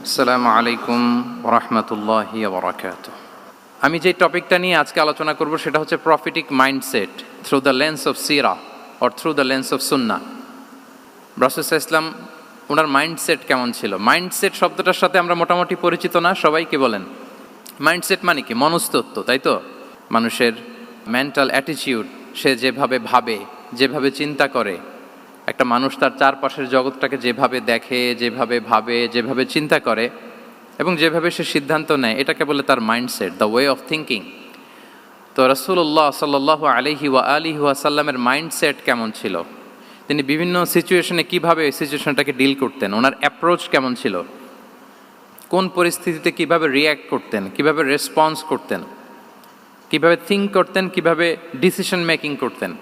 আসসালামু আলাইকুম ওরহমতুল্লাহি ওবরাকাতুহু। আমি যে টপিকটা নিয়ে আজকে আলোচনা করব সেটা হচ্ছে prophetic mindset through the lens of সিরা or through the lens of সুন্নাহ। রাসূল সাল্লাল্লাহু আলাইহি ওয়াসাল্লাম ওনার মাইন্ডসেট কেমন ছিল? মাইন্ডসেট শব্দটার সাথে আমরা মোটামুটি পরিচিত না, সবাইকে বলেন মাইন্ডসেট মানে কি? মনস্তত্ত্ব, তাই তো? মানুষের মেন্টাল অ্যাটিটিউড, সে যেভাবে ভাবে, যেভাবে চিন্তা করে, একটা মানুষ তার চারপাশের জগৎটাকে যেভাবে দেখে, যেভাবে ভাবে, যেভাবে চিন্তা করে এবং যেভাবে সে সিদ্ধান্ত নেয়, এটাকে বলে তার mindset, the way of thinking. তো রাসূলুল্লাহ সাল্লাল্লাহু আলাইহি ওয়াসাল্লামের মাইন্ডসেট কেমন ছিল? তিনি বিভিন্ন সিচুয়েশনে কীভাবে ওই সিচুয়েশনটাকে ডিল করতেন, ওনার অ্যাপ্রোচ কেমন ছিল, কোন পরিস্থিতিতে কিভাবে রিয়্যাক্ট করতেন, কিভাবে রেসপন্স করতেন, কিভাবে থিঙ্ক করতেন, কিভাবে ডিসিশন মেকিং করতেন,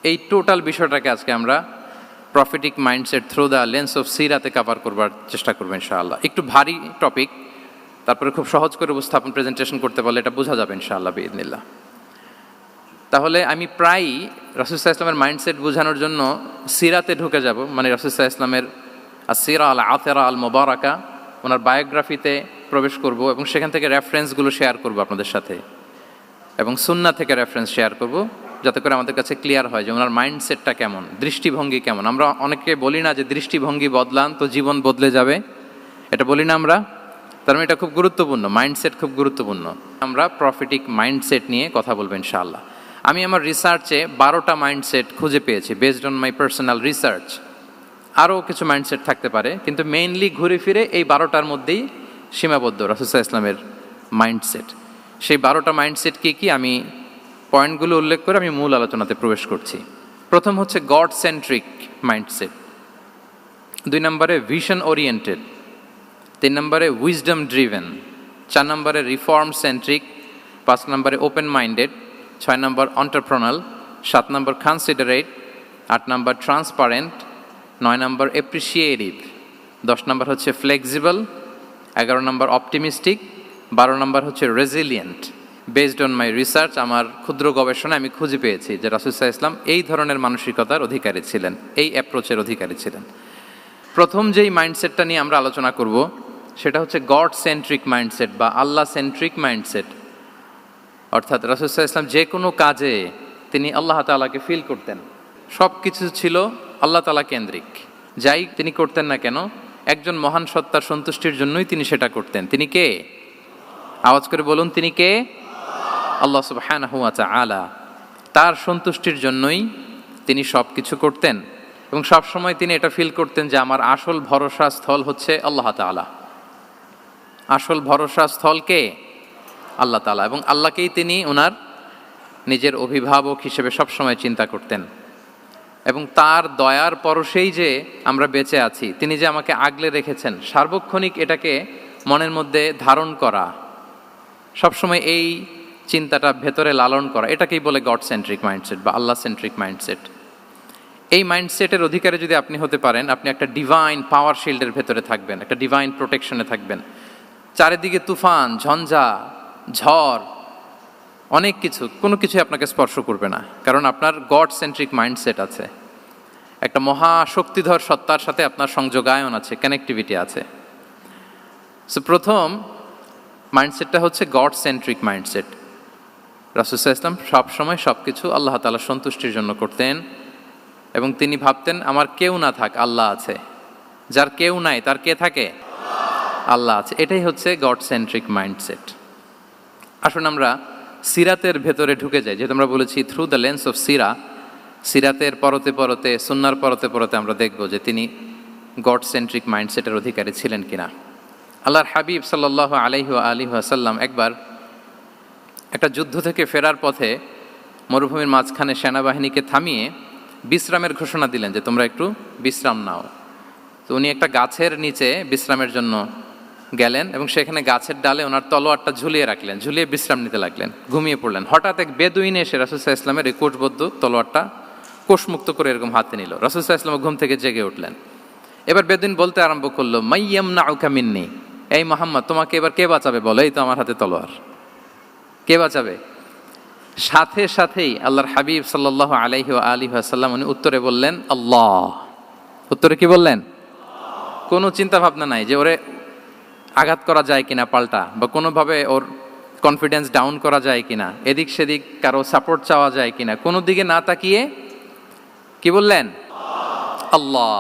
এই টোটাল বিষয়টাকে আজকে আমরা prophetic mindset through the lens of সিরাতে কভার করবার চেষ্টা করবো ইনশাআল্লাহ। একটু ভারী টপিক, তারপরে খুব সহজ করে উপস্থাপন প্রেজেন্টেশন করতে পারলে এটা বোঝা যাবে ইনশাআল্লাহ বিইذنিল্লাহ। তাহলে আমি প্রায়ই রাসূল সাল্লাল্লাহু আলাইহি ওয়াসাল্লামের মাইন্ডসেট বোঝানোর জন্য সিরাতে ঢুকে যাব, মানে রাসূল সাল্লাল্লাহু আলাইহি ওয়াসাল্লামের আসিরা আল আতেরা আল মুবারাকা, ওনার বায়োগ্রাফিতে প্রবেশ করব এবং সেখান থেকে রেফারেন্সগুলো শেয়ার করব আপনাদের সাথে, এবং সুন্নাহ থেকে রেফারেন্স শেয়ার করব, যাতে করে আমাদের কাছে ক্লিয়ার হয় যে ওনার মাইন্ডসেটটা কেমন, দৃষ্টিভঙ্গি কেমন। আমরা অনেকে বলি না যে দৃষ্টিভঙ্গি বদলান তো জীবন বদলে যাবে, এটা বলি না আমরা? তার মানে এটা খুব গুরুত্বপূর্ণ, মাইন্ডসেট খুব গুরুত্বপূর্ণ। আমরা প্রফিটিক মাইন্ডসেট নিয়ে কথা বলবো ইনশাআল্লাহ। আমি আমার রিসার্চে 12টা মাইন্ডসেট খুঁজে পেয়েছি, based on my personal research. আরও কিছু মাইন্ডসেট থাকতে পারে, কিন্তু মেইনলি ঘুরে ফিরে এই 12টার মধ্যেই সীমাবদ্ধ রাসূল সাল্লাল্লাহু আলাইহি ওয়াসাল্লামের মাইন্ডসেট। সেই 12টা মাইন্ডসেট কি আমি পয়েন্টগুলো উল্লেখ করে আমি মূল আলোচনাতে প্রবেশ করছি। প্রথম হচ্ছে গড সেন্ট্রিক মাইন্ডসেট, 2 নম্বরে ভিশন ওরিয়েন্টেড, 3 নম্বরে উইজডম ড্রিভেন, 4 নম্বরে রিফর্ম সেন্ট্রিক, 5 নম্বরে ওপেন মাইন্ডেড, 6 নম্বর এন্টারপ্রেনাল, 7 নম্বর কনসিডারেট, 8 নম্বর ট্রান্সপারেন্ট, 9 নম্বর অ্যাপ্রিসিয়েটিভ, 10 নম্বর হচ্ছে ফ্লেক্সিবল, 11 নম্বর অপটিমিস্টিক, 12 নম্বর হচ্ছে resilient. Based on my research, আমার ক্ষুদ্র গবেষণায় আমি খুঁজে পেয়েছি যে রাসূল সাল্লাল্লাহু আলাইহি ওয়াসাল্লাম এই ধরনের মানসিকতার অধিকারী ছিলেন, এই অ্যাপ্রোচের অধিকারী ছিলেন। প্রথম যেই মাইন্ডসেটটা নিয়ে আমরা আলোচনা করব সেটা হচ্ছে গড সেন্ট্রিক মাইন্ডসেট বা আল্লাহ সেন্ট্রিক মাইন্ডসেট। অর্থাৎ রাসূল সাল্লাল্লাহু আলাইহি ওয়াসাল্লাম যে কোনো কাজে তিনি আল্লাহ তাআলাকে ফিল করতেন, সব কিছু ছিল আল্লাহ তাআলা কেন্দ্রিক। যাই তিনি করতেন না কেন, একজন মহান সত্তার সন্তুষ্টির জন্যই তিনি সেটা করতেন। তিনি কে? আওয়াজ করে বলুন, তিনি কে? আল্লাহ সুবহানাহু ওয়া তাআলা। তার সন্তুষ্টির জন্যই তিনি সব কিছু করতেন এবং সব সময় তিনি এটা ফিল করতেন যে আমার আসল ভরসা স্থল হচ্ছে আল্লাহ তাআলা। আসল ভরসা স্থল কে? আল্লাহ তাআলা। এবং আল্লাহকেই তিনি ওনার নিজের অভিভাবক হিসেবে সবসময় চিন্তা করতেন এবং তার দয়ার পরশেই যে আমরা বেঁচে আছি, তিনি যে আমাকে আগলে রেখেছেন, সার্বক্ষণিক এটাকে মনের মধ্যে ধারণ করা, সবসময় এই চিন্তাটা ভেতরে লালন করা, এটাকেই বলে গড সেন্ট্রিক মাইন্ডসেট বা আল্লাহ সেন্ট্রিক মাইন্ডসেট। এই মাইন্ডসেটের অধিকারী যদি আপনি হতে পারেন, আপনি একটা ডিভাইন পাওয়ার শিল্ডের ভেতরে থাকবেন, একটা ডিভাইন প্রোটেকশনে থাকবেন। চারিদিকে তুফান, ঝঞ্ঝা, ঝড়, অনেক কিছু, কোনো কিছুই আপনাকে স্পর্শ করবে না, কারণ আপনার গড সেন্ট্রিক মাইন্ডসেট আছে। একটা মহাশক্তিধর সত্তার সাথে আপনার সংযোগায়ন আছে, কানেক্টিভিটি আছে। সো প্রথম মাইন্ডসেটটা হচ্ছে গড সেন্ট্রিক মাইন্ডসেট। রাসূল সাল্লাল্লাহু আলাইহি ওয়াসাল্লাম সবসময় সব কিছু আল্লাহ তাআলার সন্তুষ্টির জন্য করতেন এবং তিনি ভাবতেন আমার কেউ না থাক, আল্লাহ আছে। যার কেউ নাই তার কে থাকে? আল্লাহ আছে। এটাই হচ্ছে গড সেন্ট্রিক মাইন্ডসেট। আসুন আমরা সিরাতের ভেতরে ঢুকে যাই, যেহেতু আমরা বলেছি থ্রু দ্য লেন্স অফ সিরা। সিরাতের পরতে পরতে, সুন্নাহর পরতে পরতে আমরা দেখব যে তিনি গড সেন্ট্রিক মাইন্ডসেটের অধিকারী ছিলেন কিনা। আল্লাহর হাবিব সাল্লাল্লাহু আলাইহি ওয়াসাল্লাম একবার একটা যুদ্ধ থেকে ফেরার পথে মরুভূমির মাঝখানে সেনাবাহিনীকে থামিয়ে বিশ্রামের ঘোষণা দিলেন যে তোমরা একটু বিশ্রাম নাও। তো উনি একটা গাছের নিচে বিশ্রামের জন্য গেলেন এবং সেখানে গাছের ডালে ওনার তলোয়ারটা ঝুলিয়ে রাখলেন, ঝুলিয়ে বিশ্রাম নিতে লাগলেন, ঘুমিয়ে পড়লেন। হঠাৎ এক বেদুইন এসে রাসূল সাল্লাল্লাহু আলাইহি ওয়াসাল্লামের এই কোষবদ্ধ তলোয়ারটা কোষমুক্ত করে এরকম হাতে নিল। রাসূল সাল্লাল্লাহু আলাইহি ওয়াসাল্লাম ঘুম থেকে জেগে উঠলেন। এবার বেদুইন বলতে আরম্ভ করলো, মাইয়ামনাউকা মিন্নি, এই মুহাম্মদ তোমাকে এবার কে বাঁচাবে বলো, এই তো আমার হাতে তলোয়ার, কে বাঁচাবে? সাথে সাথেই আল্লাহর হাবিব সাল্লাল্লাহু আলাইহি ওয়াসাল্লাম উনি উত্তরে বললেন আল্লাহ। উত্তরে কি বললেন? কোনো চিন্তা ভাবনা নাই যে ওরে আঘাত করা যায় কিনা পাল্টা, বা কোনোভাবে ওর কনফিডেন্স ডাউন করা যায় কিনা, এদিক সেদিক কারো সাপোর্ট চাওয়া যায় কিনা, কোনো দিকে না তাকিয়ে কি বললেন? আল্লাহ।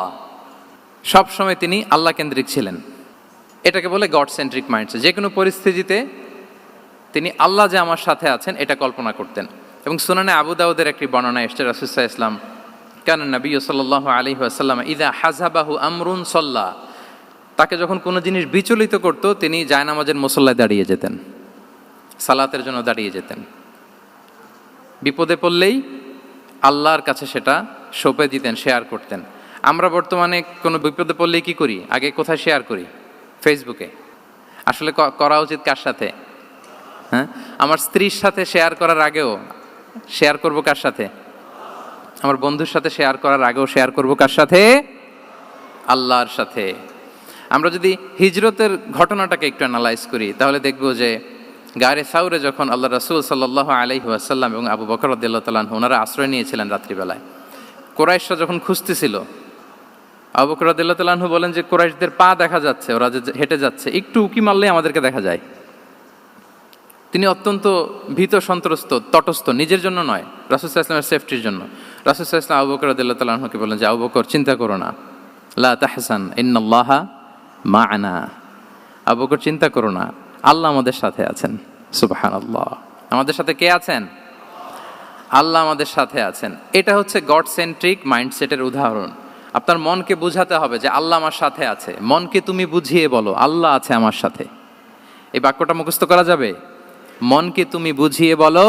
সবসময় তিনি আল্লাহ কেন্দ্রিক ছিলেন। এটাকে বলে গড সেন্ট্রিক মাইন্ডসেট। যে কোনো পরিস্থিতিতে তিনি আল্লাহ যে আমার সাথে আছেন এটা কল্পনা করতেন। এবং সুনানে আবু দাউদের একটি বর্ণনা এসেছে, রাসূল সাল্লাল্লাহু আলাইহি ওয়াসাল্লাম কানা নবী সাল্লাল্লাহু আলাইহি ওয়াসাল্লাম ইযা হাযাবাহু আমরুন সাল্লা, তাকে যখন কোনো জিনিস বিচলিত করত তিনি জায়নামাজের মুসল্লায় দাঁড়িয়ে যেতেন, সালাতের জন্য দাঁড়িয়ে যেতেন। বিপদে পড়লেই আল্লাহর কাছে সেটা সঁপে দিতেন, শেয়ার করতেন। আমরা বর্তমানে কোনো বিপদে পড়লেই কি করি? আগে কোথায় শেয়ার করি? ফেসবুকে। আসলে করা উচিত কার সাথে? হ্যাঁ, আমার স্ত্রীর সাথে শেয়ার করার আগেও শেয়ার করব কার সাথে? আমার বন্ধুর সাথে শেয়ার করার আগেও শেয়ার করব কার সাথে? আল্লাহর সাথে। আমরা যদি হিজরতের ঘটনাটাকে একটু অ্যানালাইজ করি তাহলে দেখব যে গারে সাউরে যখন আল্লাহ রাসূল সাল্লাল্লাহু আলাইহি ওয়াসাল্লাম এবং আবু বকর রাদিয়াল্লাহু তাআলা আনহু ওনারা আশ্রয় নিয়েছিলেন রাত্রিবেলায়, কুরাইশরা যখন খুঁজতেছিল, আবু বকর রাদিয়াল্লাহু তাআলা আনহু বলেন যে কুরাইশদের পা দেখা যাচ্ছে, ওরা যে হেঁটে যাচ্ছে, একটু উকি মারলেই আমাদেরকে দেখা যায়। তিনি অত্যন্ত ভীত সন্ত্রস্ত, তটস্থ, নিজের জন্য নয়, রাসূল সাল্লাল্লাহু আলাইহি ওয়াসাল্লামের সেফটির জন্য। রাসূল সাল্লাল্লাহু আলাইহি ওয়াসাল্লাম আবু বকর রাদিয়াল্লাহু তাআলা আনহুকে বলেন যে আবু বকর চিন্তা করো না, লা তাহসান ইন্নাল্লাহা মা'ানা, আবু বকর চিন্তা করো না, আল্লাহ আমাদের সাথে আছেন। সুবহানাল্লাহ। আমাদের সাথে কে আছেন? আল্লাহ আমাদের সাথে আছেন। এটা হচ্ছে গড সেন্ট্রিক মাইন্ডসেটের উদাহরণ। আপনার মনকে বুঝাতে হবে যে আল্লাহ আমার সাথে আছে। মনকে তুমি বুঝিয়ে বলো আল্লাহ আছে আমার সাথে। এই বাক্যটা মুখস্থ করা যাবে? মনকে তুমি বুঝিয়ে বলো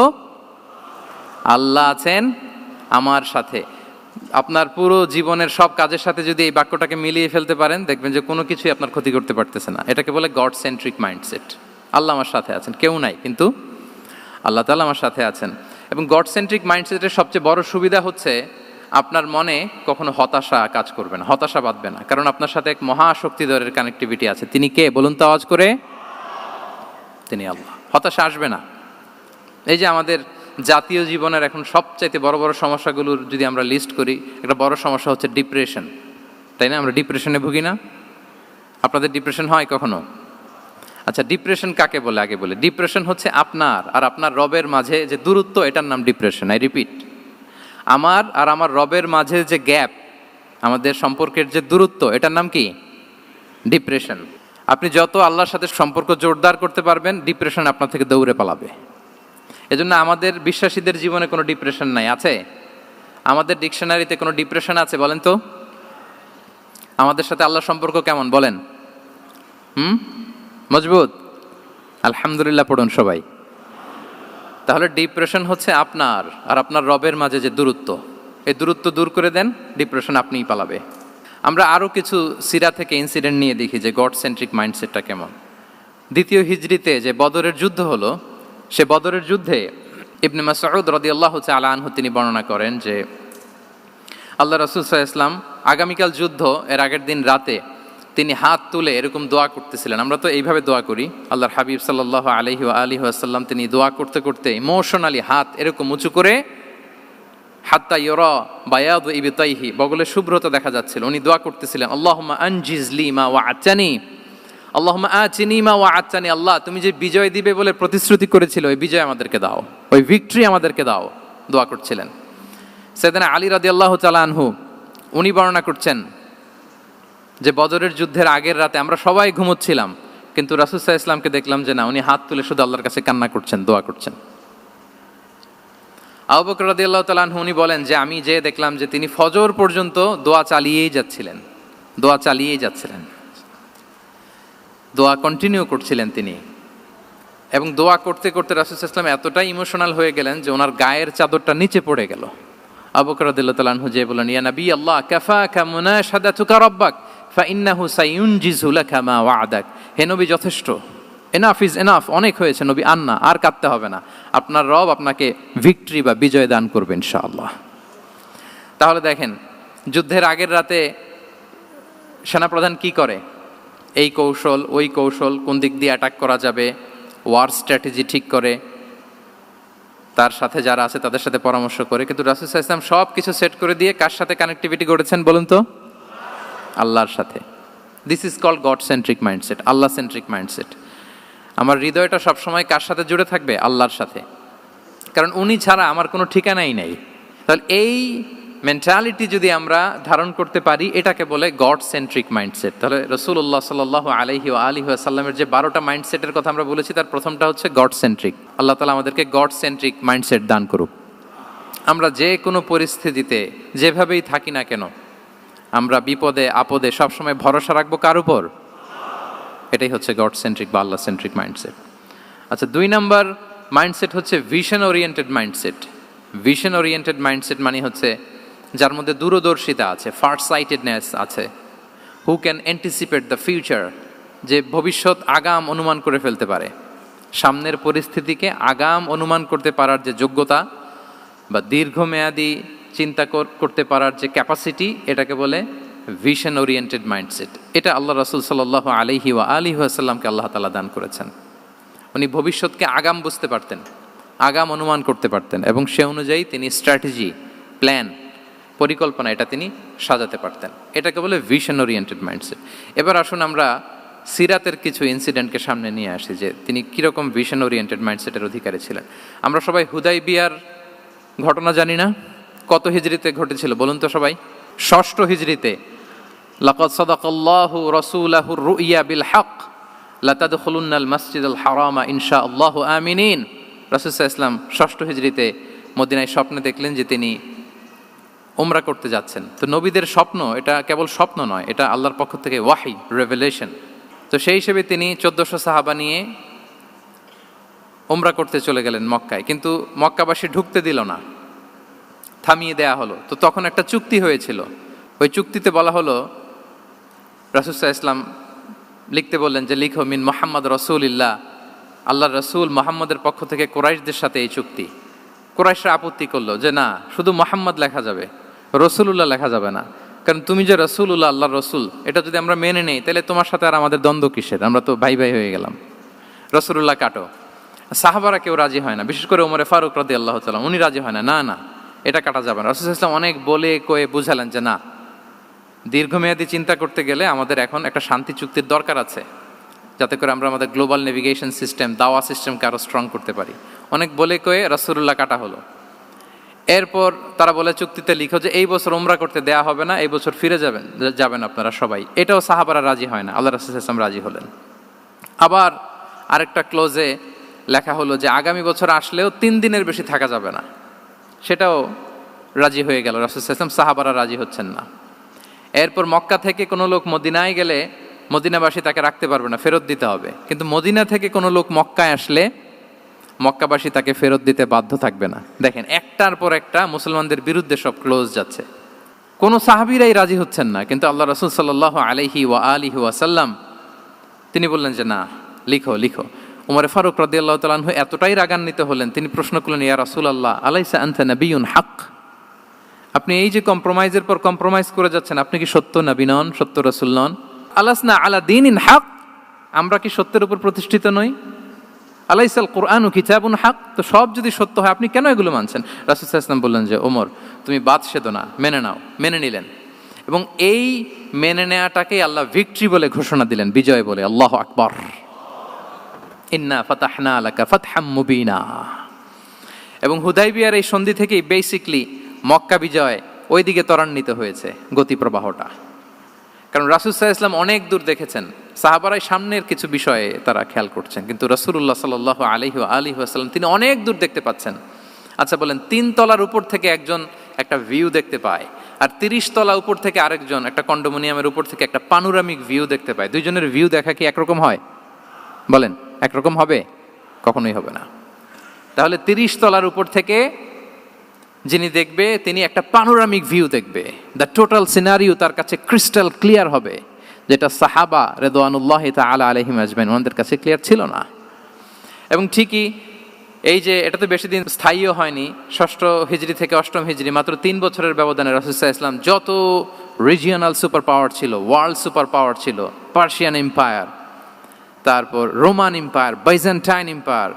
আল্লাহ আছেন আমার সাথে। আপনার পুরো জীবনের সব কাজের সাথে যদি এই বাক্যটাকে মিলিয়ে ফেলতে পারেন দেখবেন যে কোনো কিছুই আপনার ক্ষতি করতে পারতেছে না। এটাকে বলে গড সেন্ট্রিক মাইন্ডসেট। আল্লাহ আমার সাথে আছেন, কেউ নাই কিন্তু আল্লাহ তাআলা আমার সাথে আছেন। এবং গড সেন্ট্রিক মাইন্ডসেটের সবচেয়ে বড় সুবিধা হচ্ছে আপনার মনে কখনো হতাশা কাজ করবে না, হতাশা বাঁধবে না, কারণ আপনার সাথে এক মহাশক্তিধরের কানেক্টিভিটি আছে। তিনি কে বলুন তো আওয়াজ করে? তিনি আল্লাহ। হতাশা আসবে না। এই যে আমাদের জাতীয় জীবনের এখন সবচাইতে বড় বড় সমস্যাগুলোর যদি আমরা লিস্ট করি, একটা বড় সমস্যা হচ্ছে ডিপ্রেশন, তাই না? আমরা ডিপ্রেশনে ভুগি না? আপনাদের ডিপ্রেশন হয় কখনো? আচ্ছা, ডিপ্রেশন কাকে বলে আগে বলে। ডিপ্রেশন হচ্ছে আপনার আর আপনার রবের মাঝে যে দূরত্ব, এটার নাম ডিপ্রেশন। আই রিপিট, আমার আর আমার রবের মাঝে যে গ্যাপ, আমাদের সম্পর্কের যে দূরত্ব, এটার নাম কি? ডিপ্রেশন। আপনি যত আল্লাহর সাথে সম্পর্ক জোরদার করতে পারবেন, ডিপ্রেশন আপনার থেকে দৌড়ে পালাবে। এজন্য আমাদের বিশ্বাসীদের জীবনে কোনো ডিপ্রেশন নাই। আছে? আমাদের ডিকশনারিতে কোনো ডিপ্রেশন আছে বলেন তো? আমাদের সাথে আল্লাহর সম্পর্ক কেমন বলেন? মজবুত? আলহামদুলিল্লাহ পড়ুন সবাই। তাহলে ডিপ্রেশন হচ্ছে আপনার আর আপনার রবের মাঝে যে দূরত্ব, এই দূরত্ব দূর করে দেন, ডিপ্রেশন আপনিই পালাবে। আমরা আরও কিছু সিরা থেকে ইনসিডেন্ট নিয়ে দেখি যে গড সেন্ট্রিক মাইন্ডসেটটা কেমন। দ্বিতীয় হিজরিতে যে বদরের যুদ্ধ হলো, সে বদরের যুদ্ধে ইবনে মাসউদ রাদিয়াল্লাহু তাআলা আনহু তিনি বর্ণনা করেন যে আল্লাহ রাসূল সাল্লাল্লাহু আলাইহি ওয়াসাল্লাম আগামীকাল যুদ্ধ, এর আগের দিন রাতে তিনি হাত তুলে এরকম দোয়া করতেছিলেন। আমরা তো এইভাবে দোয়া করি। আল্লাহর হাবিব সাল্লাল্লাহু আলাইহি ওয়াসাল্লাম তিনি দোয়া করতে করতে ইমোশনালি হাত এরকম উঁচু করে, হাত্তা ইউরা বায়াদু ইবতাইহি, বগলের শুভ্রতা দেখা যাচ্ছিল। উনি দোয়া করতেছিলেন, আল্লাহুম্মা আনজিজ লি মা ওয়া'আতানি, আল্লাহুম্মা আতিনি মা ওয়া'আতানি, আল্লাহ তুমি যে বিজয় দিবে বলে প্রতিশ্রুতি করেছিলে, ওই বিজয় আমাদেরকে দাও, ওই ভিক্টরি আমাদেরকে দাও। দোয়া করছিলেন। সাইয়েদনা আলী রাদিয়াল্লাহু তাআলা আনহু উনি বর্ণনা করছেন যে বদরের যুদ্ধের আগের রাতে আমরা সবাই ঘুমোচ্ছিলাম, কিন্তু রাসূল সাল্লাল্লাহু আলাইহি ওয়াসাল্লামকে দেখলাম যে না, উনি হাত তুলে শুধু আল্লাহর কাছে কান্না করছেন, দোয়া করছেন। আবু বকর রাদিয়াল্লাহু তাআলা আনহু উনি বলেন যে আমি যে দেখলাম যে তিনি ফজর পর্যন্ত দোয়া চালিয়েই যাচ্ছিলেন, দোয়া চালিয়েই যাচ্ছিলেন, দোয়া কন্টিনিউ করছিলেন তিনি। এবং দোয়া করতে করতে রাসূল সাল্লাল্লাহু আলাইহি ওয়াসাল্লাম এতটাই ইমোশনাল হয়ে গেলেন যে ওনার গায়ের চাদরটা নিচে পড়ে গেল। আবু বকর রাদিয়াল্লাহু তাআলা আনহু যে বলেন, ইয়া নবী আল্লাহ কাফাকা মুনাশাদাতুকা রাব্বাক ফাইন্নাহু সায়ুনজিজু লাকা মা ওয়া'দাক, হে নবী যথেষ্ট, এনাফ ইজ এনাফ, অনেক হয়েছে নবী, আন্না আর কাঁদতে হবে না, আপনার রব আপনাকে ভিক্টরি বা বিজয় দান করবে ইনশাআল্লাহ। তাহলে দেখেন, যুদ্ধের আগের রাতে সেনাপ্রধান কি করে? এই কৌশল ওই কৌশল, কোন দিক দিয়ে অ্যাটাক করা যাবে, ওয়ার স্ট্র্যাটেজি ঠিক করে, তার সাথে যারা আছে তাদের সাথে পরামর্শ করে। কিন্তু রাসূল সাল্লাল্লাহু আলাইহি ওয়াসাল্লাম সব কিছু সেট করে দিয়ে কার সাথে কানেক্টিভিটি গড়েছেন বলুন তো? আল্লাহর সাথে। This is called God centric mindset, আল্লাহ সেন্ট্রিক মাইন্ডসেট। আমার হৃদয়টা সবসময় কার সাথে জুড়ে থাকবে? আল্লাহর সাথে, কারণ উনি ছাড়া আমার কোনো ঠিকানাই নাই। তাহলে এই মেন্টালিটি যদি আমরা ধারণ করতে পারি, এটাকে বলে গড সেন্ট্রিক মাইন্ডসেট। তাহলে রাসূলুল্লাহ সাল্লাল্লাহু আলাইহি ওয়া আলিহি ওয়াসাল্লামের যে 12টা মাইন্ডসেটের কথা আমরা বলেছি, তার প্রথমটা হচ্ছে গড সেন্ট্রিক। আল্লাহ তাআলা আমাদেরকে গড সেন্ট্রিক মাইন্ডসেট দান করুক। আমরা যে কোনো পরিস্থিতিতে যেভাবেই থাকি না কেন, আমরা বিপদে আপদে সবসময় ভরসা রাখবো কার উপর? এটাই হচ্ছে গড সেন্ট্রিক বা আল্লাহ সেন্ট্রিক মাইন্ডসেট। আচ্ছা, 2 নাম্বার মাইন্ডসেট হচ্ছে vision oriented mindset. Vision oriented mindset মানে হচ্ছে যার মধ্যে দূরদর্শিতা আছে, ফার সাইটেডনেস আছে, who can anticipate the future, যে ভবিষ্যৎ আগাম অনুমান করে ফেলতে পারে, সামনের পরিস্থিতিকে আগাম অনুমান করতে পারার যে যোগ্যতা বা দীর্ঘমেয়াদী চিন্তা করতে পারার যে ক্যাপাসিটি, এটাকে বলে ভিশন ওরিয়েন্টেড মাইন্ডসেট। এটা আল্লাহ রাসূল সাল্লাল্লাহু আলাইহি ওয়া আলিহি ওয়াসাল্লামকে আল্লাহ তাআলা দান করেছেন। উনি ভবিষ্যৎকে আগাম বুঝতে পারতেন, আগাম অনুমান করতে পারতেন, এবং সে অনুযায়ী তিনি স্ট্র্যাটেজি, প্ল্যান, পরিকল্পনা এটা তিনি সাজাতে পারতেন। এটাকে বলে ভিশন ওরিয়েন্টেড মাইন্ডসেট। এবার আসুন আমরা সিরাতের কিছু ইনসিডেন্টকে সামনে নিয়ে আসি যে তিনি কীরকম ভিশন ওরিয়েন্টেড মাইন্ডসেটের অধিকারী ছিলেন। আমরা সবাই হুদাইবিয়ার ঘটনা জানি না? কত হিজরিতে ঘটেছিল বলুন তো সবাই? 6ষ্ঠ হিজরিতে। লাকাদ সাদাকাল্লাহু রাসূলাহুর রুইয়া বিল হক লাতাদখুলুন্নাল মাসজিদাল হারামা ইনশাআল্লাহু আমিনিন। রাসূল সাল্লাল্লাহু আলাইহি ওয়াসাল্লাম 6ষ্ঠ হিজরিতে মদিনায় স্বপ্নে দেখলেন যে তিনি উমরা করতে যাচ্ছেন। তো নবীদের স্বপ্ন এটা কেবল স্বপ্ন নয়, এটা আল্লাহর পক্ষ থেকে ওয়াহি, রেভেলেশন। তো সেই হিসেবে তিনি 1400 সাহাবা নিয়ে উমরা করতে চলে গেলেন মক্কায়, কিন্তু মক্কাবাসী ঢুকতে দিল না, থামিয়ে দেয়া হলো। তো তখন একটা চুক্তি হয়েছিল, ওই চুক্তিতে বলা হলো, রাসূল সাল্লাল্লাহু আলাইহি ওয়াসাল্লাম লিখতে বললেন যে লিখো মিন মুহাম্মদ রাসূলিল্লাহ, আল্লাহর রাসূল মুহাম্মদের পক্ষ থেকে কুরাইশদের সাথে এই চুক্তি। কুরাইশরা আপত্তি করলো যে না, শুধু মুহাম্মদ লেখা যাবে, রাসূলুল্লাহ লেখা যাবে না, কারণ তুমি যে রাসূলুল্লাহ, আল্লাহর রাসূল, এটা যদি আমরা মেনে নেই তাহলে তোমার সাথে আর আমাদের দ্বন্দ্ব কিসের, আমরা তো ভাই ভাই হয়ে গেলাম, রাসূলুল্লাহ কাটো। সাহাবারা কেউ রাজি হয় না, বিশেষ করে ওমরে ফারুক রাদিয়াল্লাহু তাআলা, উনি রাজি হয় না, না না এটা কাটা যাবে না। রাসূল সাল্লাল্লাহু আলাইহি ওয়াসাল্লাম অনেক বলে কয়ে বুঝালেন যে না, দীর্ঘমেয়াদী চিন্তা করতে গেলে আমাদের এখন একটা শান্তি চুক্তির দরকার আছে, যাতে করে আমরা আমাদের গ্লোবাল নেভিগেশন সিস্টেম, দাওয়া সিস্টেমকে আরও স্ট্রং করতে পারি। অনেক বলে কয়ে রাসূলুল্লাহ কাটা হলো। এরপর তারা বলে চুক্তিতে লিখো যে এই বছর উমরা করতে দেয়া হবে না, এই বছর ফিরে যাবেন আপনারা সবাই। এটাও সাহাবারা রাজি হয় না, আল্লাহ রাসূল সাল্লাল্লাহু আলাইহি ওয়াসাল্লাম রাজি হলেন। আবার আরেকটা ক্লোজে লেখা হলো যে আগামী বছর আসলেও 3 দিনের বেশি থাকা যাবে না, সেটাও রাজি হয়ে গেল রাসূল সাল্লাল্লাহু আলাইহি ওয়াসাল্লাম। সাহাবারা রাজি হচ্ছেন না। এরপর মক্কা থেকে কোনো লোক মদিনায় গেলে মদিনাবাসী তাকে রাখতে পারবে না, ফেরত দিতে হবে। কিন্তু মদিনা থেকে কোনো লোক মক্কায় আসলে মক্কাবাসী তাকে ফেরত দিতে বাধ্য থাকবে না। দেখেন, একটার পর একটা মুসলমানদের বিরুদ্ধে সব ক্লোজ যাচ্ছে, কোনো সাহাবীরাই রাজি হচ্ছেন না। কিন্তু আল্লাহ রাসূল সাল্লাল্লাহু আলাইহি ওয়া আলিহি ওয়াসাল্লাম তিনি বললেন যে না, লিখো লিখো। ওমর ফারুক রাদিয়াল্লাহু তাআলা আনহু এতটাই রাগান্বিত হলেন, তিনি প্রশ্ন করলেন, ইয়া রাসূলুল্লাহ, আলাইসা আনতা নাবিয়্যুন হক, আপনি এই যে কম্প্রোমাইজের পর কম্প্রোমাইজ করে যাচ্ছেন, আপনি কি সত্য নবী নন, সত্য রাসূল নন? আলাসনা আলা দীনিন হক, আমরা কি সত্যের উপর প্রতিষ্ঠিত নই? আলাইসাল কুরআনু কিতাবুন হক, তো সব যদি সত্য হয় আপনি কেন এগুলো মানছেন? রাসূল সাল্লাল্লাহু আলাইহি ওয়াসাল্লাম বললেন যে ওমর, তুমি বাদ সেদো না, মেনে নাও। মেনে নিলেন, এবং এই মেনে নেওয়াটাকে আল্লাহ ভিক্টরি বলে ঘোষণা দিলেন, বিজয় বলে। আল্লাহু আকবার। ইন্না ফাতাহনা লাকা ফাতহাম মুবিনা। এবং হুদাইবিয়ার এই সন্ধি থেকেই বেসিকলি মক্কা বিজয় ওইদিকে ত্বরান্বিত হয়েছে গতি প্রবাহটা। কারণ রাসূল সাল্লাল্লাহু আলাইহি ওয়াসাল্লাম অনেক দূর দেখেছেন, সাহাবারাই সামনের কিছু বিষয়ে তারা খেয়াল করছেন, কিন্তু রাসূলুল্লাহ সাল্লাল্লাহু আলাইহি ওয়া আলিহি ওয়াসাল্লাম তিনি অনেক দূর দেখতে পাচ্ছেন। আচ্ছা বলেন, 3 তলার উপর থেকে একজন একটা ভিউ দেখতে পায়, আর 30 তলা উপর থেকে আরেকজন একটা কন্ডোমিনিয়ামের উপর থেকে একটা পানোরামিক ভিউ দেখতে পায়। দুইজনের ভিউ দেখা কি একরকম হয়? বলেন, একরকম হবে? কখনোই হবে না। তাহলে 30 তলার উপর থেকে যিনি দেখবে তিনি একটা পানোরামিক ভিউ দেখবে, দ্য টোটাল সিনারিও তার কাছে ক্রিস্টাল ক্লিয়ার হবে, যেটা সাহাবা রিদওয়ানুল্লাহি তাআলা আলাইহিম আজমাইন ওনাদের কাছে ক্লিয়ার ছিল না। এবং ঠিকই এই যে এটা তো বেশি দিন স্থায়ীও হয়নি, 6ষ্ঠ হিজরি থেকে 8ম হিজরি, মাত্র 3 বছরের ব্যবধানে রাসূল সাল্লাল্লাহু আলাইহি ওয়াসাল্লাম যত রিজিওনাল সুপার পাওয়ার ছিল, ওয়ার্ল্ড সুপার পাওয়ার ছিল, পার্সিয়ান এম্পায়ার, তারপর Roman empire, Byzantine empire,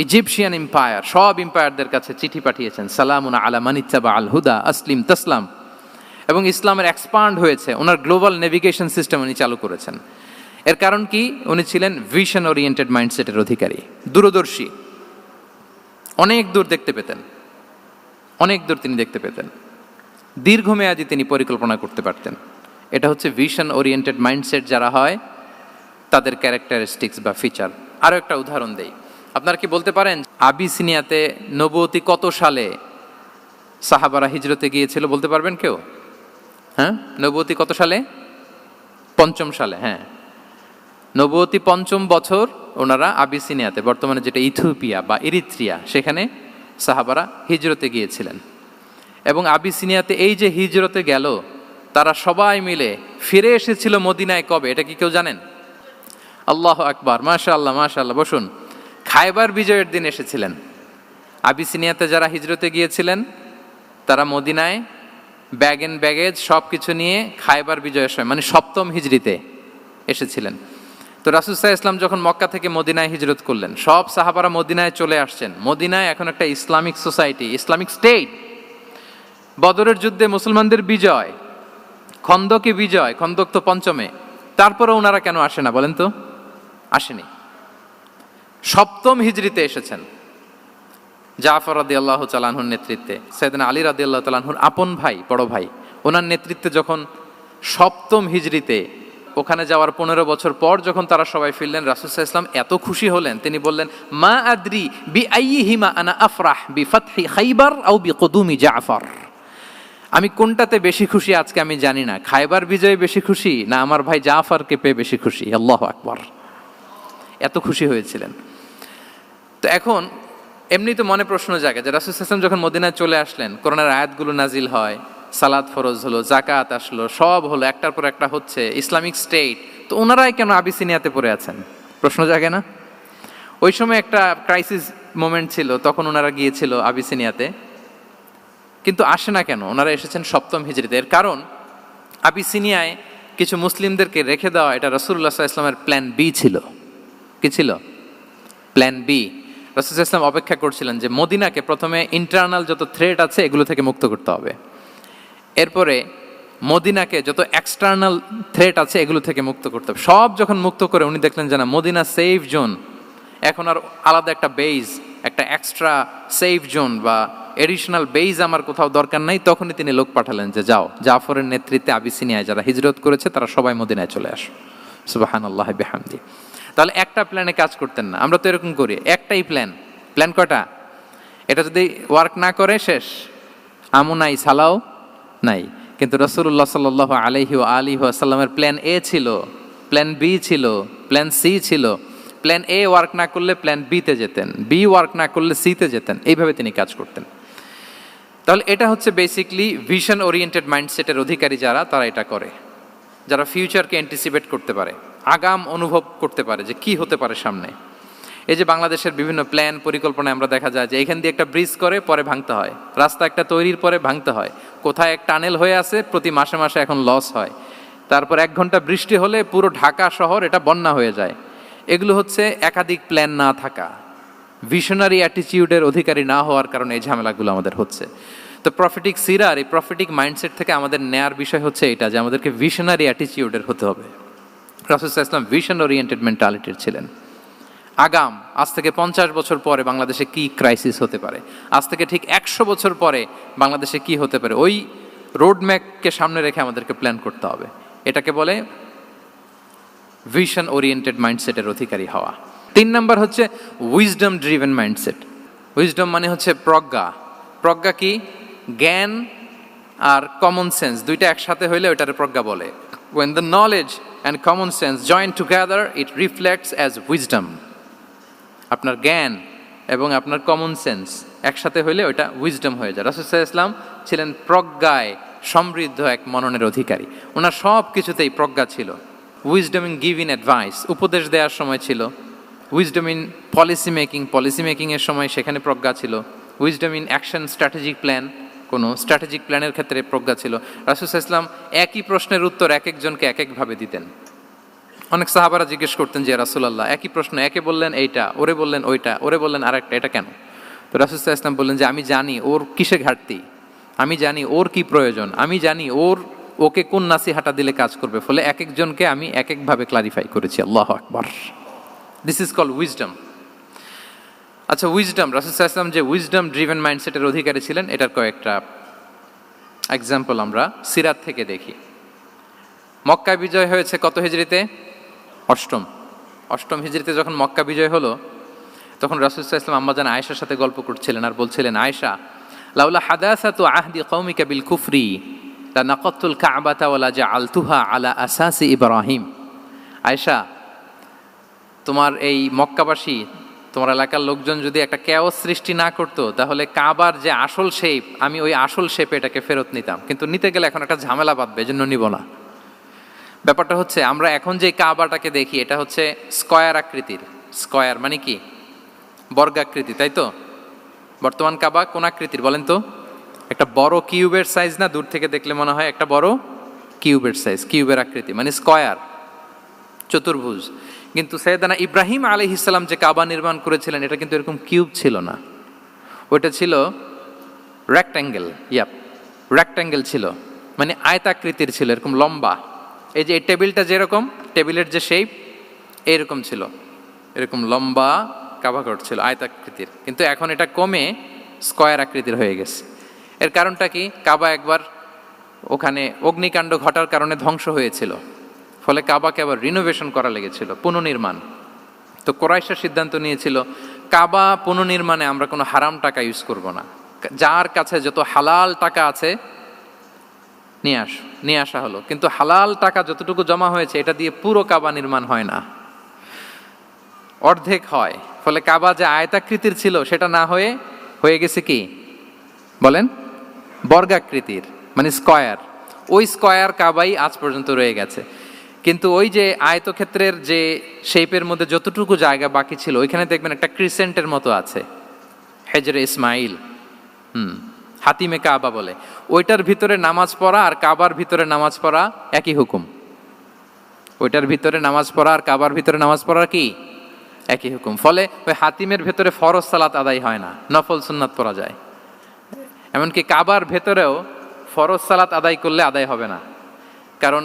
Egyptian empire, সব এম্পায়ারদের কাছে চিঠি পাঠিয়েছেন, সালামুন আলা মান ইত্তাবা আল হুদা আসলিম তাসলাম। এবং ইসলামের এক্সপান্ড হয়েছে। ওনার গ্লোবাল নেভিগেশন সিস্টেম উনি চালু করেছেন। এর কারণ কি? উনি ছিলেন ভিশন ওরিয়েন্টেড মাইন্ডসেটের অধিকারী, দূরদর্শী, অনেক দূর দেখতে পেতেন, অনেক দূর তিনি দেখতে পেতেন, দীর্ঘমেয়াদী তিনি পরিকল্পনা করতে পারতেন। এটা হচ্ছে ভিশন ওরিয়েন্টেড মাইন্ডসেট যারা হয় তাদের ক্যারেক্টারিস্টিক্স বা ফিচার। আরও একটা উদাহরণ দেই, আপনারা কি বলতে পারেন আবিসিনিয়াতে নবুয়তি কত সালে সাহাবারা হিজরতে গিয়েছিল? বলতে পারবেন কেউ? হ্যাঁ, নবুয়তি কত সালে? 5ম সালে। হ্যাঁ, নবুয়তি 5ম বছর ওনারা আবিসিনিয়াতে, বর্তমানে যেটা ইথিওপিয়া বা ইরিত্রিয়া, সেখানে সাহাবারা হিজরতে গিয়েছিলেন। এবং আবিসিনিয়াতে এই যে হিজরতে গেল, তারা সবাই মিলে ফিরে এসেছিল মদিনায় কবে? এটা কি কেউ জানেন? আল্লাহু আকবার, মাশাআল্লাহ মাশাআল্লাহ। বসুন। খায়বার বিজয়ের দিন এসেছিলেন। আবিসিনিয়াতে যারা হিজরতে গিয়েছিলেন তারা মদিনায় ব্যাগ এন্ড ব্যাগেজ সব কিছু নিয়ে খায়বার বিজয়ের সময়, মানে 7ম হিজরিতে এসেছিলেন। তো রাসূল সাল্লাল্লাহু আলাইহি ওয়াসাল্লাম যখন মক্কা থেকে মদিনায় হিজরত করলেন, সব সাহাবারা মদিনায় চলে আসছেন। মদিনায় এখন একটা ইসলামিক সোসাইটি, ইসলামিক স্টেট। বদরের যুদ্ধে মুসলমানদের বিজয়, খন্দকে বিজয়, খন্দক তো 5মে। তারপরে ওনারা কেন আসে না বলেন তো? আসেনি। 7ম হিজরিতে এসেছেন। জাফর রাদিয়াল্লাহু তাআলা আনহুর নেতৃত্বে, সাইয়েদনা আলী রাদিয়াল্লাহু তাআলা আনহুর আপন ভাই, বড় ভাই, ওনার নেতৃত্বে যখন 7ম হিজরিতে ওখানে যাওয়ার 15 বছর পর যখন তারা সবাই ফিরলেন, রাসূল সাল্লাল্লাহু আলাইহি ওয়াসাল্লাম এত খুশি হলেন, তিনি বললেন, মা আদরি বিআইয়িহিমা আনা আফরাহ বিফাতহি খাইবার আও বিকুদুমি জাফর। আমি কোনটাতে বেশি খুশি আজকে আমি জানি না, খায়বার বিজয়ে বেশি খুশি না আমার ভাই জাফরকে পেয়ে বেশি খুশি। আল্লাহু আকবার, এত খুশি হয়েছিলেন। তো এখন এমনি তো মনে প্রশ্ন জাগে যে রাসূল সাল্লাল্লাহু আলাইহি ওয়াসাল্লাম যখন মদিনায় চলে আসলেন, কোরআনের আয়াতগুলো নাজিল হয়, সালাত ফরজ হলো, জাকাত আসলো, সব হলো, একটার পর একটা হচ্ছে, ইসলামিক স্টেট, তো ওনারাই কেন আবিসিনিয়াতে পড়ে আছেন? প্রশ্ন জাগে না? ওই সময় একটা ক্রাইসিস মোমেন্ট ছিল, তখন ওনারা গিয়েছিল আবিসিনিয়াতে, কিন্তু আসে না কেন? ওনারা এসেছেন 7ম হিজরিতে। এর কারণ আবিসিনিয়ায় কিছু মুসলিমদেরকে রেখে দেওয়া, এটা রাসূলুল্লাহ সাল্লাল্লাহু আলাইহি ওয়াসাল্লামের প্ল্যান বি ছিল। কি ছিল? Plan B. রাসূল সাল্লাল্লাহু আলাইহি ওয়াসাল্লাম অপেক্ষা করছিলেন যে মদিনাকে প্রথমে ইন্টারনাল যত থ্রেট আছে এগুলো থেকে মুক্ত করতে হবে, এরপরে মদিনাকে যত এক্সটার্নাল থ্রেট আছে এগুলো থেকে মুক্ত করতে হবে। সব যখন মুক্ত করে উনি দেখলেন যে না, মদিনা সেফ জোন, এখন আর আলাদা একটা বেজ, একটা এক্সট্রা সেফ জোন বা এডিশনাল বেজ আমার কোথাও দরকার নাই। তখনই তিনি লোক পাঠালেন যে যাও, জাফরের নেতৃত্বে আবিসিনিয়ায় যারা হিজরত করেছে তারা সবাই মদিনায় চলে আসো। সুবহানাল্লাহি বিহামদি। তাহলে একটা প্ল্যানে কাজ করতেন না। আমরা তো এরকম করি, একটাই প্ল্যান। প্ল্যান কটা? এটা যদি ওয়ার্ক না করে শেষ, আমু নাই, সালাও নাই। কিন্তু রাসূলুল্লাহ সাল্লাল্লাহু আলাইহি ওয়া আলিহি ওয়াসাল্লামের প্ল্যান এ ছিল, প্ল্যান বি ছিল, প্ল্যান সি ছিল। প্ল্যান এ ওয়ার্ক না করলে প্ল্যান বিতে যেতেন, বি ওয়ার্ক না করলে সিতে যেতেন, এইভাবে তিনি কাজ করতেন। তাহলে এটা হচ্ছে বেসিকলি ভিশন ওরিয়েন্টেড মাইন্ডসেটের অধিকারী যারা, তারা এটা করে, যারা ফিউচারকে অ্যান্টিসিপেট করতে পারে, আগাম অনুভব করতে পারে যে কি হতে পারে সামনে। এই যে বাংলাদেশের বিভিন্ন প্ল্যান পরিকল্পনায় আমরা দেখা যায় যে এখান দিয়ে একটা ব্রিজ করে পরে ভাঙতে হয়, রাস্তা একটা তৈরির পরে ভাঙতে হয়, কোথায় এক টানেল হয়ে আছে প্রতি মাসে মাসে এখন লস হয়, তারপর 1 ঘন্টা বৃষ্টি হলে পুরো ঢাকা শহর এটা বন্যা হয়ে যায়। এগুলো হচ্ছে একাধিক প্ল্যান না থাকা, ভিশনারি অ্যাটিটিউডের অধিকারী না হওয়ার কারণে এই ঝামেলাগুলো আমাদের হচ্ছে। তো প্রফেটিক সিরার এই প্রফেটিক মাইন্ডসেট থেকে আমাদের নেয়ার বিষয় হচ্ছে এটা, যে আমাদেরকে ভিশনারি অ্যাটিটিউডের হতে হবে। রাসূল সাল্লাল্লাহু আলাইহি ওয়াসাল্লাম ভিশন ওরিয়েন্টেড মেন্টালিটির ছিলেন। আগাম, আজ থেকে 50 বছর পরে বাংলাদেশে কি ক্রাইসিস হতে পারে, আজ থেকে ঠিক 100 বছর পরে বাংলাদেশে কি হতে পারে, ওই রোড ম্যাপকে সামনে রেখে আমাদেরকে প্ল্যান করতে হবে। এটাকে বলে ভিশন ওরিয়েন্টেড মাইন্ডসেটের অধিকারী হওয়া। 3 নাম্বার হচ্ছে উইজডম ড্রিভেন মাইন্ডসেট। উইজডম মানে হচ্ছে প্রজ্ঞা। প্রজ্ঞা কি? জ্ঞান আর কমন সেন্স দুইটা একসাথে হইলে ওইটারে প্রজ্ঞা বলে। When the knowledge and common sense join together, it reflects as wisdom. আপনার জ্ঞান এবং আপনার কমন সেন্স একসাথে হইলে ওইটা উইজডম হয়ে যায়। রাসূল সাল্লাল্লাহু আলাইহি ওয়াসাল্লাম ছিলেন প্রজ্ঞায় সমৃদ্ধ এক মননের অধিকারী। ওনার সব কিছুতেই প্রজ্ঞা ছিল। উইজডম ইন গিভিং অ্যাডভাইস, উপদেশ দেওয়ার সময় ছিল। উইজডম ইন পলিসি মেকিংয়ের সময় সেখানে প্রজ্ঞা ছিল। Wisdom in action, strategic plan, কোনো স্ট্র্যাটেজিক প্ল্যানের ক্ষেত্রে প্রজ্ঞা ছিল। রাসূল সাল্লাল্লাহু আলাইহি ওয়াসাল্লাম একই প্রশ্নের উত্তর এক একজনকে এক একভাবে দিতেন। অনেক সাহাবারা জিজ্ঞেস করতেন যে রাসূলুল্লাহ একই প্রশ্ন, একে বললেন এইটা, ওরে বললেন ওইটা, ওরে বললেন আরেকটা, এটা কেন? তো রাসূল সাল্লাল্লাহু আলাইহি ওয়াসাল্লাম বললেন যে আমি জানি ওর কিসে ঘাটতি, আমি জানি ওর কি প্রয়োজন, আমি জানি ওকে কোন নাসিহাটা দিলে কাজ করবে, ফলে এক একজনকে আমি এক একভাবে ক্লারিফাই করেছি। আল্লাহু আকবার। This is called wisdom. আচ্ছা, উইজডম, রাসূল সাল্লাল্লাহু আলাইহি ওয়াসাল্লাম যে উইজডম ড্রিভেন মাইন্ডসেটের অধিকারী ছিলেন, এটার কয়েকটা এক্সাম্পল আমরা সিরাত থেকে দেখি। মক্কা বিজয় হয়েছে কত হিজরিতে? অষ্টম হিজরিতে যখন মক্কা বিজয় হলো, তখন রাসূল সাল্লাল্লাহু আলাইহি ওয়াসাল্লাম আম্মাজান আয়েশার সাথে গল্প করছিলেন আর বলছিলেন, আয়েশা, লাউলা হাদাসাতু আহদি কওমিকা বিল কুফরি লানাকাতুল কাবাতা ওয়ালা জাআলতুহা আলা আসাসি ইব্রাহিম। আয়েশা, তোমার এই মক্কাবাসী, তোমার এলাকার লোকজন যদি একটা ক্যাওস সৃষ্টি না করতো, তাহলে কাবার যে আসল শেপ, আমি ওই আসল শেপে এটাকে ফেরত নিতাম, কিন্তু নিতে গেলে এখন একটা ঝামেলা বাঁধবে, এজন্য নিব না। ব্যাপারটা হচ্ছে, আমরা এখন যে কাবাটাকে দেখি এটা হচ্ছে স্কয়ার আকৃতির। স্কয়ার মানে কি? বর্গাকৃতি, তাই তো? বর্তমান কাবা কোন আকৃতির বলেন তো? একটা বড় কিউবের সাইজ না? দূর থেকে দেখলে মনে হয় একটা বড় কিউবের সাইজ, কিউবের আকৃতি মানে স্কয়ার, চতুর্ভুজ। কিন্তু সাইয়েদানা ইব্রাহিম আলাইহিস সালাম যে কাবা নির্মাণ করেছিলেন, এটা কিন্তু এরকম কিউব ছিল না, ওইটা ছিল রেক্ট্যাঙ্গেল। রেক্ট্যাঙ্গেল ছিল, মানে আয়তাকৃতির ছিল, এরকম লম্বা। এই যে এই টেবিলটা যেরকম, টেবিলের যে শেপ এইরকম ছিল, এরকম লম্বা কাবাঘর ছিল আয়তাকৃতির। কিন্তু এখন এটা কমে স্কয়ার আকৃতির হয়ে গেছে। এর কারণটা কি? কাবা একবার ওখানে অগ্নিকাণ্ড ঘটার কারণে ধ্বংস হয়েছিল, ফলে কাবাকে আবার রিনোভেশন করা লেগেছিল, পুনর্নির্মাণ। তো কোরাইশা সিদ্ধান্ত নিয়েছিল, কাবা পুনর্নির্মাণে আমরা কোনো হারাম টাকা ইউজ করব না, যার কাছে যত হালাল টাকা আছে নিয়ে আসা হলো। কিন্তু হালাল টাকা যতটুকু জমা হয়েছে, এটা দিয়ে পুরো কাবা নির্মাণ হয় না, অর্ধেক হয়। ফলে কাবা যে আয়তাকৃতির ছিল, সেটা না হয়ে গেছে কি বলেন? বর্গাকৃতির, মানে স্কয়ার। ওই স্কয়ার কাবাই আজ পর্যন্ত রয়ে গেছে। কিন্তু ওই যে আয়তক্ষেত্রের যে শেপের মধ্যে যতটুকু জায়গা বাকি ছিল, ওইখানে দেখবেন একটা ক্রিসেন্টের মতো আছে, হেজরে ইসমাইল, হাতিমে কাবা বলে। ওইটার ভিতরে নামাজ পড়া আর কাবার ভিতরে নামাজ পড়া একই হুকুম। ওইটার ভিতরে নামাজ পড়া আর কাবার ভিতরে নামাজ পড়া কি একই হুকুম। ফলে ওই হাতিমের ভেতরে ফরজ সালাত আদায় হয় না, নফল সুন্নাত পড়া যায়। এমনকি কাবার ভেতরেও ফরজ সালাত আদায় করলে আদায় হবে না, কারণ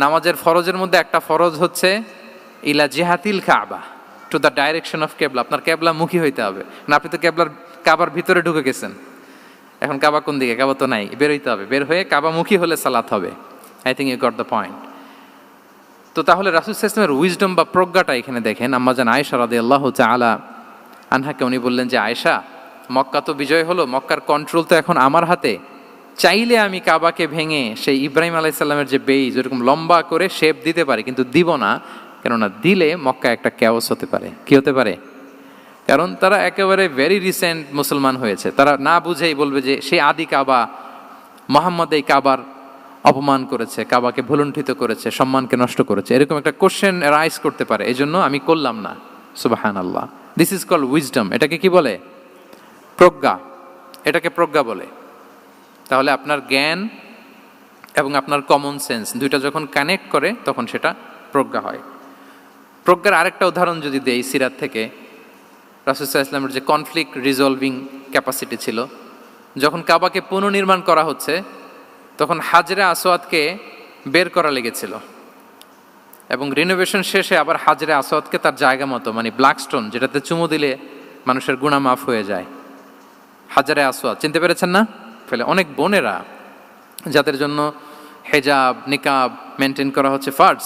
নামাজের ফরজের মধ্যে একটা ফরজ হচ্ছে ইলা জিহাতিল কাবা, টু দ্য ডাইরেকশন অফ কেবলা। আপনার কেবলা মুখী হইতে হবে না। আপনি তো কাবার ভিতরে ঢুকে গেছেন, এখন কাবা কোন দিকে? কাবা তো নাই, বের হইতে হবে। বের হয়ে কাবা মুখী হলে সালাত হবে। I think you got the point. তো তাহলে রাসূল সাল্লাল্লাহু আলাইহি ওয়াসাল্লামের উইজডম বা প্রজ্ঞাটা এখানে দেখেন। আম্মাজান আয়েশা রাদিয়াল্লাহু তাআলা আনহাকে উনি বললেন যে, আয়েশা, মক্কা তো বিজয় হলো, মক্কার কন্ট্রোল তো এখন আমার হাতে। চাইলে আমি কাবাকে ভেঙে সেই ইব্রাহিম আলাইহিস সালামের যে বেইজ, এরকম লম্বা করে শেপ দিতে পারি, কিন্তু দিব না। কেননা দিলে মক্কা একটা ক্যাওস হতে পারে। কি হতে পারে? কারণ তারা একেবারে ভেরি রিসেন্ট মুসলমান হয়েছে, তারা না বুঝেই বলবে যে সেই আদি কাবা, মুহাম্মদ এই কাবার অপমান করেছে, কাবাকে ভুলুণ্ঠিত করেছে, সম্মানকে নষ্ট করেছে, এরকম একটা কোশ্চেন রাইজ করতে পারে। এই জন্য আমি করলাম না। সুবহানাল্লাহ। This is called wisdom. এটাকে কি বলে? প্রজ্ঞা। এটাকে প্রজ্ঞা বলে। তাহলে আপনার জ্ঞান এবং আপনার কমন সেন্স দুইটা যখন কানেক্ট করে, তখন সেটা প্রজ্ঞা হয়। প্রজ্ঞার আরেকটা উদাহরণ যদি দেই সিরাত থেকে, রাসূল সাল্লাল্লাহু আলাইহি ওয়াসাল্লামের যে কনফ্লিক্ট রিজলভিং ক্যাপাসিটি ছিল, যখন কাবাকে পুনর্নির্মাণ করা হচ্ছে, তখন হাজরে আসওয়াদকে বের করা লেগেছিল, এবং রিনোভেশন শেষে আবার হাজরে আসওয়াদকে তার জায়গা মতো, মানে ব্ল্যাক স্টোন, যেটাতে চুমু দিলে মানুষের গুনাহ মাফ হয়ে যায়, হাজরে আসওয়াদ, চিনতে পেরেছেন না? ফলে অনেক বোনেরা যাদের জন্য হেজাব নিকাব মেনটেন করা হচ্ছে ফার্জ,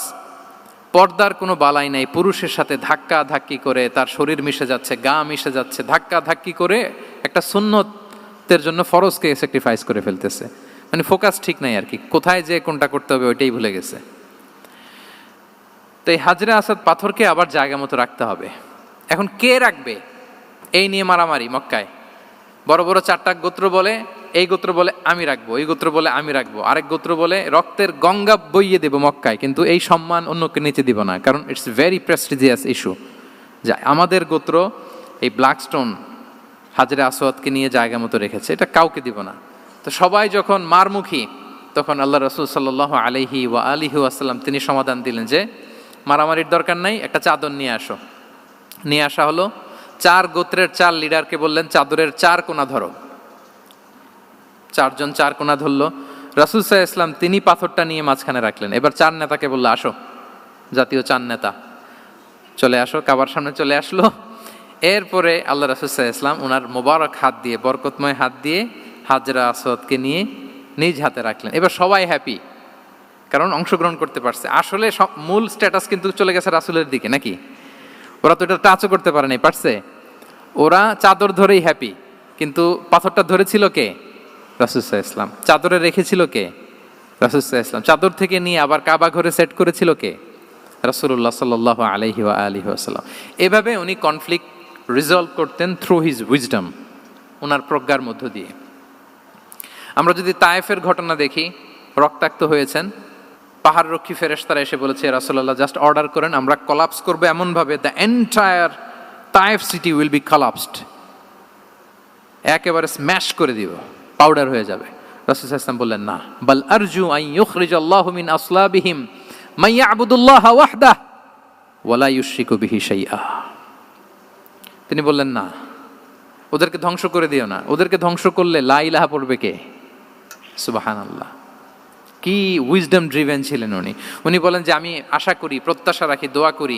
পর্দার কোনো বালাই নাই, পুরুষের সাথে ধাক্কা ধাক্কি করে তার শরীর মিশে যাচ্ছে, গা মিশে যাচ্ছে, ধাক্কা ধাক্কি করে একটা সুন্নতের জন্য ফরজকে স্যাক্রিফাইস করে ফেলতেছে। মানে ফোকাস ঠিক নাই আর কি, কোথায় যে কোনটা করতে হবে ওইটাই ভুলে গেছে। তো এই হাজরে আসওয়াদ পাথরকে আবার জায়গা মতো রাখতে হবে। এখন কে রাখবে, এই নিয়ে মারামারি মক্কায়। বড় বড় চারটা গোত্র বলে, এই গোত্র বলে আমি রাখবো, এই গোত্র বলে আমি রাখবো, আরেক গোত্র বলে রক্তের গঙ্গা বইয়ে দেবো মক্কায়, কিন্তু এই সম্মান অন্যকে নিতে দিব না, কারণ ইটস ভেরি প্রেস্টিজিয়াস ইস্যু। যা আমাদের গোত্র এই ব্ল্যাক স্টোন হাজরে আসওয়াদকে নিয়ে জায়গা মতো রেখেছে, এটা কাউকে দিব না। তো সবাই যখন মারমুখী, তখন আল্লাহ রাসূল সাল্লাল্লাহু আলাইহি ওয়া আলিহি ওয়াসাল্লাম তিনি সমাধান দিলেন যে মারামারির দরকার নাই, একটা চাদর নিয়ে আসো। নিয়ে আসা হলো। 4 গোত্রের 4 লিডারকে বললেন, চাদরের 4 কোণা ধরো। চারজন চার কোণা ধরলো, রাসূল সাল্লাল্লাহু আলাইহি ওয়াসাল্লাম তিনি পাথরটা নিয়ে মাঝখানে রাখলেন। এবার চার নেতাকে বললো, আসো, জাতীয় চার নেতা চলে আসো, কাবার সামনে চলে আসলো। এরপরে আল্লাহ রাসূল সাল্লাল্লাহু আলাইহি ওয়াসাল্লাম ওনার মোবারক হাত দিয়ে, বরকতময় হাত দিয়ে হাজরা আসওয়াদকে নিয়ে নিজ হাতে রাখলেন। এবার সবাই হ্যাপি, কারণ অংশগ্রহণ করতে পারছে। আসলে মূল স্ট্যাটাস কিন্তু চলে গেছে রাসূলের দিকে, নাকি? ওরা তো এটা টাচও করতে পারে নাই, পারছে? ওরা চাদর ধরেই হ্যাপি, কিন্তু পাথরটা ধরেছিল কে? রাসূল সাল্লাল্লাহু আলাইহি ওয়াসাল্লাম। চাদরে রেখেছিল কে? রাসূল সাল্লাল্লাহু আলাইহি ওয়াসাল্লাম। চাদর থেকে নিয়ে আবার কাবা ঘরে সেট করেছিল কে? রাসূলুল্লাহ সাল্লাল্লাহু আলাইহি ওয়া আলিহি ওয়াসাল্লাম। এভাবে উনি কনফ্লিক্ট রিজলভ করতেন থ্রু হিজ উইজডম, ওনার প্রজ্ঞার মধ্য দিয়ে। আমরা যদি তায়েফের ঘটনা দেখি, রক্তাক্ত হয়েছেন, পাহাড় রক্ষী ফেরেশতারা এসে বলেছে, রাসূলুল্লাহ জাস্ট অর্ডার করেন, আমরা কলাপস করবো এমনভাবে the entire Taif city will be collapsed, একেবারে স্ম্যাশ করে দিব, পাউডার হয়ে যাবে। রাসূল সাল্লাল্লাহু আলাইহি ওয়াসাল্লাম বললেন, না, বাল আরজু আন ইউখরিজাল্লাহু মিন আসলাবিহিম মান ইয়াবুদুল্লাহা ওয়াহদাহু ওয়া লা ইউশরিকু বিহি শাইআ। তিনি বললেন, না, ওদেরকে ধ্বংস করে দিও না, ওদেরকে ধ্বংস করলে লা ইলাহা পড়বে কে? সুবহানাল্লাহ। কি উইজডম ড্রিভেন ছিলেন উনি। উনি বলেন যে আমি আশা করি, প্রত্যাশা রাখি, দোয়া করি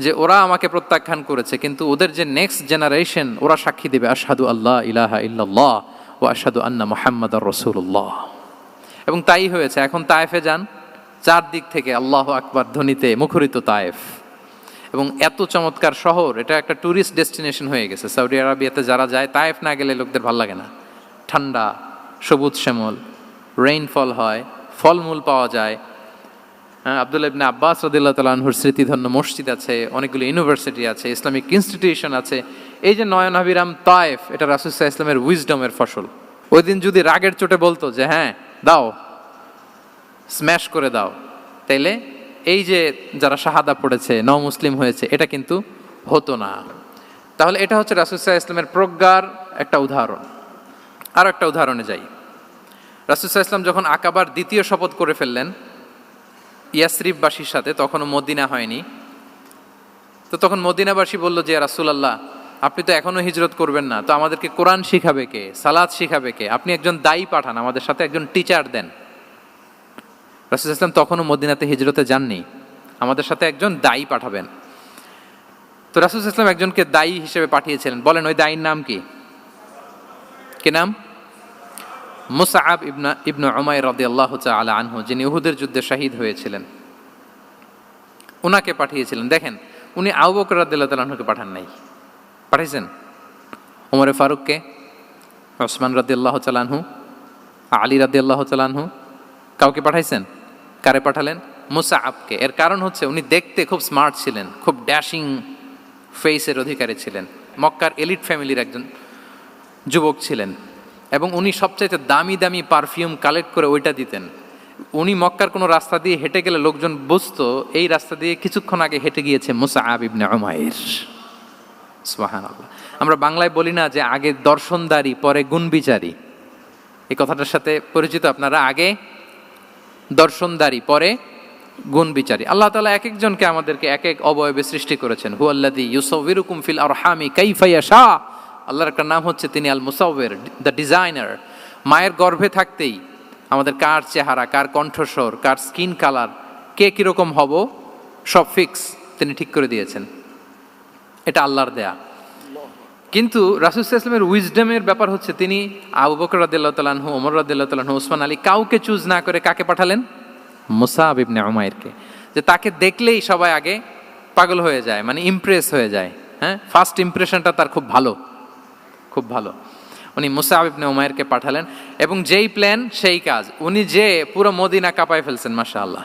যে ওরা আমাকে প্রত্যাখ্যান করেছে, কিন্তু ওদের যে নেক্সট জেনারেশন, ওরা সাক্ষী দেবে আশহাদু আল্লাহ ইলাহা ইল্লাল্লাহ ওয়া আশহাদু আন্না মুহাম্মাদার রাসূলুল্লাহ। এবং তাই হয়েছে। এখন তায়েফে যান, চারদিক থেকে আল্লাহু আকবার ধ্বনিতে মুখরিত তায়েফ, এবং এত চমৎকার শহর, এটা একটা ট্যুরিস্ট ডেস্টিনেশন হয়ে গেছে। সৌদি আরবিয়াতে যারা যায়, তায়েফ না গেলে লোকদের ভালো লাগে না। ঠান্ডা, সবুজ শ্যামল, রেইনফল হয়, ফলমূল পাওয়া যায়। আব্দুল্লাহ ইবনে আব্বাস রাদিয়াল্লাহু তাআলা আনহুর স্মৃতিধন্য মসজিদ আছে, অনেকগুলো ইউনিভার্সিটি আছে, ইসলামিক ইনস্টিটিউশন আছে। এই যে নয়নাভিরাম তায়েফ, এটা রাসূল সাল্লাল্লাহু আলাইহি ওয়াসাল্লামের উইজডমের ফসল। ওই দিন যদি রাগের চোটে বলতো যে হ্যাঁ দাও, স্ম্যাশ করে দাও, তাইলে এই যে যারা শাহাদা পড়েছে, নও মুসলিম হয়েছে, এটা কিন্তু হতো না। তাহলে এটা হচ্ছে রাসূল সাল্লাল্লাহু আলাইহি ওয়াসাল্লামের প্রজ্ঞার একটা উদাহরণ। আর একটা উদাহরণে যাই। রাসূল সাল্লাল্লাহু আলাইহি ওয়াসাল্লাম যখন আকাবার দ্বিতীয় শপথ করে ফেললেন ইয়াসরিববাসীর সাথে, তখনও মদিনা হয়নি, তো তখন মদিনাবাসী বলল যে রাসূলুল্লাহ, আপনি তো এখনো হিজরত করবেন না, তো আমাদেরকে কোরআন শিখাবে কে, সালাত শিখাবে কে? আপনি একজন দায়ী পাঠান, আমাদের সাথে একজন টিচার দেন। রাসূল সাল্লাল্লাহু আলাইহি ওয়াসাল্লাম তখনও মদিনাতে হিজরতে যাননি, আমাদের সাথে একজন দায়ী পাঠাবেন। তো রাসূল সাল্লাল্লাহু আলাইহি ওয়াসাল্লাম একজনকে দায়ী হিসেবে পাঠিয়েছিলেন। বলেন ওই দায়ীর নাম কি? কি নাম? মুসআব ইবনে উমাইর রাদিয়াল্লাহু তাআলা আনহু, যিনি উহুদের যুদ্ধে শহীদ হয়েছিলেন, উনাকে পাঠিয়েছিলেন। দেখেন, উনি আবু বকর রাদিয়াল্লাহু তাআলা আনহুকে পাঠান নাই, পাঠিয়েছেন ওমর ফারুককে, ওসমান রাদিয়াল্লাহু তাআলা আনহু, আলী রাদিয়াল্লাহু তাআলা আনহু, কাউকে পাঠাইছেন? কারে পাঠালেন? মুসআবকে। এর কারণ হচ্ছে উনি দেখতে খুব স্মার্ট ছিলেন, খুব ড্যাশিং ফেসের অধিকারী ছিলেন, মক্কার এলিট ফ্যামিলির একজন যুবক ছিলেন, এবং উনি সবচাইতে দামি দামি পারফিউম কালেক্ট করে ওইটা দিতেন। উনি মক্কার কোনো রাস্তা দিয়ে হেঁটে গেলে লোকজন বুঝতো এই রাস্তা দিয়ে কিছুক্ষণ আগে হেঁটে গিয়েছে মুসআব ইবনে উমাইর। সুবহানাল্লাহ। আমরা বাংলায় বলি না যে আগে দর্শনদারি পরে গুণবিচারী, এই কথাটার সাথে পরিচিত আপনারা? আগে দর্শনদারি পরে গুণবিচারী। আল্লাহ তাআলা এক একজনকে আমাদেরকে এক এক অবয়বে সৃষ্টি করেছেন। হুয়াল্লাযী ইউসাউবিরুকুম ফিল আরহামি কাইফা ইয়াশা। আল্লাহর একটা নাম হচ্ছে তিনি আল মুসাউবির, দ্য ডিজাইনার। মায়ের গর্ভে থাকতেই আমাদের কার চেহারা, কার কণ্ঠস্বর, কার স্কিন কালার, কে কিরকম হব, সব ফিক্স তিনি ঠিক করে দিয়েছেন। এটা আল্লাহর দেয়া। কিন্তু রাসূল সাল্লাল্লাহু আলাইহি ওয়াসাল্লামের উইজডমের ব্যাপার হচ্ছে তিনি আবু বকর রাদিয়াল্লাহু তাআলা আনহু, ওমর রাদিয়াল্লাহু তাআলা আনহু, ওসমান আলী, কাউকে চুজ না করে কাকে পাঠালেন? মুসআব ইবনে উমাইরকে। যে তাকে দেখলেই সবাই আগে পাগল হয়ে যায়, মানে ইমপ্রেস হয়ে যায়। হ্যাঁ, ফার্স্ট ইমপ্রেশনটা তার খুব ভালো, খুব ভালো। উনি মুসআব ইবনে উমাইরকে পাঠালেন, এবং যেই প্ল্যান সেই কাজ। উনি যে পুরো মদিনা কাঁপায় ফেলছেন, মাশাআল্লাহ।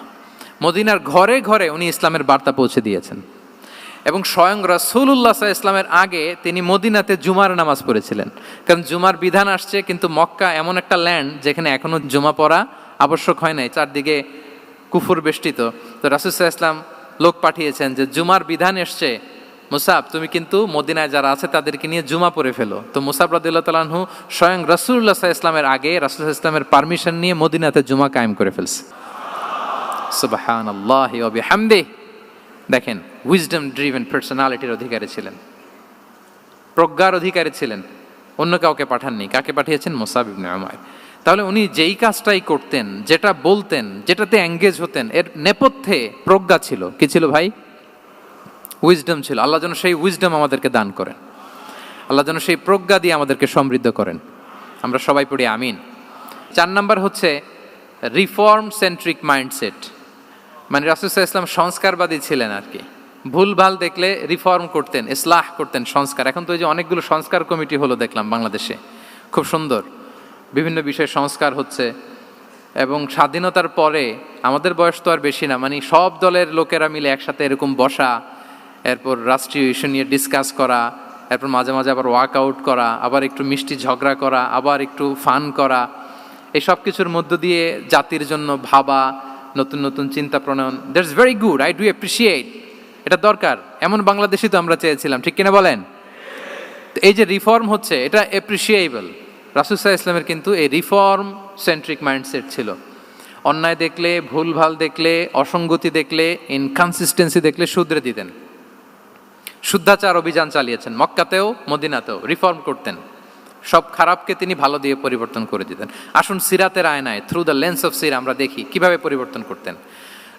মদিনার ঘরে ঘরে উনি ইসলামের বার্তা পৌঁছে দিয়েছেন, এবং স্বয়ং রাসূলুল্লাহ সাল্লাল্লাহু আলাইহি ওয়াসাল্লামের আগে তিনি মদিনাতে জুমার নামাজ পড়েছিলেন। কারণ জুমার বিধান আসছে, কিন্তু মক্কা এমন একটা ল্যান্ড যেখানে এখনো জুমা পড়া আবশ্যক হয় নাই, চারদিকে কুফর বেষ্টিত। তো রাসূল সাল্লাল্লাহু আলাইহি ওয়াসাল্লাম লোক পাঠিয়েছেন যে জুমার বিধান এসছে, মুসাব তুমি কিন্তু মদিনায় যারা আছে তাদেরকে নিয়ে জুমা পড়ে ফেলো। তো মুসাব রাদিয়াল্লাহু তাআলা আনহু স্বয়ং রাসূলুল্লাহ সাল্লাল্লাহু আলাইহি ওয়াসাল্লামের আগে রাসূল সাল্লাল্লাহু আলাইহি ওয়াসাল্লামের পারমিশন নিয়ে মদিনাতে জুমা কায়েম করে ফেলছে। সুবহানাল্লাহি ওয়া বিহামদিহি। দেখেন, উইজডম ড্রিভেন পার্সোনালিটির অধিকারী ছিলেন, প্রজ্ঞার অধিকারী ছিলেন, অন্য কাউকে পাঠাননি। কাকে পাঠিয়েছেন? মুসআব ইবনে উমাইর। তাহলে উনি যেই কাজটাই করতেন, যেটা বলতেন, যেটাতে এঙ্গেজ হতেন, এর নেপথ্যে প্রজ্ঞা ছিল। কি ছিল ভাই? উইজডম ছিল। আল্লাহ যেন সেই উইজডম আমাদেরকে দান করেন, আল্লাহ যেন সেই প্রজ্ঞা দিয়ে আমাদেরকে সমৃদ্ধ করেন। আমরা সবাই পড়ি আমিন। 4 নাম্বার হচ্ছে রিফর্ম সেন্ট্রিক মাইন্ডসেট। মানে রাসূল সাল্লাল্লাহু আলাইহি ওয়াসাল্লাম সংস্কারবাদী ছিলেন আর কি। ভুলভাল দেখলে রিফর্ম করতেন, ইসলাহ করতেন, সংস্কার। এখন তো এই যে অনেকগুলো সংস্কার কমিটি হলো দেখলাম বাংলাদেশে, খুব সুন্দর, বিভিন্ন বিষয়ে সংস্কার হচ্ছে। এবং স্বাধীনতার পরে আমাদের বয়স তো আর বেশি না, মানে সব দলের লোকেরা মিলে একসাথে এরকম বসা, এরপর রাষ্ট্রীয় ইস্যু নিয়ে ডিসকাস করা, এরপর মাঝে মাঝে আবার ওয়াক আউট করা, আবার একটু মিষ্টি ঝগড়া করা, আবার একটু ফান করা, এই সব কিছুর মধ্য দিয়ে জাতির জন্য ভাবা, নতুন নতুন চিন্তা প্রণয়ন। That's very good, I do appreciate, এটা দরকার। এমন বাংলাদেশই তো আমরা চেয়েছিলাম, ঠিক কিনা বলেন? এই যে রিফর্ম হচ্ছে, এটা অ্যাপ্রিসিয়েবল। রাসূল সাল্লাল্লাহু আলাইহি ওয়াসাল্লামের কিন্তু এই রিফর্ম সেন্ট্রিক মাইন্ডসেট ছিল। অন্যায় দেখলে, ভুলভাল দেখলে, অসঙ্গতি দেখলে, ইনকনসিস্টেন্সি দেখলে শুধরে দিতেন। শুদ্ধাচার অভিযান চালিয়েছেন মক্কাতেও, মদিনাতেও রিফর্ম করতেন। সব খারাপকে তিনি ভালো দিয়ে পরিবর্তন করে দিতেন। আসুন সিরাতের আয়নায়, থ্রু দ্য লেন্স অফ সিরা, আমরা দেখি কিভাবে পরিবর্তন করতেন।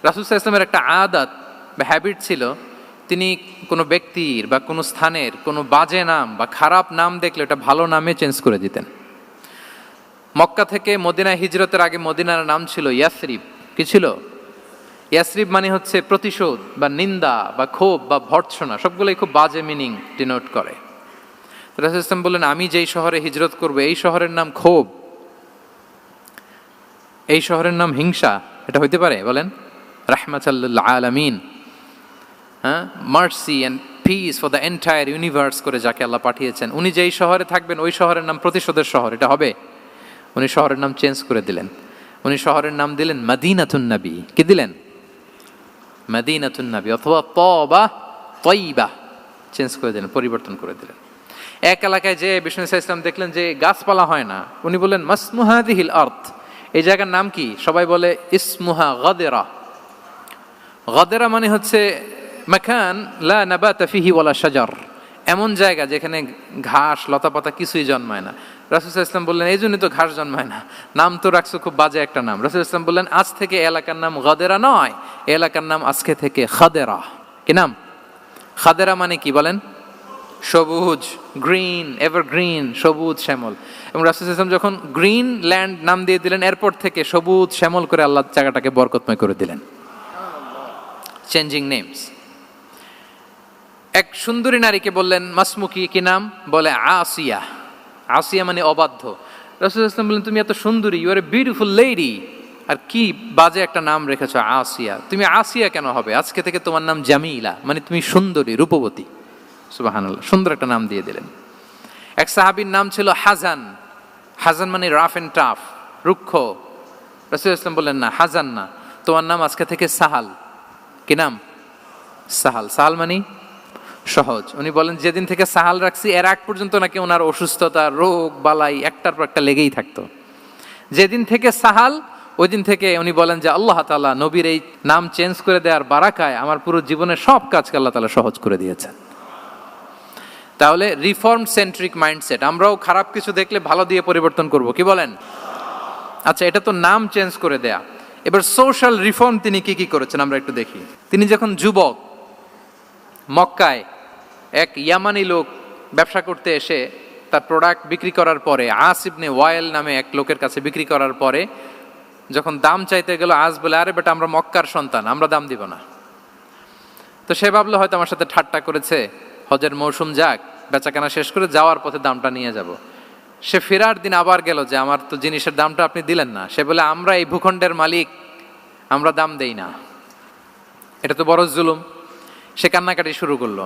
রাসূল সাল্লাল্লাহু আলাইহি ওয়াসাল্লামের একটা আদাত বা হ্যাবিট ছিল, তিনি কোনো ব্যক্তির বা কোনো স্থানের কোনো বাজে নাম বা খারাপ নাম দেখলে ওটা ভালো নামে চেঞ্জ করে দিতেন। মক্কা থেকে মদিনায় হিজরতের আগে মদিনার নাম ছিল ইয়াসরিব। কি ছিল? ইয়াসরিব মানে হচ্ছে প্রতিশোধ বা নিন্দা বা ক্ষোভ বা ভর্ৎসনা, সবগুলোই খুব বাজে মিনিং ডিনোট করে। রাসূল সাল্লাল্লাহু আলাইহি ওয়াসাল্লাম বললেন, আমি যেই শহরে হিজরত করব এই শহরের নাম ক্ষোভ, এই শহরের নাম হিংসা, এটা হইতে পারে? বলেন। রাহমাতাল লিল আলামিন, হ্যাঁ, mercy and peace for the entire universe করে যাকে আল্লাহ পাঠিয়েছেন, উনি যেই শহরে থাকবেন ওই শহরের নাম প্রতিশোধের শহর, এটা হবে? উনি শহরের নাম চেঞ্জ করে দিলেন। উনি শহরের নাম দিলেন মদিনাতুন নবী। কি দিলেন? মদিনাতুন নবী, অথবা তবা তয়্যিবা, চেঞ্জ করে দিলেন, পরিবর্তন করে দিলেন। এক এলাকায় যে বিষ্ণু ইসলাম দেখলেন যে গাছপালা হয় না, উনি বললেন মাসমুহাদিহিল আরদ, এই জায়গার নাম কি? সবাই বলে ইসমুহা গাদেরা। গাদেরা মানে হচ্ছে মাকান লা নাবাতা ফিহি ওয়ালা শাজার, এমন জায়গা যেখানে ঘাস লতাপাতা কিছুই জন্মায় না। রাসূল সাল্লাল্লাহু আলাইহি ওয়াসাল্লাম বললেন, এই জন্যই তো ঘাস জন্মায় না, নাম তো রাখছো খুব বাজে একটা নাম। রাসূল সাল্লাল্লাহু আলাইহি ওয়াসাল্লাম বললেন, আজ থেকে এলাকার নাম গাদেরা নয়, এলাকার নাম আজকে থেকে খাদেরা। কি নাম? খাদেরা মানে কি বলেন? সবুজ, গ্রিন, এভারগ্রিন, সবুজ শ্যামল। এবং রাসূল সাল্লাল্লাহু আলাইহি ওয়াসাল্লাম যখন গ্রিন ল্যান্ড নাম দিয়ে দিলেন, এরপর থেকে সবুজ শ্যামল করে আল্লাহ জায়গাটাকে বরকতময় করে দিলেন। Changing names. এক সুন্দরী নারীকে বললেন মাসমুকি, কি নাম? বলে আসিয়া। আসিয়া মানে অবাধ্য। রাসূল সাল্লাল্লাহু আলাইহি ওয়াসাল্লাম বললেন, তুমি এত সুন্দরী, you are a beautiful lady, আর কি বাজে একটা নাম রেখেছো আসিয়া। তুমি আসিয়া কেন হবে? আজকে থেকে তোমার নাম জামিলা, মানে তুমি সুন্দরী, রূপবতী। সুবহানাল্লাহ, সুন্দর একটা নাম দিয়ে দিলেন। এক সাহাবীর নাম ছিল হাজান। হাজান মানে রাফ এন্ড টাফ, রুক্ষ। রাসূল সাল্লাল্লাহু আলাইহি ওয়াসাল্লাম বললেন, না, হাজান না, তোমার নাম আজকে থেকে সাহাল। কি নাম? সাহাল। সাহাল মানে সহজ। উনি বলেন, যেদিন থেকে সাহাল রাখছি এর আগ পর্যন্ত নাকি ওনার অসুস্থতা, রোগ বালাই একটার পর একটা লেগেই থাকতো। যেদিন থেকে সাহাল, ওই দিন থেকে উনি বলেন যে আল্লাহ তাআলা নবীর এই নাম চেঞ্জ করে দেওয়ার বারাকায় আমার পুরো জীবনের সব কাজকে আল্লাহ তাআলা সহজ করে দিয়েছেন। তাহলে রিফর্ম সেন্ট্রিক মাইন্ডসেট, আমরাও খারাপ কিছু দেখলে ভালো দিয়ে পরিবর্তন করব। কি বলেন? আচ্ছা, এটা তো নাম চেঞ্জ করে দেয়া। এবার সোশ্যাল রিফর্ম তিনি কি কি করেছেন আমরা একটু দেখি। তিনি যখন যুবক, মক্কায় এক ইয়ামানি লোক ব্যবসা করতে এসে তার প্রোডাক্ট বিক্রি করার পরে, আস ইবনে ওয়াইল নামে এক লোকের কাছে বিক্রি করার পরে যখন দাম চাইতে গেল, আস বলে, আরে বেটা, আমরা মক্কার সন্তান, আমরা দাম দিব না। তো সে ভাবলো হয়তো আমার সাথে ঠাট্টা করেছে, হজের মৌসুম যাক, বেচাকেনা শেষ করে যাওয়ার পথে দামটা নিয়ে যাব। সে ফেরার দিন আবার গেল যে আমার তো জিনিসের দামটা আপনি দিলেন না। সে বলে, আমরা এই ভূখণ্ডের মালিক, আমরা দাম দেই না, এটা তো বড় জুলুম। সে কান্নাকাটি শুরু করলো।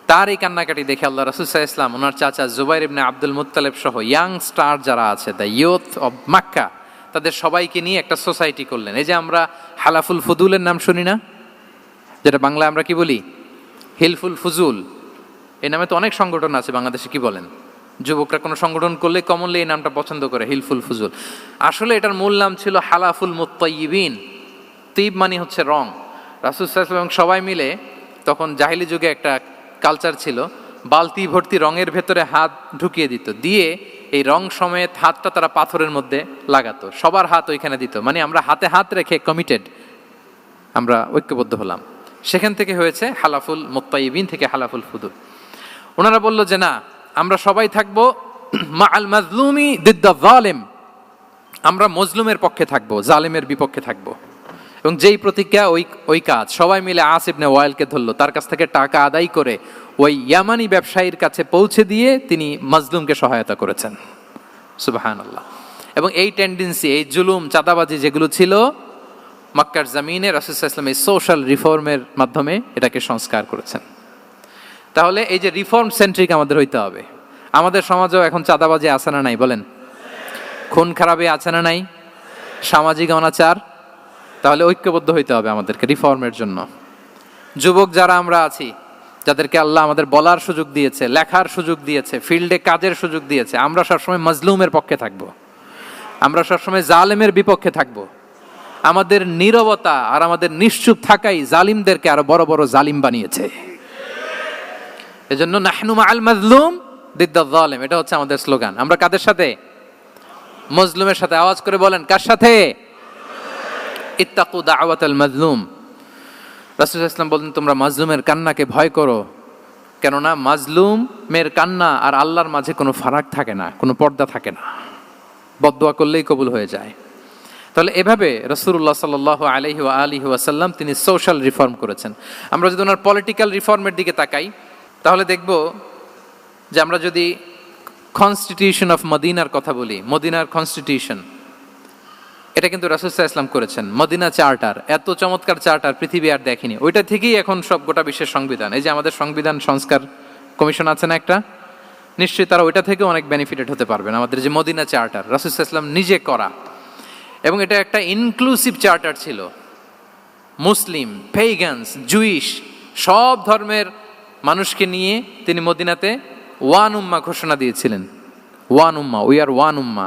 তার এই কান্নাকাটি দেখে আল্লাহ রাসূল সাল্লাল্লাহু আলাইহি ওয়াসাল্লাম ওনার চাচা জুবাইর ইবনে আব্দুল মুত্তালিব সহ ইয়াং স্টার যারা আছে, দ্য ইয়ুথ অব মক্কা, তাদের সবাইকে নিয়ে একটা সোসাইটি করলেন। এই যে আমরা হালাফুল ফুদুলের নাম শুনি না, যেটা বাংলায় আমরা কি বলি? হিলফুল ফুজুল। এই নামে তো অনেক সংগঠন আছে বাংলাদেশে। কি বলেন? যুবকরা কোনো সংগঠন করলে কমনলি এই নামটা পছন্দ করে, হিলফুল ফুজুল। আসলে এটার মূল নাম ছিল হালাফুল মুত্তাইয়িবিন। তিব মানে হচ্ছে রং। রাসূল সাল্লাল্লাহু আলাইহি ওয়াসাল্লাম সবাই মিলে, তখন জাহিলি যুগে একটা কালচার ছিল, বালতি ভর্তি রঙের ভেতরে হাত ঢুকিয়ে দিত, দিয়ে এই রং সমেত হাতটা তারা পাথরের মধ্যে লাগাতো, সবার হাত ওইখানে দিত, মানে আমরা হাতে হাত রেখে কমিটেড, আমরা ঐক্যবদ্ধ হলাম। সেখান থেকে হয়েছে হালাফুল মুত্তাইবিন থেকে হালাফুল ফুদুল। ওনারা বলল যে না, আমরা সবাই থাকবো মা আল মাজলুমি দিদ্দা জালেম, আমরা মজলুমের পক্ষে থাকবো, জালেমের বিপক্ষে থাকবো। এবং যেই প্রতিজ্ঞা ওই কাজ, সবাই মিলে আস ইবনে ওয়াইলকে ধরলো, তার কাছ থেকে টাকা আদায় করে ওই ইয়ামানি ব্যবসায়ীর কাছে পৌঁছে দিয়ে তিনি মাজলুমকে সহায়তা করেছেন। সুবহানাল্লাহ। এবং এই টেন্ডেন্সি, এই জুলুম, চাঁদাবাজি যেগুলো ছিল মক্কার জমিনে, রাসূল সাল্লাল্লাহু আলাইহি ওয়াসাল্লাম এই সোশ্যাল রিফর্মের মাধ্যমে এটাকে সংস্কার করেছেন। তাহলে এই যে রিফর্ম সেন্ট্রিক আমাদের হইতে হবে। আমাদের সমাজেও এখন চাঁদাবাজি আছে না নাই বলেন? খুন খারাপি আছে না নাই? সামাজিক অনাচার? তাহলে ঐক্যবদ্ধ হইতে হবে আমাদেরকে রিফর্মের জন্য। যুবক যারা আমরা আছি, যাদেরকে আল্লাহ আমাদের বলার সুযোগ দিয়েছে, লেখার সুযোগ দিয়েছে, ফিল্ডে কাজের সুযোগ দিয়েছে, আমরা সবসময় মাজলুমের পক্ষে থাকবো, আমরা সবসময় জালেমের বিপক্ষে থাকবো। আমাদের নীরবতা আর আমাদের নিশ্চুপ থাকাই জালিমদেরকে আরো বড় বড় জালিম বানিয়েছে। এজন্য নাহনু মাআল মাজলুম দিদ্দা যালিম, এটা হচ্ছে আমাদের স্লোগান। আমরা কাদের সাথে? মজলুমের সাথে। আওয়াজ করে বলেন, কার সাথে? ইত্তাকু দাওয়াতাল মাজলুম। রাসূল সাল্লাল্লাহু আলাইহি ওয়াসাল্লাম বলেন, তোমরা মাজলুমের কান্নাকে ভয় করো, কেননা মাজলুমের কান্না আর আল্লাহর মাঝে কোনো ফারাক থাকে না, কোনো পর্দা থাকে না, বদদোয়া করলেই কবুল হয়ে যায়। তাহলে এভাবে রাসূলুল্লাহ সাল্লাল্লাহু আলাইহি ওয়া আলিহি ওয়াসাল্লাম তিনি সোশ্যাল রিফর্ম করেছেন। আমরা যদি ওনার পলিটিক্যাল রিফর্মের দিকে তাকাই, তাহলে দেখব যে আমরা যদি কনস্টিটিউশন অফ মদিনার কথা বলি, মদিনার কনস্টিটিউশন, এটা কিন্তু রাসূল সাল্লাল্লাহু আলাইহি ওয়াসাল্লাম করেছেন। মদিনা চার্টার, এত চমৎকার চার্টার পৃথিবী আর দেখেনি। ওইটা থেকেই এখন সব গোটা বিশ্বের সংবিধান। এই যে আমাদের সংবিধান সংস্কার কমিশন আছে না একটা, নিশ্চয়ই তারা ওইটা থেকে অনেক বেনিফিটেড হতে পারবেন। আমাদের যে মদিনা চার্টার রাসূল সাল্লাল্লাহু আলাইহি ওয়াসাল্লাম নিজে করা, এবং এটা একটা ইনক্লুসিভ চার্টার ছিল। মুসলিম, পেগানস, জুইশ, সব ধর্মের মানুষকে নিয়ে তিনি মদিনাতে ওয়ান উম্মা ঘোষণা দিয়েছিলেন। One Umma, we are one উম্মা।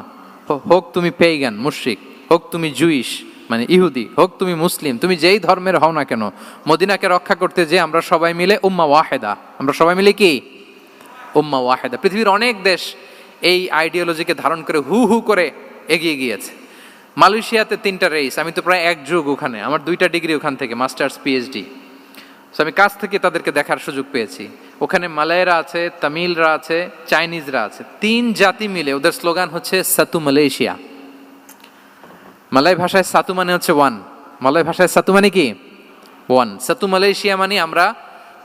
হোক তুমি পেগান মুশরিক, হোক তুমি জুইশ মানে ইহুদি, হোক তুমি মুসলিম, তুমি যেই ধর্মের হও না কেন, মদিনাকে রক্ষা করতে যে আমরা সবাই মিলে উম্মা ওয়াহেদা, আমরা সবাই মিলে কি উম্মা ওয়াহেদা। পৃথিবীর অনেক দেশ এই আইডিওলজিকে ধারণ করে হু হু করে এগিয়ে গিয়েছে। মালয়েশিয়াতে 3টা রেস, আমি তো প্রায় এক যুগ ওখানে, আমার 2টা ডিগ্রি ওখান থেকে, মাস্টার্স পিএইচডি। সো আমি কাছ থেকে তাদেরকে দেখার সুযোগ পেয়েছি। ওখানে মালয়েরা আছে, তামিলরা আছে, চাইনিজরা আছে, 3 জাতি মিলে ওদের স্লোগান হচ্ছে সাতু মালয়েশিয়া। মালয় ভাষায় সাতু মানে হচ্ছে ওয়ান, মালয় ভাষায় সাতু মানে কি ওয়ান। সাতু মালয়েশিয়া মানে আমরা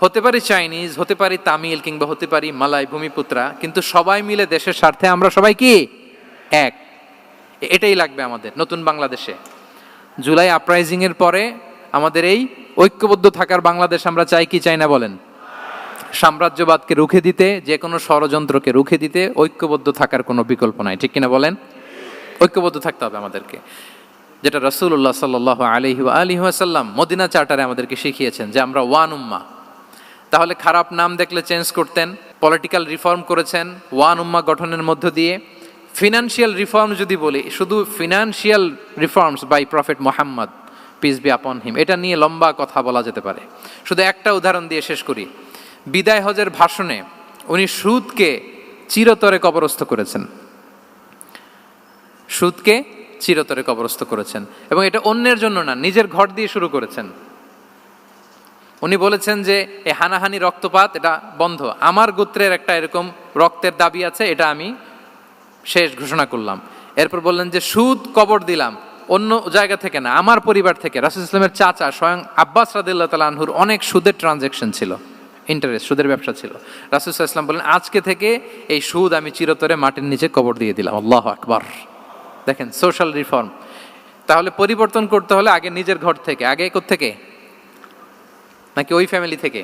হতে পারি চাইনিজ, হতে পারি তামিল, কিংবা হতে পারি মালয় ভূমিপুত্রা, কিন্তু সবাই মিলে দেশের স্বার্থে আমরা সবাই কি এক। এটাই লাগবে আমাদের নতুন বাংলাদেশে। জুলাই আপরাইজিং এর পরে আমাদের এই ঐক্যবদ্ধ থাকার বাংলাদেশ আমরা চাই কি চাই না বলেন? সাম্রাজ্যবাদকে রুখে দিতে, যে কোনো ষড়যন্ত্রকে রুখে দিতে ঐক্যবদ্ধ থাকার কোনো বিকল্প নাই, ঠিক কিনা বলেন? ঐক্যবদ্ধ থাকতে হবে আমাদেরকে, যেটা রাসূলুল্লাহ সাল্লাল্লাহু আলাইহি ওয়া আলিহি ওয়াসাল্লাম মদিনা চার্টারে আমাদেরকে শিখিয়েছেন যে আমরা ওয়ান উম্মাহ। তাহলে খারাপ নাম দেখলে চেঞ্জ করতেন, পলিটিক্যাল রিফর্ম করেছেন ওয়ান উম্মাহ গঠনের মধ্য দিয়ে। ফিনান্সিয়াল রিফর্ম যদি বলি, শুধু financial reforms by prophet Muhammad peace be upon him, এটা নিয়ে লম্বা কথা বলা যেতে পারে। শুধু একটা উদাহরণ দিয়ে শেষ করি। বিদায় হজের ভাষণে উনি সুদকে চিরতরে কবরস্থ করেছেন, সুদকে চিরতরে কবরস্থ করেছেন, এবং এটা অন্যের জন্য না, নিজের ঘর দিয়ে শুরু করেছেন। উনি বলেছেন যে এই হানাহানি, রক্তপাত এটা বন্ধ, আমার গোত্রের একটা এরকম রক্তের দাবি আছে, এটা আমি শেষ ঘোষণা করলাম। এরপর বললেন যে সুদ কবর দিলাম, অন্য জায়গা থেকে না, আমার পরিবার থেকে। রাসূল ইসলামের চাচা স্বয়ং আব্বাস রাদিয়াল্লাহু তাআলা আনহুর অনেক সুদের ট্রানজ্যাকশন ছিল, ইন্টারেস্ট, সুদের ব্যবসা ছিল। রাসূল সাল্লাল্লাহু আলাইহি ওয়াসাল্লাম বলেন আজকে থেকে এই সুদ আমি চিরতরে মাটির নিচে কবর দিয়ে দিলাম। আল্লাহু আকবার। দেখেন সোশ্যাল রিফর্ম। তাহলে পরিবর্তন করতে হলে আগে নিজের ঘর থেকে, আগে কোত্থেকে? নাকি ওই ফ্যামিলি থেকে?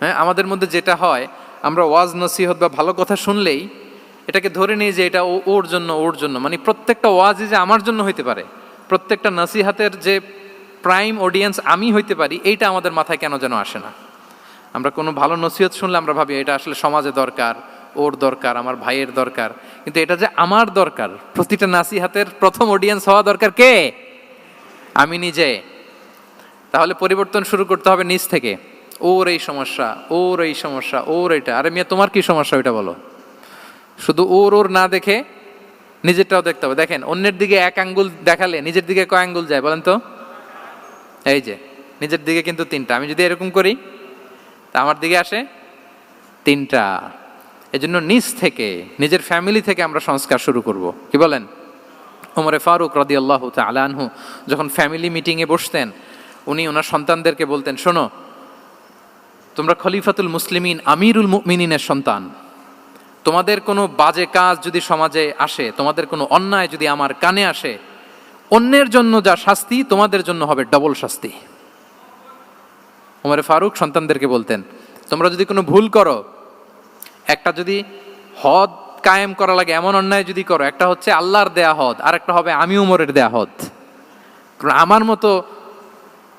হ্যাঁ, আমাদের মধ্যে যেটা হয়, আমরা ওয়াজ নসিহত বা ভালো কথা শুনলেই এটাকে ধরে নিই যে এটা ওর জন্য, ওর জন্য, মানে প্রত্যেকটা ওয়াজই যে আমার জন্য হইতে পারে, প্রত্যেকটা নসিহাতের যে প্রাইম অডিয়েন্স আমি হইতে পারি, এইটা আমাদের মাথায় কেন যেন আসে না। আমরা কোনো ভালো নসিহত শুনলে আমরা ভাবি এটা আসলে সমাজে দরকার, ওর দরকার, আমার ভাইয়ের দরকার, কিন্তু এটা যে আমার দরকার, প্রতিটা নাসিহাতের প্রথম অডিয়েন্স হওয়া দরকার কে? আমি নিজে। তাহলে পরিবর্তন শুরু করতে হবে নিজ থেকে। ওর এই সমস্যা, ওর এই সমস্যা, ওর এটা, আরে মিয়া তোমার কি সমস্যা ওইটা বলো। শুধু ওর ওর না দেখে নিজেরটাও দেখতে হবে। দেখেন, অন্যের দিকে এক আঙ্গুল দেখালে নিজের দিকে কয় আঙ্গুল যায় বলেন তো? এই যে নিজের দিকে কিন্তু 3টা। আমি যদি এরকম করি তা আমার দিকে আসে 3টা। এজন্য নিজ থেকে, নিজের ফ্যামিলি থেকে আমরা সংস্কার শুরু করব। কি বলেন? ওমরে ফারুক রাদিয়াল্লাহু তাআলা আনহু যখন ফ্যামিলি মিটিংয়ে বসতেন, উনি ওনার সন্তানদেরকে বলতেন, শোনো, তোমরা খলিফাতুল মুসলিমিন, আমিরুল মুমিনিনের সন্তান। তোমাদের কোনো বাজে কাজ যদি সমাজে আসে, তোমাদের কোনো অন্যায় যদি আমার কানে আসে, অন্যের জন্য যা শাস্তি তোমাদের জন্য হবে ডবল শাস্তি। ওমরে ফারুক সন্তানদেরকে বলতেন, তোমরা যদি কোনো ভুল করো, একটা যদি হদ কায়েম করা লাগে এমন অন্যায় যদি করো, একটা হচ্ছে আল্লাহর দেয়া হদ, আর একটা হবে আমি উমরের দেয়া হদ। আমার মতো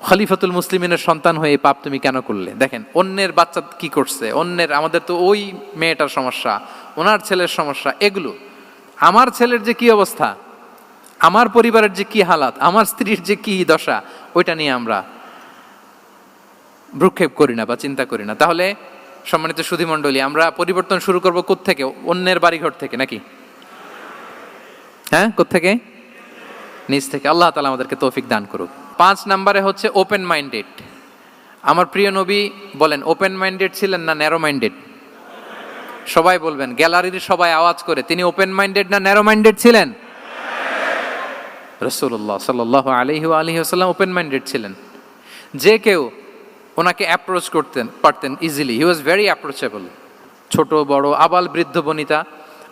খলিফাতুল মুসলিমিনের সন্তান হয়ে পাপ তুমি কেন করলে? দেখেন অন্যের বাচ্চা কি করছে, অন্যের, আমাদের তো ওই মেয়েটার সমস্যা, ওনার ছেলের সমস্যা, এগুলো আমার ছেলের যে কি অবস্থা, আমার পরিবারের যে কি হালাত, আমার স্ত্রীর যে কি দশা, ওইটা নিয়ে আমরা ভ্রুক্ষেপ করি না বা চিন্তা করি না। তাহলে সম্মানিত সুধীমণ্ডলী, আমরা পরিবর্তন শুরু করব কোত্থেকে? অন্যের বাড়িঘর থেকে নাকি? হ্যাঁ, কোত্থেকে? নিজ থেকে। আল্লাহ তাআলা আমাদেরকে তৌফিক দান করুক। 5 নম্বরে হচ্ছে ওপেন মাইন্ডেড। আমার প্রিয় নবী বলেন, ওপেন মাইন্ডেড ছিলেন না ন্যারো মাইন্ডেড? সবাই বলবেন, গ্যালারির সবাই আওয়াজ করে, তিনি ওপেন মাইন্ডেড না ন্যারো মাইন্ডেড ছিলেন? রাসূলুল্লাহ সাল্লাল্লাহু আলাইহি ওয়া আলিহি ওয়াসাল্লাম ওপেন মাইন্ডেড ছিলেন। যে কেউ ওনাকে অ্যাপ্রোচ করতেন পারতেন easily, he was very approachable. ছোট বড় আবাল বৃদ্ধ বনিতা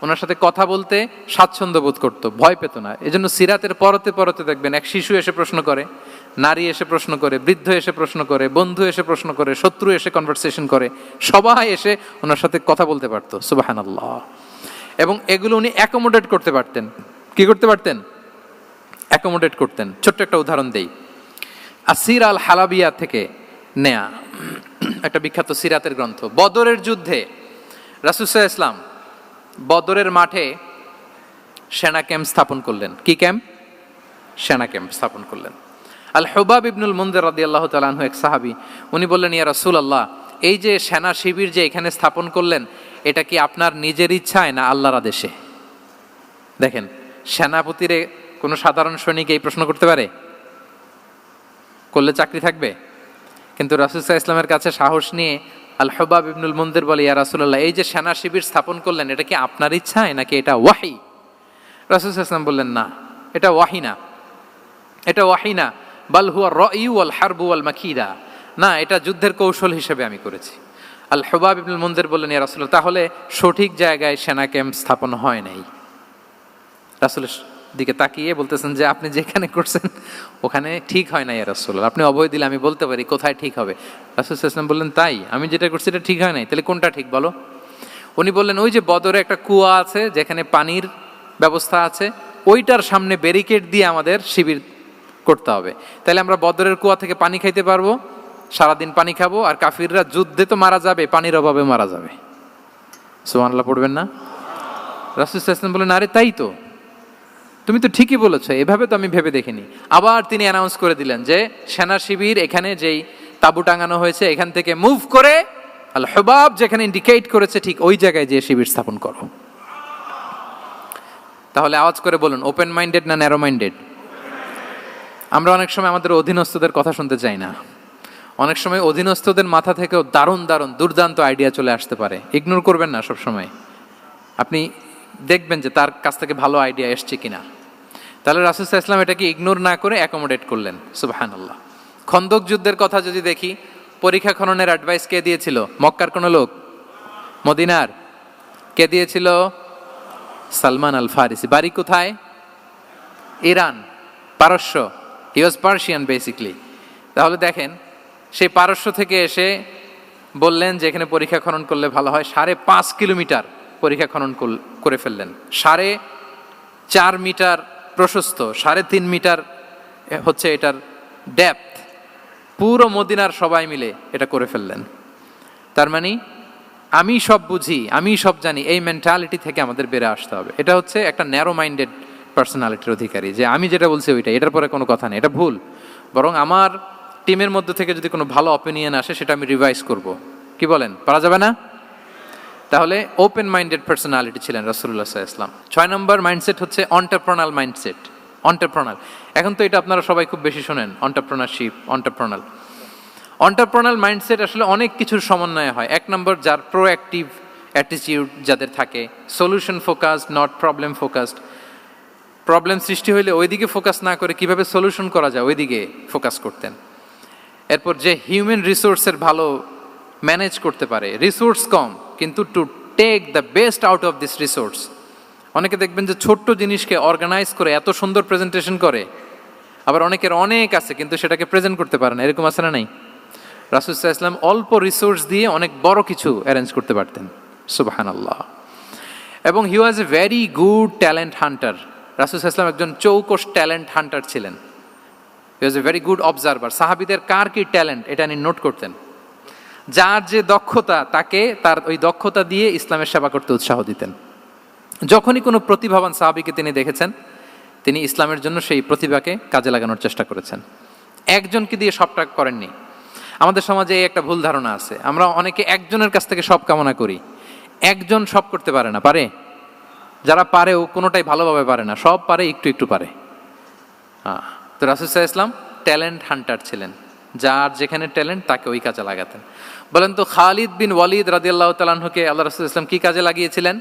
ওনার সাথে কথা বলতে স্বাচ্ছন্দ্য বোধ করতো, ভয় পেত না। এজন্য সিরাতের পরতে পরতে দেখবেন এক শিশু এসে প্রশ্ন করে, নারী এসে প্রশ্ন করে, বৃদ্ধ এসে প্রশ্ন করে, বন্ধু এসে প্রশ্ন করে, শত্রু এসে কনভারসেশন করে, সবাই এসে ওনার সাথে কথা বলতে পারতো। সুবহানাল্লাহ। এবং এগুলো উনি অ্যাকোমোডেট করতে পারতেন। কি করতে পারতেন? অ্যাকোমোডেট করতেন। ছোট্ট একটা উদাহরণ দেই, আসির আল হালাবিয়া থেকে নেয়া একটা বিখ্যাত সিরাতের গ্রন্থ। বদরের যুদ্ধে রাসূল সাল্লাল্লাহু আলাইহি ওয়াসাল্লাম বদরের মাঠে সেনা ক্যাম্প স্থাপন করলেন। কি ক্যাম্প? সেনা ক্যাম্প স্থাপন করলেন। আল হুবাব ইবনুল মুনজির রাদিয়াল্লাহু তাআলা আনহু এক সাহাবী, উনি বললেন, ইয়া রাসূলুল্লাহ, এই যে সেনা শিবির যে এখানে স্থাপন করলেন, এটা কি আপনার নিজের ইচ্ছায় না আল্লাহর আদেশে? দেখেন, সেনাপতিরে কোনো সাধারণ সৈনিক এই প্রশ্ন করতে পারে? করলে চাকরি থাকবে? কিন্তু রাসূল সাল্লাল্লাহু আলাইহি ওয়াসাল্লামের কাছে সাহস নিয়ে আল হুবাব ইবনুল মুনজির বলে, ইয়া রাসূলুল্লাহ, এই যে সেনা শিবির স্থাপন করলেন, এটা কি আপনার ইচ্ছায় নাকি এটা ওয়াহি? রাসূল সাল্লাল্লাহু আলাইহি ওয়াসাল্লাম বললেন, না, এটা ওয়াহি না, এটা ওয়াহি না, বাল হুয়া রায়ু ওয়াল হারবু ওয়াল মাকিদা, না, এটা যুদ্ধের কৌশল হিসেবে আমি করেছি। আল হুবাব ইবনুল মুনজির বললেন, ইয়া রাসূলুল্লাহ, তাহলে সঠিক জায়গায় সেনা ক্যাম্প স্থাপন হয় নাই। রাসূলের দিকে তাকিয়ে বলতেছেন যে আপনি যেখানে করছেন ওখানে ঠিক হয় না ইয়া রাসূলুল্লাহ, আপনি অভয় দিলে আমি বলতে পারি কোথায় ঠিক হবে। রাসূল সাল্লাল্লাহু আলাইহি ওয়াসাল্লাম বললেন, তাই? আমি যেটা করছি এটা ঠিক হয় নাই, তাহলে কোনটা ঠিক বলো? উনি বললেন, ওই যে বদরে একটা কুয়া আছে যেখানে পানির ব্যবস্থা আছে, ওইটার সামনে ব্যারিকেড দিয়ে আমাদের শিবির করতে হবে। তাহলে আমরা বদরের কুয়া থেকে পানি খাইতে পারবো, সারাদিন পানি খাবো, আর কাফিররা যুদ্ধে তো মারা যাবে, পানির অভাবে মারা যাবে। সুবহানাল্লাহ পড়বেন না? রাসূল সাল্লাল্লাহু আলাইহি ওয়াসাল্লাম বললেন, আরে তাই তো, তুমি তো ঠিকই বলেছো, এভাবে তো আমি ভেবে দেখিনি। আবার তিনি অ্যানাউন্স করে দিলেন যে সেনা শিবির এখানে যেই তাঁবু টাঙানো হয়েছে এখান থেকে মুভ করে আল হুবাব যেখানে ইন্ডিকেট করেছে ঠিক ওই জায়গায় যে শিবির স্থাপন করো। তাহলে আওয়াজ করে বলুন, ওপেন মাইন্ডেড না ন্যারো মাইন্ডেড? আমরা অনেক সময় আমাদের অধীনস্থদের কথা শুনতে চাই না। অনেক সময় অধীনস্থদের মাথা থেকেও দারুণ দারুণ দুর্দান্ত আইডিয়া চলে আসতে পারে। ইগনোর করবেন না সব সময়, আপনি দেখবেন যে তার কাছ থেকে ভালো আইডিয়া এসছে কিনা। তাহলে রাসূল সাল্লাল্লাহু আলাইহি ওয়াসাল্লাম এটাকে ইগনোর না করে অ্যাকোমোডেট করলেন। সুবহানাল্লাহ। খন্দক যুদ্ধের কথা যদি দেখি, পরীক্ষা খননের অ্যাডভাইস কে দিয়েছিল? মক্কার কোন লোক? মদিনার? কে দিয়েছিল? সালমান আল ফারিসি। বাড়ি কোথায়? ইরান, পারস্য। হি ওয়াজ পার্সিয়ান বেসিকলি। তাহলে দেখেন, সেই পারস্য থেকে এসে বললেন যে এখানে পরীক্ষা খনন করলে ভালো হয়। 5.5 কিলোমিটার পরীক্ষা খনন করে ফেললেন। 4.5 মিটার প্রশস্ত, 3.5 মিটার হচ্ছে এটার ডেপথ। পুরো মদিনার সবাই মিলে এটা করে ফেললেন। তার মানে আমি সব বুঝি, আমি সব জানি, এই মেন্টালিটি থেকে আমাদের বেড়ে আসতে হবে। এটা হচ্ছে একটা ন্যারো মাইন্ডেড পার্সোনালিটির অধিকারী, যে আমি যেটা বলছি ওইটা, এটার পরে কোনো কথা নেই, এটা ভুল। বরং আমার টিমের মধ্যে থেকে যদি কোনো ভালো অপিনিয়ন আসে সেটা আমি রিভাইজ করব। কি বলেন, পারা যাবে না? তাহলে ওপেন মাইন্ডেড পার্সোনালিটি ছিলেন রাসূলুল্লাহ সাল্লাল্লাহু আলাইহি ওয়াসাল্লাম। 6 নম্বর মাইন্ডসেট হচ্ছে এন্টারপ্রেনাল মাইন্ডসেট। এন্টারপ্রেনাল, এখন তো এটা আপনারা সবাই খুব বেশি শোনেন, এন্টারপ্রেনারশিপ, এন্টারপ্রেনাল মাইন্ডসেট আসলে অনেক কিছুর সমন্বয় হয়। 1 নম্বর, যার প্রোঅ্যাক্টিভ অ্যাটিটিউড যাদের থাকে, solution focused, not problem focused. Problem সৃষ্টি হইলে ওইদিকে ফোকাস না করে কিভাবে সলিউশন করা যায় ওইদিকে ফোকাস করতেন। এরপর যে হিউম্যান রিসোর্সের ভালো ম্যানেজ করতে পারে, রিসোর্স কম কিন্তু to take the best out of this resource. অনেকে দেখবেন যে ছোট্ট জিনিসকে অর্গানাইজ করে এত সুন্দর প্রেজেন্টেশন করে, আবার অনেকের অনেক আছে কিন্তু সেটাকে প্রেজেন্ট করতে পারে না, এরকম আছে না নাই? রাসূল সাল্লাল্লাহু আলাইহি ওয়াসাল্লাম অল্প রিসোর্স দিয়ে অনেক বড় কিছু অ্যারেঞ্জ করতে পারতেন, সুবহানাল্লাহ। এবং he was a very good talent hunter. রাসূল সাল্লাল্লাহু আলাইহি ওয়াসাল্লাম একজন চৌকস ট্যালেন্ট হান্টার ছিলেন। He was a very good observer. সাহাবীদের কার কি ট্যালেন্ট এটা তিনি নোট করতেন। যার যে দক্ষতা তাকে তার ওই দক্ষতা দিয়ে ইসলামের সেবা করতে উৎসাহ দিতেন। যখনই কোনো প্রতিভাবান সাহাবীকে তিনি দেখেছেন, তিনি ইসলামের জন্য সেই প্রতিভাকে কাজে লাগানোর চেষ্টা করেছেন। একজনকে দিয়ে সবটা করেননি। আমাদের সমাজে এই একটা ভুল ধারণা আছে, আমরা অনেকে একজনের কাছ থেকে সব কামনা করি। একজন সব করতে পারে না, পারে? যারা পারেও কোনোটাই ভালোভাবে পারে না, সব পারে একটু একটু পারে। তো রাসূল সাল্লাল্লাহু আলাইহি ওয়াসাল্লাম ট্যালেন্ট হান্টার ছিলেন, যার যেখানে ট্যালেন্ট তাকে ওই কাজে লাগাতেন। বলেন তো খালিদ বিন ওয়ালিদ রাদিয়াল্লাহু তাআলা আনহুকে আল্লাহ রাসূল সাল্লাল্লাহু আলাইহি ওয়াসাল্লাম কি কাজে লাগিয়েছিলেন?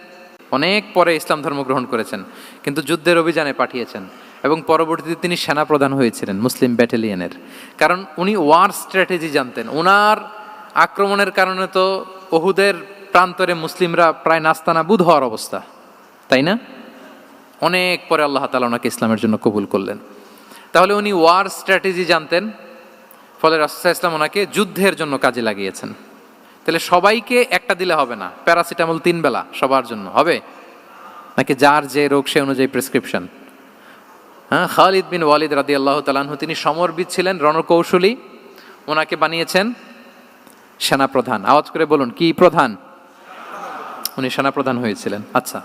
অনেক পরে ইসলাম ধর্ম গ্রহণ করেছেন, কিন্তু যুদ্ধের অভিযানে পাঠিয়েছেন এবং পরবর্তীতে তিনি সেনাপ্রধান হয়েছিলেন মুসলিম ব্যাটালিয়নের। কারণ উনি ওয়ার স্ট্র্যাটেজি জানতেন। ওনার আক্রমণের কারণে তো উহুদের প্রান্তরে মুসলিমরা প্রায় নাস্তানাবুদ হওয়ার অবস্থা, তাই না? অনেক পরে আল্লাহ তাআলা ওনাকে ইসলামের জন্য কবুল করলেন। তাহলে উনি ওয়ার স্ট্র্যাটেজি জানতেন, ফলে রাসূল সাল্লাল্লাহু আলাইহি ওয়াসাল্লাম ওনাকে যুদ্ধের জন্য কাজে লাগিয়েছেন। তাহলে সবাইকে একটা দিলে হবে না, প্যারাসিটামল 3 বেলা সবার জন্য হবে নাকি যার যে রোগ সে অনুযায়ী প্রেসক্রিপশন? খালিদ বিন ওয়ালিদ রাদিয়াল্লাহু তাআলা আনহু তিনি সমরবিদ ছিলেন, রণকৌশলী। ওনাকে বানিয়েছেন সেনাপ্রধান। আওয়াজ করে বলুন, কি প্রধান? উনি সেনাপ্রধান হয়েছিলেন। আচ্ছা,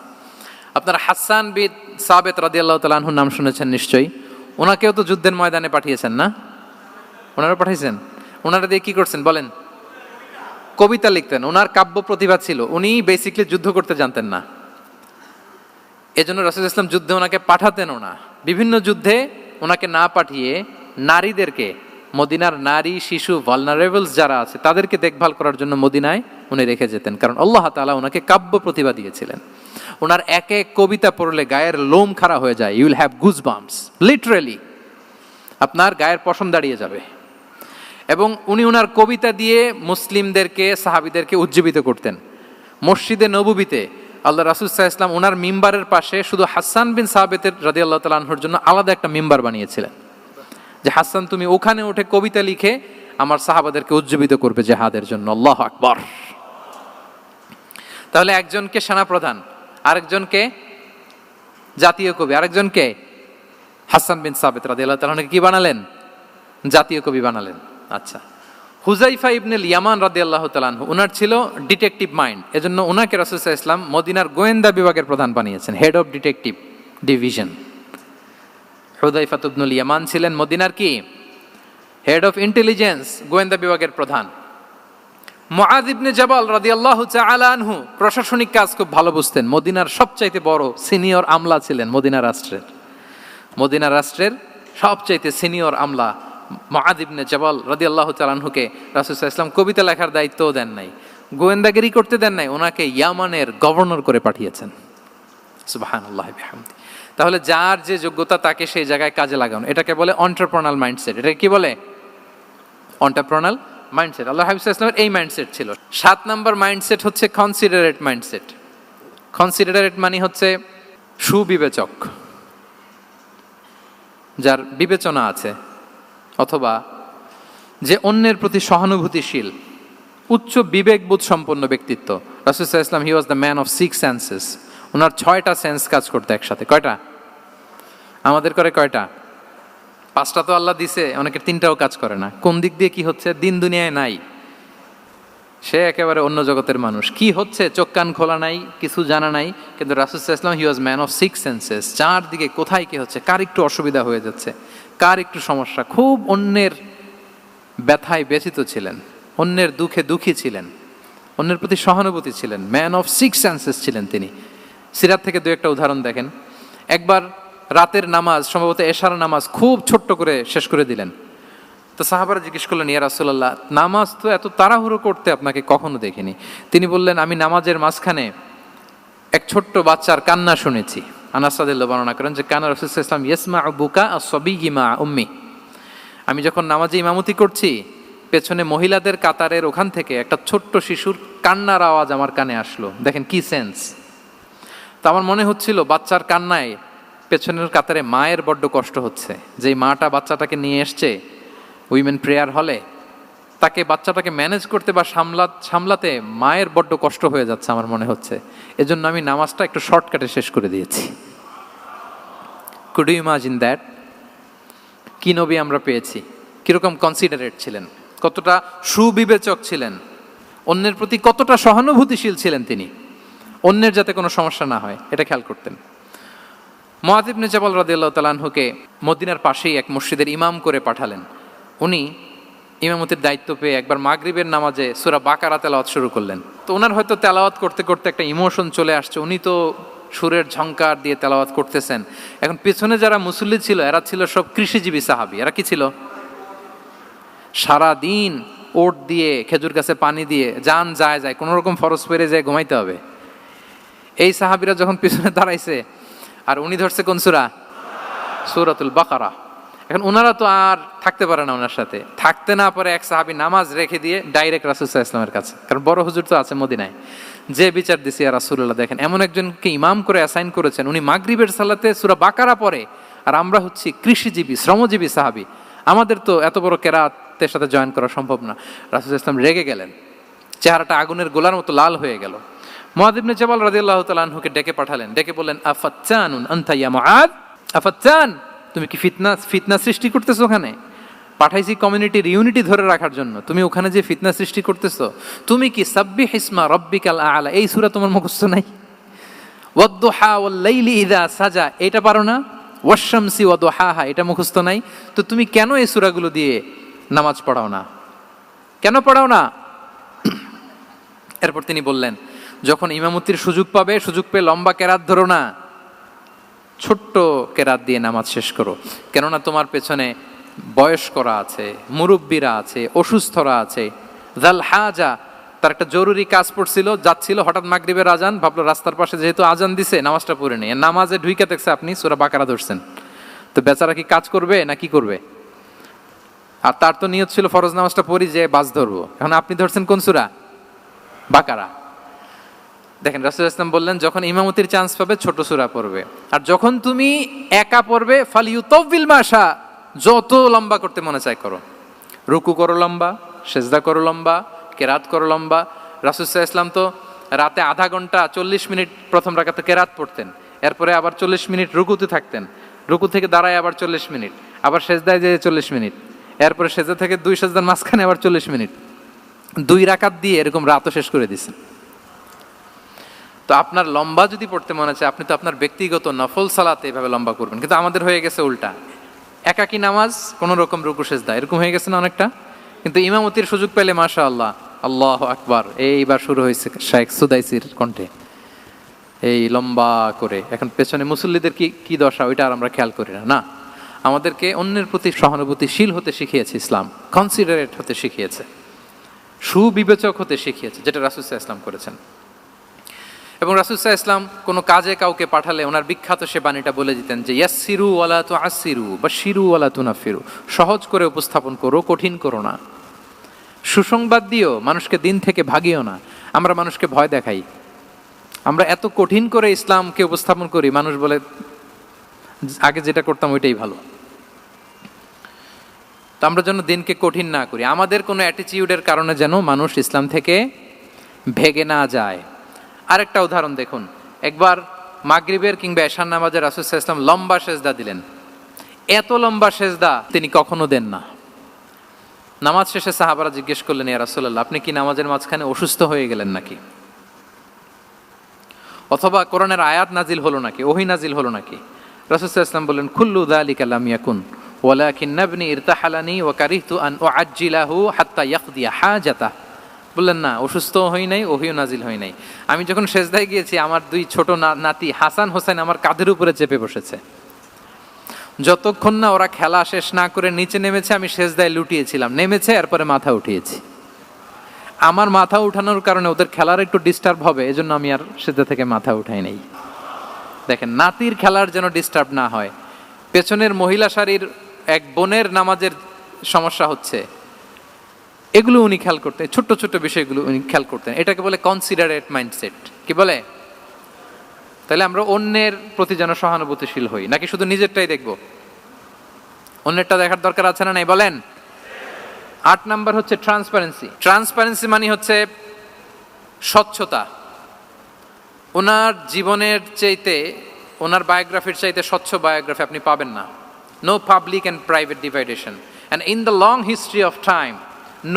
আপনারা হাসান বিন সাবিত রাদিয়াল্লাহু তাআলা আনহুর নাম শুনেছেন নিশ্চয়ই। ওনাকেও তো যুদ্ধের ময়দানে পাঠিয়েছেন না? ওনারা পাঠিয়েছেন। ওনারা দিয়ে কি করছেন বলেন? কবিতা লিখতেন। ওনার কাব্য প্রতিভা ছিল। উনি বেসিক্যালি যুদ্ধ করতে জানতেন না, এজন্য রাসূল সাল্লাল্লাহু আলাইহি ওয়াসাল্লাম যুদ্ধে ওনাকে পাঠাতেনও না। বিভিন্ন যুদ্ধে ওনাকে না পাঠিয়ে নারীদেরকে, মদিনার নারী শিশু ভালনারেবলস যারা আছে তাদেরকে দেখভাল করার জন্য মদিনায় উনি রেখে যেতেন, কারণ আল্লাহ তাআলা ওনাকে কাব্য প্রতিভা দিয়েছিলেন। ওনার এক এক কবিতা পড়লে গায়ের লোম খাড়া হয়ে যায়, you will have goosebumps, literally আপনার গায়ের পশম দাঁড়িয়ে যাবে। এবং উনি ওনার কবিতা দিয়ে মুসলিমদেরকে, সাহাবীদেরকে উজ্জীবিত করতেন। মসজিদে নববীতে আল্লাহ রাসূল সাল্লাল্লাহু আলাইহি ওয়াসাল্লাম ওনার মিম্বারের পাশে শুধু হাসান বিন সাবিতের রাদিয়াল্লাহু তাআলা আনহুর জন্য আলাদা একটা মিম্বার বানিয়েছিলেন, যে হাসান তুমি ওখানে উঠে কবিতা লিখে আমার সাহাবাদেরকে উজ্জীবিত করবে জিহাদের জন্য। আল্লাহু আকবার। তাহলে একজনকে সেনাপ্রধান, আরেকজনকে জাতীয় কবি, আরেকজনকে হাসান বিন সাবিত রাদিয়াল্লাহু তাআলা আনহুকে কি বানালেন? জাতীয় কবি বানালেন। আচ্ছা, হুযাইফা ইবনুল ইয়ামান রাদিয়াল্লাহু তাআলা আনহু, ওনার ছিল ডিটেকটিভ মাইন্ড, এজন্য ওনাকে রাসূল সাল্লাল্লাহু আলাইহি ওয়াসাল্লাম মদিনার গোয়েন্দা বিভাগের প্রধান বানিয়েছেন, head of detective division. Huzaifa Ibnul Yaman ছিলেন মদিনার কি? হেড অফ ইন্টেলিজেন্স, গোয়েন্দা বিভাগের প্রধান। মুআয ইবনে জাবাল রাদিয়াল্লাহু তাআলা আনহু প্রশাসনিক কাজ খুব ভালো বুঝতেন। মদিনার সবচাইতে বড় সিনিয়র আমলা ছিলেন মদিনা রাষ্ট্রের সবচাইতে সিনিয়র আমলা মুআয ইবনে জাবাল রাদিয়াল্লাহু তাআলা আনহুকে রাসূল সাল্লাল্লাহু আলাইহি ওয়াসাল্লাম কবিতা লেখার দায়িত্বও দেন নাই, গোয়েন্দাগিরি করতে দেন নাই, ওনাকে ইয়ামানের গভর্নর করে পাঠিয়েছেন। সুবহানাল্লাহি বিহামদি। তাহলে যার যে যোগ্যতা তাকে সেই জায়গায় কাজে লাগানো, এটাকে বলে এন্টারপ্রেনাল মাইন্ডসেট। এটা কি বলে? এন্টারপ্রেনাল মাইন্ডসেট। আল্লাহ হাবিব সাল্লাল্লাহু আলাইহি ওয়াসাল্লামের এই মাইন্ডসেট ছিল। 7 নম্বর মাইন্ডসেট হচ্ছে কনসিডারেট মাইন্ডসেট। কনসিডারেট মানে হচ্ছে সুবিবেচক, যার বিবেচনা আছে, অথবা যে অন্যের প্রতি সহানুভূতিশীল, উচ্চ বিবেকবোধ সম্পন্ন ব্যক্তিত্ব। রাসূল সাল্লাল্লাহু আলাইহি ওয়াসাল্লাম he was the man of 6 senses. ওনার 6টা সেন্স কাজ করতে একসাথে। কয়টা? আমাদের করে কয়টা? 5টা তো আল্লাহ দিছে, অনেকের 3টাও কাজ করে না। কোন দিক দিয়ে কি হচ্ছে দিন দুনিয়ায় নাই, সে একেবারে অন্য জগতের মানুষ। কি হচ্ছে চোখ কান খোলা নাই, কিছু জানা নাই। কিন্তু রাসূল সাল্লাল্লাহু আলাইহি ওয়াসাল্লাম he was man of 6 senses. চারদিকে কোথায় কি হচ্ছে, কার একটু অসুবিধা হয়ে যাচ্ছে, কার একটু সমস্যা, খুব অন্যের ব্যথায় ব্যথিত ছিলেন, অন্যের দুঃখে দুঃখী ছিলেন। অন্যের প্রতি সহানুভূতি ছিলেন, ম্যান অফ সিক্স সেন্সেস ছিলেন তিনি। সিরাত থেকে দু একটা উদাহরণ দেখেন। একবার রাতের নামাজ, সম্ভবত এশার নামাজ, খুব ছোট্ট করে শেষ করে দিলেন। তো সাহাবারা জিজ্ঞেস করলেন, ইয়া রাসূলুল্লাহ, নামাজ তো এত তাড়াহুড়ো করতে আপনাকে কখনো দেখিনি। তিনি বললেন, আমি নামাজের মাঝখানে এক ছোট্ট বাচ্চার কান্না শুনেছি। আনাস রাদিয়াল্লাহু বর্ণনা করেন যে কানা রাসূলুল্লাহ সাল্লাল্লাহু আলাইহি ওয়াসাল্লাম ইয়াসমাউ বুকা আস-সাবিয়্যি মা উম্মি। আমি যখন নামাজে ইমামতি করছি, পেছনে মহিলাদের কাতারের ওখান থেকে একটা ছোট্ট শিশুর কান্নার আওয়াজ আমার কানে আসলো। দেখেন কি সেন্স। তো আমার মনে হচ্ছিল বাচ্চার কান্নায় পেছনের কাতারে মায়ের বড্ড কষ্ট হচ্ছে, যে মাটা বাচ্চাটাকে নিয়ে এসছে উইমেন প্রেয়ার হলে, তাকে বাচ্চাটাকে ম্যানেজ করতে বা সামলাতে মায়ের বড্ড কষ্ট হয়ে যাচ্ছে আমার মনে হচ্ছে। এজন্য আমি নামাজটা একটু শর্টকাটে শেষ করে দিয়েছি। Could you imagine that? কি নবী আমরা পেয়েছি, কিরকম কনসিডারেট ছিলেন, কতটা সুবিবেচক ছিলেন, অন্যের প্রতি কতটা সহানুভূতিশীল ছিলেন তিনি, অন্যের যাতে কোনো সমস্যা না হয় এটা খেয়াল করতেন। মুআয ইবনে জাবাল রাদিয়াল্লাহু তাআলা আনহুকে মদিনার পাশেই এক মসজিদের ইমাম করে পাঠালেন। উনি ইমামতির দায়িত্ব পেয়ে একবার মাগরিবের নামাজে সূরা বাকারা তেলাওয়াত শুরু করলেন। তো ওনার হয়তো তেলাওয়াত করতে করতে একটা ইমোশন চলে আসছে, উনি তো সুরের ঝংকার দিয়ে তেলাওয়াত করতেছেন। এখন পেছনে যারা মুসল্লি ছিল এরা ছিল সব কৃষিজীবী সাহাবী। এরা কি ছিল? সারা দিন ওট দিয়ে, খেজুর গাছে পানি দিয়ে জান যায় কোনো রকম ফরজ পেরে যায় ঘুমাইতে হবে। এই সাহাবীরা যখন পিছনে দাঁড়াইছে আর উনি ধরছে কোন সূরা? সূরাতুল বাকারা। এখন ওনারা তো আর থাকতে পারে না, ওনার সাথে থাকতে না পারে এক সাহাবী নামাজ রেখে দিয়ে ডাইরেক্ট রাসূল সাল্লাল্লাহু আলাইহি ওয়াসাল্লামের কাছে, কারণ বড় হুজুর তো আছে মদিনায়, যে বিচার দিছে ইয়া রাসূলুল্লাহ, দেখেন এমন একজনকে ইমাম করে অ্যাসাইন করেছেন, উনি মাগরিবের সালাতে সূরা বাকারা পড়ে, আর আমরা হচ্ছি কৃষিজীবী শ্রমজীবী সাহাবী, আমাদের তো এত বড় কেরাতের সাথে জয়েন করা সম্ভব না। রাসূল সাল্লাল্লাহু আলাইহি ওয়াসাল্লাম রেগে গেলেন, চেহারাটা আগুনের গোলার মতো লাল হয়ে গেল। মুআয ইবনে জাবাল রাদিয়াল্লাহু তাআলা আনহুকে ডেকে পাঠালেন, ডেকে বললেন, আফাত্তানুন আনতা ইয়া মুআয, আফাত্তান, তুমি কি ফিতনা সৃষ্টি করতেছো? ওখানে পাঠাইছি কমিউনিটির ইউনিটি ধরে রাখার জন্য, তুমি ওখানে যে ফিতনা সৃষ্টি করতেছো। তুমি কি সাব্বিহ ইসমা রাব্বিকাল আ'লা এই সূরা তোমার মুখস্থ নাই? ওয়াদ-দুহা ওয়াল-লাইলি ইযা সাজা এটা পারো না? ওয়াশ-শামসি ওয়া দুহাহা এটা মুখস্থ নাই? তো তুমি কেন এই সূরাগুলো দিয়ে নামাজ পড়াও না? কেন পড়াও না? এরপর তিনি বললেন, যখন ইমামতির সুযোগ পাবে, সুযোগ পেয়ে লম্বা কেরাত ধরো না, ছোট্ট কেরাত দিয়ে নামাজ শেষ করো। কেননা তোমার পেছনে বয়স্করা আছে, মুরব্বীরা আছে, অসুস্থরা আছে। জাল হাজা, তার একটা জরুরি কাজ পড়ছিল, যাচ্ছিল, হঠাৎ মাগরিবের আজান, ভাবলো রাস্তার পাশে যেহেতু আজান দিছে নামাজটা পড়ে নেই, নামাজে ঢুইকা দেখছে আপনি সূরা বাকারা ধরছেন, তো বেচারা কি কাজ করবে না কি করবে? আর তার তো নিয়ত ছিল ফরজ নামাজটা পড়ি যে বাস ধরবো, এখন আপনি ধরছেন কোন সূরা? বাকারা। দেখেন রাসূল সাল্লাল্লাহু আলাইহি ওয়াসাল্লাম বললেন, যখন ইমামতির চান্স পাবে ছোট সূরা পড়বে, আর যখন তুমি একা পড়বে ফালিউতাউবিল মাশা, যত লম্বা করতে মনে চায় করো, রুকু করো লম্বা, সেজদা করো লম্বা, কেরাত করো লম্বা। রাসূল সাল্লাল্লাহু আলাইহি ওয়াসাল্লাম তো রাতে আধা ঘন্টা 40 মিনিট প্রথম রাকাতে কেরাত পড়তেন, এরপরে আবার 40 মিনিট রুকুতে থাকতেন, রুকু থেকে দাঁড়ায় আবার 40 মিনিট, আবার সেজদায় যেয়ে 40 মিনিট, এরপরে সেজদা থেকে 2 সেজদার মাঝখানে আবার 40 মিনিট, 2 রাকাত দিয়ে এরকম রাতও শেষ করে দিয়েছেন। তো আপনার লম্বা যদি পড়তে মনে চায়, আপনি তো আপনার ব্যক্তিগত নফল সালাতে এভাবে লম্বা করবেন। কিন্তু আমাদের হয়ে গেছে উল্টা, একাকী নামাজ কোনো রকম রুকু সেজদা এরকম হয়ে গেছে না অনেকটা। কিন্তু ইমামতির সুযোগ পেলে মাশাআল্লাহ, আল্লাহু আকবার, এইবার শুরু হয়েছে শাইখ সুদাইসির কণ্ঠে, এই লম্বা করে। এখন পেছনে মুসল্লিদের কি দশা ওইটা আর আমরা খেয়াল করি না। না, আমাদেরকে অন্যের প্রতি সহানুভূতিশীল হতে শিখিয়েছে ইসলাম, কনসিডারেট হতে শিখিয়েছে, সুবিবেচক হতে শিখিয়েছে, যেটা রাসূল সাল্লাল্লাহু আলাইহি ওয়াসাল্লাম করেছেন। এবং রাসূল সাল্লাল্লাহু আলাইহি ওয়াসাল্লাম কোনো কাজে কাউকে পাঠালে ওনার বিখ্যাত সে বাণীটা বলে দিতেন যে ইয়াসসিরু ওয়ালা তুআসসিরু বাশশিরু ওয়ালা তুনাফিরু, সহজ করে উপস্থাপন করো, কঠিন করো না। সুসংবাদ দিও, মানুষকে দিন থেকে ভাগিও না। আমরা মানুষকে ভয় দেখাই, আমরা এত কঠিন করে ইসলামকে উপস্থাপন করি, মানুষ বলে আগে যেটা করতাম ওইটাই ভালো। তো আমরা যেন দিনকে কঠিন না করি, আমাদের কোনো অ্যাটিটিউডের কারণে যেন মানুষ ইসলাম থেকে ভেগে না যায়। আরেকটা উদাহরণ দেখুন, একবার মাগরিবের কিংবা এশার নামাজে রাসূল সাল্লাল্লাহু আলাইহি ওয়াসাল্লাম লম্বা সেজদা দিলেন। এত লম্বা সেজদা তিনি কখনো দেন না। নামাজ শেষে সাহাবারা জিজ্ঞেস করলেন, ইয়া রাসূলুল্লাহ, আপনি কি নামাজের মাঝখানে অসুস্থ হয়ে গেলেন নাকি? অথবা কোরআনের আয়াত নাজিল হলো নাকি, ওহী নাজিল হলো নাকি? রাসূল সাল্লাল্লাহু আলাইহি ওয়াসাল্লাম বললেন, কুল্লু যালিকা লাম ইয়াকুন ওয়ালাকিন নাবনি ইরতাহালানি ওয়া কারিহতু আন উআজ্জিলাহু হাত্তা ইয়াকদিয়া হাজাতাহ। বললেন না, অসুস্থ হই নাই, ওহিও নাজিল হই নাই। আমি যখন সেজদায় গিয়েছি, আমার দুই ছোট নাতি হাসান হোসেন আমার কাঁধের উপরে চেপে বসেছে। যতক্ষণ না ওরা খেলা শেষ না করে নিচে নেমেছে, আমি সেজদায় লুটিয়েছিলাম। নেমেছে, এরপরে মাথা উঠিয়েছি। আমার মাথা উঠানোর কারণে ওদের খেলার একটু ডিস্টার্ব হবে, এজন্য আমি আর সেজদা থেকে মাথা উঠাই নাই। দেখেন, নাতির খেলার যেন ডিস্টার্ব না হয়। পেছনের মহিলা সারির এক বোনের নামাজের সমস্যা হচ্ছে, এগুলো উনি খেয়াল করতেন, ছোট্ট ছোট্ট বিষয়গুলো উনি খেয়াল করতেন। এটাকে বলে কনসিডারেট মাইন্ডসেট। কি বলে? তাহলে আমরা অন্যের প্রতি যেন সহানুভূতিশীল হই, নাকি শুধু নিজেরটাই দেখব? অন্যেরটা দেখার দরকার আছে না নাই বলেন? 8 নাম্বার হচ্ছে ট্রান্সপারেন্সি। ট্রান্সপারেন্সি মানে হচ্ছে স্বচ্ছতা। ওনার জীবনের চাইতে, ওনার বায়োগ্রাফির চাইতে স্বচ্ছ বায়োগ্রাফি আপনি পাবেন না। No public and private division. And in the long history of time,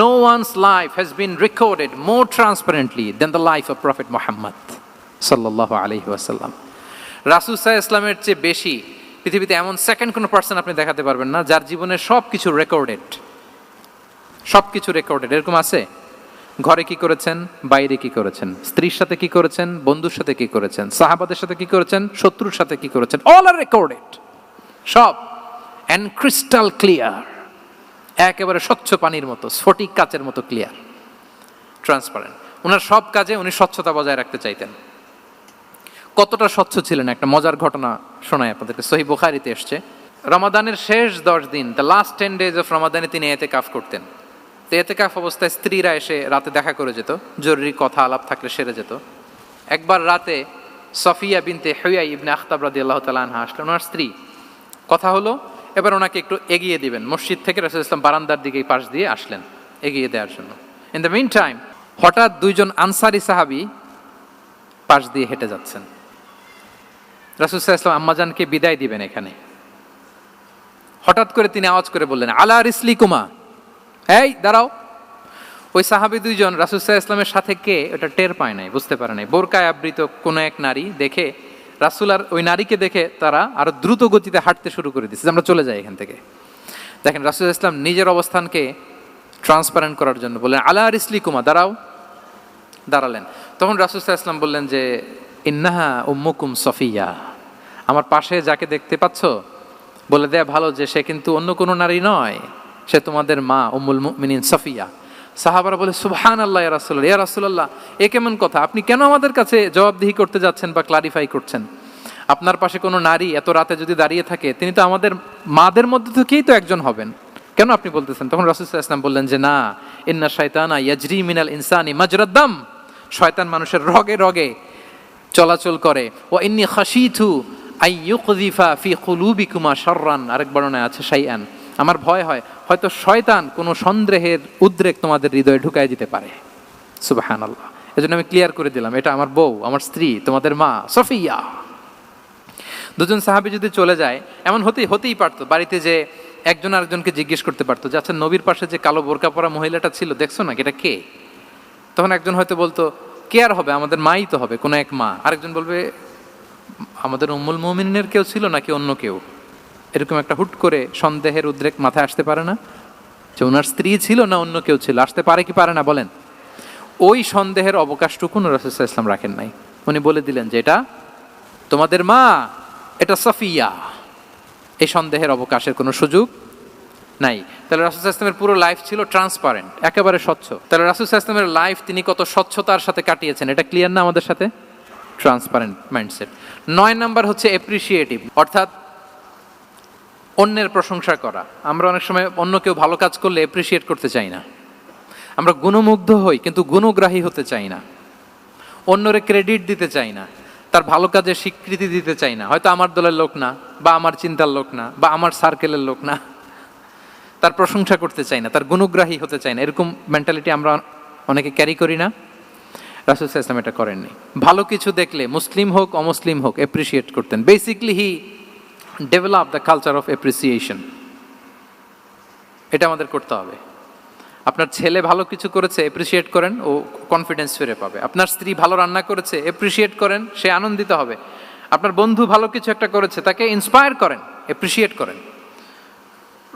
no one's life has been recorded more transparently than the life of Prophet Muhammad sallallahu alaihi wasallam. রাসূল সাল্লাল্লাহু আলাইহি ওয়াসাল্লামের চেয়ে বেশি পৃথিবীতে এমন সেকেন্ড কোনো পার্সন আপনি দেখাতে পারবেন না যার জীবনের সবকিছু রেকর্ডেড। সবকিছু রেকর্ডেড। এরকম আছে? ঘরে কি করেছেন, বাইরে কি করেছেন, স্ত্রীর সাথে কি করেছেন, বন্ধুর সাথে কি করেছেন, সাহাবাদের সাথে কি করেছেন, শত্রুর সাথে কি করেছেন, অল আর রেকর্ডেড। সব এন্ড ক্রিস্টাল ক্লিয়ার, একেবারে স্বচ্ছ পানির মতো, স্ফটিক কাচের মতো ক্লিয়ার, ট্রান্সপারেন্ট। ওনার সব কাজে উনি স্বচ্ছতা বজায় রাখতে চাইতেন। কতটা স্বচ্ছ ছিলেন, একটা মজার ঘটনা শোনায় আপনাদেরকে। সহিহ বুখারীতে এসছে, রমাদানের শেষ 10 দিন, দ্য লাস্ট 10 days অফ রমাদানে তিনি ইতিকাফ করতেন। তো ইতিকাফ অবস্থায় স্ত্রীরা এসে রাতে দেখা করে যেত, জরুরি কথা আলাপ থাকলে সেরে যেত। একবার রাতে সফিয়া বিনতে হুয়াই ইবনে আখতাব রাদিয়াল্লাহু তাআলা আনহা আসলেন, ওনার স্ত্রী। কথা হলো, এবার ওনাকে একটু এগিয়ে দিবেন। মসজিদ থেকে রাসূল ইসলাম বারান্দার দিকে পাশ দিয়ে আসলেন এগিয়ে দেওয়ার জন্য। ইন দ্য মিন টাইম হঠাৎ দুইজন আনসারি সাহাবী পাশ দিয়ে হেঁটে যাচ্ছেন। রাসূল সাল্লাল্লাহু আলাইহি ওয়াসাল্লাম আম্মাজানকে বিদায় দিবেন এখানে। হঠাৎ করে তিনি আওয়াজ করে বললেন, আলা রিসলিকুমা, এই দাঁড়াও। ওই সাহাবী দুইজন রাসূল সাল্লাল্লাহু আলাইহি ওয়াসাল্লামের সাথে কে এটা টের পায় নাই, বুঝতে পারে নাই। বোরকায় আবৃত কোনো এক নারী দেখে রাসূল আর ওই নারীকে দেখে তারা আরো দ্রুত গতিতে হাঁটতে শুরু করে দিচ্ছে, আমরা চলে যাই এখান থেকে। দেখেন, রাসূল সাল্লাল্লাহু আলাইহি ওয়াসাল্লাম নিজের অবস্থানকে ট্রান্সপারেন্ট করার জন্য বললেন, আলা রিসলিকুমা, দাঁড়াও। দাঁড়ালেন। তখন রাসূল সাল্লাল্লাহু আলাইহি ওয়াসাল্লাম বললেন যে, ইন্নাহা উম্মুকুম সফিয়া, আমার পাশে যাকে দেখতে পাচ্ছ, বলে দেয়া ভালো যে সে কিন্তু অন্য কোনো নারী নয়, সে তোমাদের মা উম্মুল মুমিনিন সফিয়া। সাহাবারা বলে, সুবহানাল্লাহ ইয়া রাসূলুল্লাহ, ইয়া রাসূলুল্লাহ, এ কেমন কথা? আপনি কেন আমাদের কাছে জবাবদিহি করতে যাচ্ছেন বা ক্লারিফাই করছেন? আপনার পাশে কোনো নারী এত রাতে যদি দাঁড়িয়ে থাকে, তিনি তো আমাদের মাদের মধ্যে থেকেই তো একজন হবেন, কেন আপনি বলতেছেন? তখন রাসূল সাল্লাল্লাহু আলাইহি ওয়াসাল্লাম বললেন যে, না, ইন্না শাইতানা ইয়াজরি মিনাল ইনসানি মাজরাদ দাম, শয়তান মানুষের রগে রগে চলাচল করে। ওয়া ইন্নী খাশিতু আই ইউকযিফা ফি কুলুবিকুমা শাররান, আরেক বর্ণনায় আছে শাইআন, আমার ভয় হয় হয়তো শয়তান কোনো সন্দেহের উদ্রেক তোমাদের হৃদয়ে ঢুকায় দিতে পারে। সুবহানাল্লাহ। এজন্য আমি ক্লিয়ার করে দিলাম, এটা আমার বউ, আমার স্ত্রী, তোমাদের মা সফিয়া। দুজন সাহাবী যদি চলে যায়, এমন হতেই পারতো বাড়িতে যে একজন আরেকজনকে জিজ্ঞেস করতে পারতো যে, আচ্ছা, নবীর পাশে যে কালো বোরকা পরা মহিলাটা ছিল, দেখছো না, এটা কে? তখন একজন হয়তো বলতো, কে আর হবে, আমাদের মাই তো হবে, কোনো এক মা। আরেকজন বলবে, আমাদের উম্মুল মুমিনিনের কেউ ছিল নাকি অন্য কেউ? এরকম একটা হুট করে সন্দেহের উদ্রেক মাথায় আসতে পারে না যে ওনার স্ত্রী ছিল না অন্য কেউ ছিল? আসতে পারে কি পারে না বলেন? ওই সন্দেহের অবকাশটুকু রাসূল সাল্লাল্লাহু আলাইহি ওয়াসাল্লাম রাখেন নাই। উনি বলে দিলেন যে, এটা তোমাদের মা, এটা সফিয়া। এই সন্দেহের অবকাশের কোনো সুযোগ নাই। তাহলে রাসূল সাল্লাল্লাহু আলাইহি ওয়াসাল্লামের পুরো লাইফ ছিল ট্রান্সপারেন্ট, একেবারে স্বচ্ছ। তাহলে রাসূল সাল্লাল্লাহু আলাইহি ওয়াসাল্লামের লাইফ তিনি কত স্বচ্ছতার সাথে কাটিয়েছেন, এটা ক্লিয়ার না আমাদের সাথে? Transparent mindset. 9 নাম্বার হচ্ছে অ্যাপ্রিসিয়েটিভ, অর্থাৎ অন্যের প্রশংসা করা। আমরা অনেক সময় অন্য কেউ ভালো কাজ করলে অ্যাপ্রিসিয়েট করতে চাই না, আমরা গুণমুগ্ধ হই কিন্তু গুণগ্রাহী হতে চাই না, অন্যরে ক্রেডিট দিতে চাই না, তার ভালো কাজে স্বীকৃতি দিতে চাই না। হয়তো আমার দলের লোক না, বা আমার চিন্তার লোক না, বা আমার সার্কেলের লোক না, তার প্রশংসা করতে চাই না, তার গুণগ্রাহী হতে চাই না। এরকম মেন্টালিটি আমরা অনেকে ক্যারি করি না? রাসূল সাল্লাল্লাহু আলাইহি ওয়াসাল্লাম এটা করেননি। ভালো কিছু দেখলে মুসলিম হোক অমুসলিম হোক অ্যাপ্রিসিয়েট করতেন। Basically he develop the culture of appreciation. এটা আমাদের করতে হবে। আপনার ছেলে ভালো কিছু করেছে, অ্যাপ্রিসিয়েট করেন, ও কনফিডেন্স ফিরে পাবে। আপনার স্ত্রী ভালো রান্না করেছে, অ্যাপ্রিসিয়েট করেন, সে আনন্দিত হবে। আপনার বন্ধু ভালো কিছু একটা করেছে, তাকে ইন্সপায়ার করেন, অ্যাপ্রিসিয়েট করেন।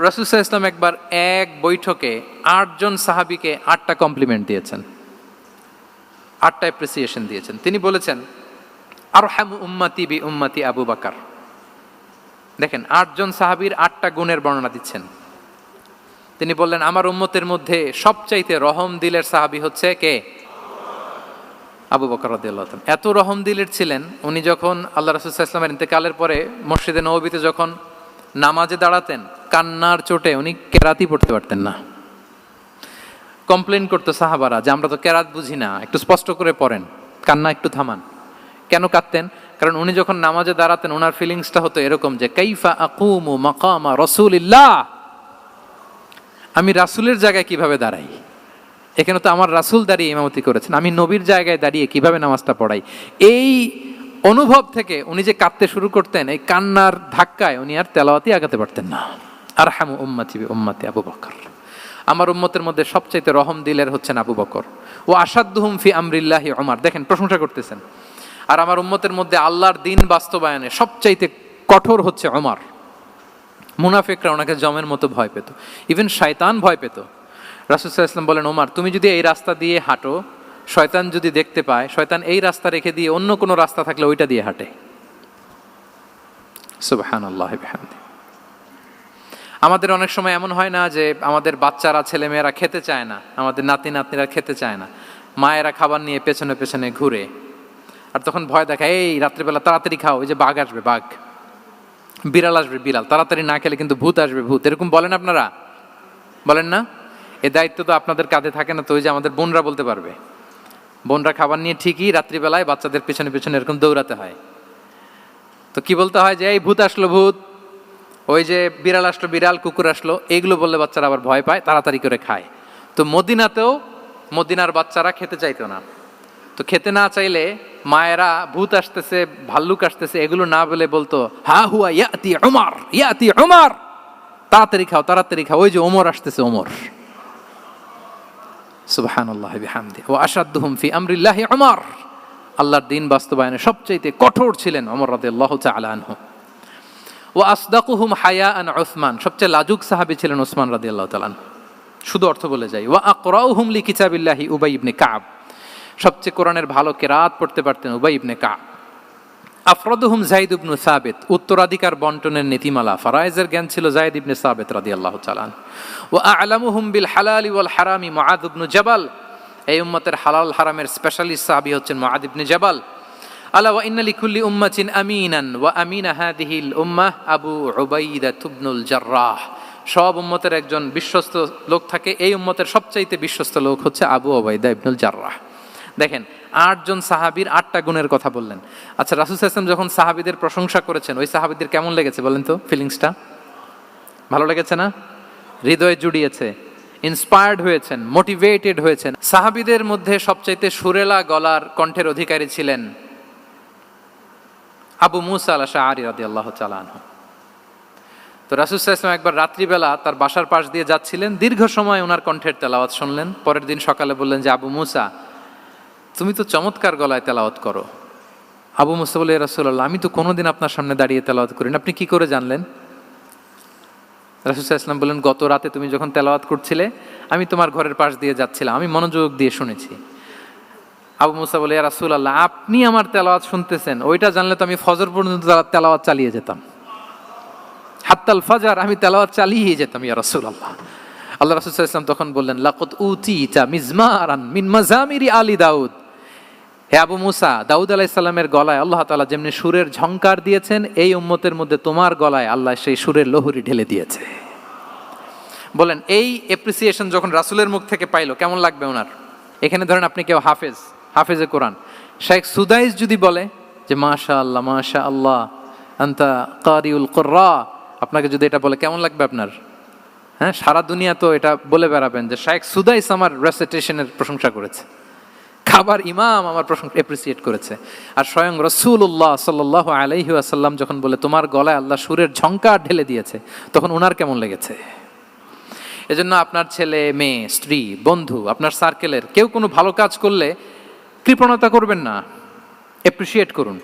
রাসূল সাল্লাল্লাহু আলাইহি ওয়াসাল্লাম একবার এক বৈঠকে 8 জন সাহাবীকে 8টা কমপ্লিমেন্ট দিয়েছেন। 8টা অ্যাপ্রিসিয়েশন দিয়েছেন। তিনি বলেছেন আরহামু উম্মতি বি উম্মতি আবু বকর। দেখেন 8 জন সাহাবীর 8টা গুণের বর্ণনা দিচ্ছেন। তিনি বললেন আমার উম্মতের মধ্যে সবচাইতে রহম দিলের সাহাবী হচ্ছে কে? আবু বকর রাদিয়াল্লাহু তাআলা। এত রহম দিলের ছিলেন, উনি যখন আল্লাহ রাসূল সাল্লাল্লাহু আলাইহি ওয়াসাল্লামের ইন্তেকালের পরে মসজিদে নববীতে যখন নামাজে দাঁড়াতেন, কান্নার চোটে উনি কেরাতই পড়তে পারতেন না। কমপ্লেন করতো সাহাবারা যে আমরা তো কেরাত বুঝি না, একটু স্পষ্ট করে পড়েন, কান্না একটু থামান। কেন কাঁদতেন? কারণ উনি যখন নামাজে দাঁড়াতেন ওনার ফিলিংসটা হতো এরকম যে কাইফা আকুমু মাকামা রাসূলিল্লাহ, আমি রাসূলের জায়গায় কিভাবে দাঁড়াই, এখানে তো আমার রাসূল দাঁড়িয়ে ইমামতি করেছেন, আমি নবীর জায়গায় দাঁড়িয়ে কিভাবে নামাজটা পড়াই। এই অনুভব থেকে উনি যে কাঁদতে শুরু করতেন, এই কান্নার ধাক্কায় উনি আর তেলাওয়াতই আগাতে পারতেন না। আরহামু উম্মতি বি উম্মতি আবু বকর, আমার উম্মতের মধ্যে সবচাইতে রহম দিলের হচ্ছেন আবু বকর। ও আসাদ্দুহুম ফি আমরিল্লাহি ওমর, দেখেন প্রশংসা করতেছেন। আর আমার উম্মতের মধ্যে আল্লাহর দিন বাস্তবায়নে সবচাইতে কঠোর হচ্ছে ওমর। মুনাফিকরা ওনাকে জমের মতো ভয় পেত, ইভেন শয়তান ভয় পেত। রাসূল সাল্লাল্লাহু আলাইহি ওয়াসাল্লাম বলেন ওমর, তুমি যদি এই রাস্তা দিয়ে হাঁটো, শয়তান যদি দেখতে পায়, শয়তান এই রাস্তা রেখে দিয়ে অন্য কোনো রাস্তা থাকলে ওইটা দিয়ে হাঁটে। সুবহানাল্লাহি বিহামদি। আমাদের অনেক সময় এমন হয় না যে আমাদের বাচ্চারা ছেলেমেয়েরা খেতে চায় না, আমাদের নাতি নাতনিরা খেতে চায় না, মায়েরা খাবার নিয়ে পেছনে পেছনে ঘুরে, আর তখন ভয় দেখায় এই রাত্রিবেলা তাড়াতাড়ি খাও, ওই যে বাঘ আসবে বাঘ, বিড়াল আসবে বিড়াল, তাড়াতাড়ি না খেলে কিন্তু ভূত আসবে ভূত, এরকম বলেন আপনারা? বলেন না? এ দায়িত্ব তো আপনাদের কাঁধে থাকে না তো? ওই যে আমাদের বোনরা বলতে পারবে, বোনরা খাবার নিয়ে ঠিকই রাত্রিবেলায় বাচ্চাদের পেছনে পেছনে এরকম দৌড়াতে হয়। তো কি বলতে হয় যে এই ভূত আসলো ভূত, ওই যে বিড়াল আসলো বিড়াল, কুকুর আসলো, এইগুলো বললে বাচ্চারা আবার ভয় পায়, তাড়াতাড়ি করে খায়। তো মদিনাতেও মদিনার বাচ্চারা খেতে চাইতো না। তো খেতে না চাইলে মায়েরা ভূত আসতেছে ভাল্লুক আসতেছে এগুলো না বলে বলতো হা হুয়া ইয়াতি উমর, ইয়াতি উমর, তাড়াতাড়ি খাও তাড়াতাড়ি খাও, ওই যে ওমর আসতেছে ওমর। সুবহানাল্লাহি বিহামদি। ওয়া আশাদ্দুহুম ফি আমরিল্লাহি উমর, আল্লাহর দিন বাস্তবায়নে সবচাইতে কঠোর ছিলেন ওমর রাদিয়াল্লাহু তাআলা আনহু। ওয়া আসদাকুহুম হায়াআন উসমান, সবচেয়ে লাজুক সাহাবী ছিলেন উসমান রাদিয়াল্লাহু তাআলা আনহু। শুধু অর্থ বলে যাই। ওয়া আকরাউহুম লিকিতাবিল্লাহি উবাই ইবনে কাব, সবচেয়ে কোরআনের ভালো কেরাত পড়তে পারতেন উবাই ইবনে কাব। আফরাদুহুম যায়েদ ইবনে সাবিত, উত্তরাধিকার বন্টনের নীতিমালা ফারায়েজের জ্ঞান ছিল যায়েদ ইবনে সাবিত রাদিয়াল্লাহু তাআলা। ওয়া আ'লামুহুম বিল হালালি ওয়াল হারামি মুআয ইবনে জাবাল, এই উম্মতের হালাল হারামের স্পেশালিস্ট সাহাবী হচ্ছেন মুআয ইবনে জাবাল। আলা ওয়া ইন্না লিকুল্লি উম্মাতিন আমিনান ওয়া আমিনা হাদিহিল উম্মাহ আবু উবাইদা ইবনুল জাররাহ, সব উম্মতের একজন বিশ্বস্ত লোক থাকে, এই উম্মতের সবচাইতে বিশ্বস্ত লোক হচ্ছে আবু উবাইদা ইবনুল জাররাহ। দেখেন 8 জন সাহাবীর 8টা গুণের কথা বললেন। আচ্ছা, রাসূল সাল্লাল্লাহু আলাইহি ওয়াসাল্লাম যখন সাহাবীদের প্রশংসা করেছেন, ওই সাহাবীদের কেমন লেগেছে বলেন তো? ফিলিংসটা ভালো লেগেছে না? হৃদয়ে জুড়িয়েছে, ইন্সপায়ার্ড হয়েছেন, মোটিভেটেড হয়েছেন। সাহাবীদের মধ্যে সবচাইতে সুরেলা গলার কণ্ঠের অধিকারী ছিলেন আবু মুসা আল-আশআরী রাদিয়াল্লাহু তাআলা আনহু। তো রাসূল সাল্লাল্লাহু আলাইহি ওয়াসাল্লাম একবার রাত্রিবেলা তার বাসার পাশ দিয়ে যাচ্ছিলেন, দীর্ঘ সময় ওনার কণ্ঠের তেলাওয়াত শুনলেন। পরের দিন সকালে বললেন যে আবু মুসা, তুমি তো চমৎকার গলায় তেলাওয়াত করো। আবু মুসা বলে, ইয়া রাসূলুল্লাহ, আমি তো কোনোদিন আপনার সামনে দাঁড়িয়ে তেলাওয়াত করি না, আপনি কি করে জানলেন? রাসূল সাল্লাল্লাহু আলাইহি ওয়াসাল্লাম বললেন, গত রাতে তুমি যখন তেলাওয়াত করছিলে আমি তোমার ঘরের পাশ দিয়ে যাচ্ছিলাম, আমি মনোযোগ দিয়ে শুনেছি। আবু মুসা বলে, ইয়া রাসূলুল্লাহ, আপনি আমার তেলাওয়াত শুনতেছেন, ওইটা জানলে তো আমি ফজর পর্যন্ত তেলাওয়াত চালিয়ে যেতাম, হাত্তাল ফাজর আমি তেলাওয়াত চালিয়ে যেতাম ইয়া রাসূলুল্লাহ। আল্লাহ রাসূল সাল্লাল্লাহু আলাইহি ওয়াসাল্লাম তখন বললেন, লাকাদ উতিতা মিজমারান মিন মাজামিরি আলি দাউদ, হে আবু মুসা, দাউদ আলাইহিস সালামের গলায় আল্লাহ তাআলা যেমনি সুরের ঝংকার দিয়েছেন, এই উম্মতের মধ্যে তোমার গলায় আল্লাহ সেই সুরের লহরী ঢেলে দিয়েছে। বলেন এই অ্যাপ্রিসিয়েশন যখন রাসূলের মুখ থেকে পাইলো কেমন লাগবে ওনার? এখানে ধরেন আপনি কেউ হাফেজে কোরআন শেখ সুদাইস যদি বলে যে মাশাআল্লাহ মাশাআল্লাহ আনতা কারিউল কুররা, আপনাকে যদি এটা বলে কেমন লাগবে আপনার? হ্যাঁ, সারা দুনিয়া তো এটা বলে বেড়াবেন যে শেখ সুদাইস আমার রেসিটেশনের প্রশংসা করেছে, খাবার ইমাম আমার প্রশংসা অ্যাপ্রিসিয়েট করেছে। আর স্বয়ং রাসূলুল্লাহ সাল্লাল্লাহু আলাইহি ওয়াসাল্লাম যখন বলে তোমার গলায় আল্লাহ সুরের ঝংকার ঢেলে দিয়েছে, তখন ওনার কেমন লেগেছে? এজন্য আপনার ছেলে মেয়ে স্ত্রী বন্ধু আপনার সার্কেলের কেউ কোনো ভালো কাজ করলে কৃপণতা করবেন না, অ্যাপ্রিসিয়েট করুন।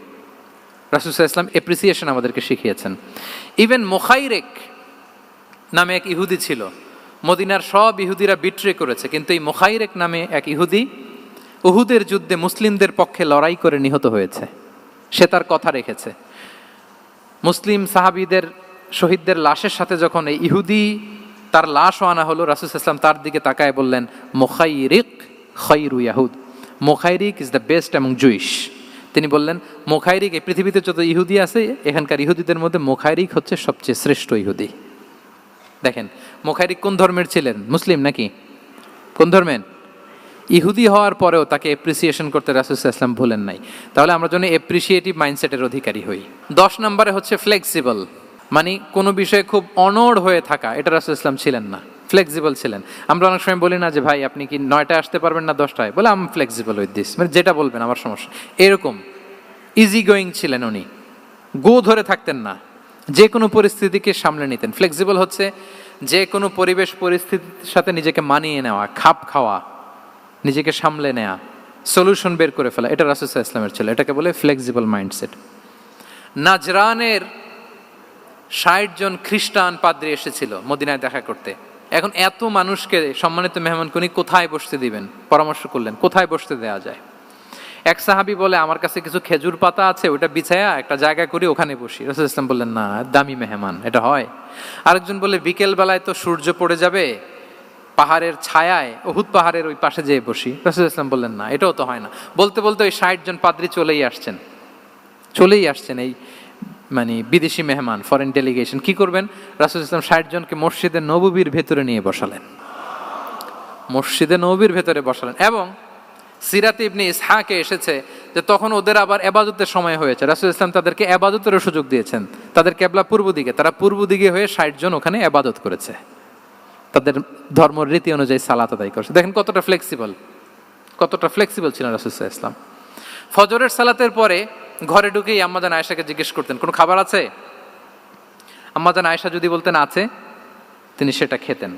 রাসূল সাল্লাল্লাহু আলাইহি ওয়াসাল্লাম অ্যাপ্রিসিয়েশন আমাদেরকে শিখিয়েছেন। ইভেন মুখাইরেক নামে এক ইহুদি ছিল, মদিনার সব ইহুদিরা বিট্রে করেছে, কিন্তু এই মুখাইরেক নামে এক ইহুদি উহুদের যুদ্ধে মুসলিমদের পক্ষে লড়াই করে নিহত হয়েছে, সে তার কথা রেখেছে। মুসলিম সাহাবীদের শহীদদের লাশের সাথে যখন এই ইহুদি তার লাশও আনা হলো, রাসূল সাল্লাল্লাহু আলাইহি ওয়াসাল্লাম তার দিকে তাকায় বললেন, মুখাইরিক খায়রু ইয়াহুদ, Mukhairiq is the best among Jewish. তিনি বললেন মুখাইরিক, এই পৃথিবীতে যত ইহুদি আছে এখানকার ইহুদিদের মধ্যে মুখাইরিক হচ্ছে সবচেয়ে শ্রেষ্ঠ ইহুদি। দেখেন মুখাইরিক কোন ধর্মের ছিলেন? মুসলিম নাকি? কোন ধর্মের? ইহুদি হওয়ার পরেও তাকে এপ্রিসিয়েশন করতে রাসূল সাল্লাল্লাহু আলাইহি ওয়াসাল্লাম ভুলেন নাই। তাহলে আমরা যেন এপ্রিসিয়েটিভ মাইন্ডসেটের অধিকারী হই। 10 নম্বরে হচ্ছে ফ্লেক্সিবল, মানে কোনো বিষয়ে খুব অনড় হয়ে থাকা, এটা রাসূল সাল্লাল্লাহু আলাইহি ওয়াসাল্লাম ছিলেন না, ফ্লেক্সিবল ছিলেন। আমরা অনেক সময় বলি না যে ভাই আপনি কি 9টায় আসতে পারবেন না 10টায়, বলে আম ফ্লেক্সিবল উইথ দিস, মানে যেটা বলবেন আমার সমস্যা, এরকম ইজি গোয়িং ছিলেন উনি, গো ধরে থাকতেন না, যে কোনো পরিস্থিতিকে সামলে নিতেন। ফ্লেক্সিবল হচ্ছে যে কোনো পরিবেশ পরিস্থিতির সাথে নিজেকে মানিয়ে নেওয়া, খাপ খাওয়া, নিজেকে সামলে নেওয়া, সলিউশন বের করে ফেলা, এটা রাসূল সাল্লাল্লাহু আলাইহি ওয়াসাল্লামের ছিল, এটাকে বলে ফ্লেক্সিবল মাইন্ডসেট। নাজরানের 60 জন খ্রিস্টান পাদ্রী এসেছিল মদিনায় দেখা করতে। এখন এত মানুষকে সম্মানিত মেহমান উনি কোথায় বসতে দিবেন, পরামর্শ করলেন কোথায় বসতে দেওয়া যায়। এক সাহাবী বলে আমার কাছে কিছু খেজুর পাতা আছে, ওটা বিছায়া একটা জায়গা করি ওখানে বসি। রাসূল সাল্লাল্লাহু আলাইহি ওয়াসাল্লাম বললেন না, দামি মেহমান, এটা হয়। আরেকজন বলে বিকেল বেলায় তো সূর্য পড়ে যাবে, পাহাড়ের ছায়ায় উহুদ পাহাড়ের ওই পাশে যেয়ে বসি। রাসূল সাল্লাল্লাহু আলাইহি ওয়াসাল্লাম বললেন না, এটাও তো হয় না। বলতে বলতে ওই 60 জন পাদ্রী চলেই আসছেন এই মানে বিদেশি মেহমান, ফরেন ডেলিগেশন। কি করবেন? রাসূল সাল্লাল্লাহু আলাইহি ওয়াসাল্লাম 60 জনকে মসজিদে নববীর ভেতরে নিয়ে বসালেন, মসজিদে নববীর ভেতরে বসালেন। এবং সিরাতে ইবনে ইসহাকে এসেছে যে তখন ওদের আবার ইবাদতের সময় হয়েছে, রাসূল সাল্লাল্লাহু আলাইহি ওয়াসাল্লাম তাদেরকে ইবাদতেরও সুযোগ দিয়েছেন। তাদের কিবলা পূর্ব দিকে, তারা পূর্ব দিকে হয়ে 60 জন ওখানে ইবাদত করেছে, তাদের ধর্মের রীতি অনুযায়ী সালাত আদায় করছে। দেখেন কতটা ফ্লেক্সিবল ছিলেন রাসূল সাল্লাল্লাহু আলাইহি ওয়াসাল্লাম। ফজরের সালাতের পরে ঘরে ঢুকেই আম্মাজান আয়েশাকে জিজ্ঞেস করতেন কোনো খাবার আছে? আম্মাজান আয়েশা যদি বলতেন আছে, তিনি সেটা খেতেন।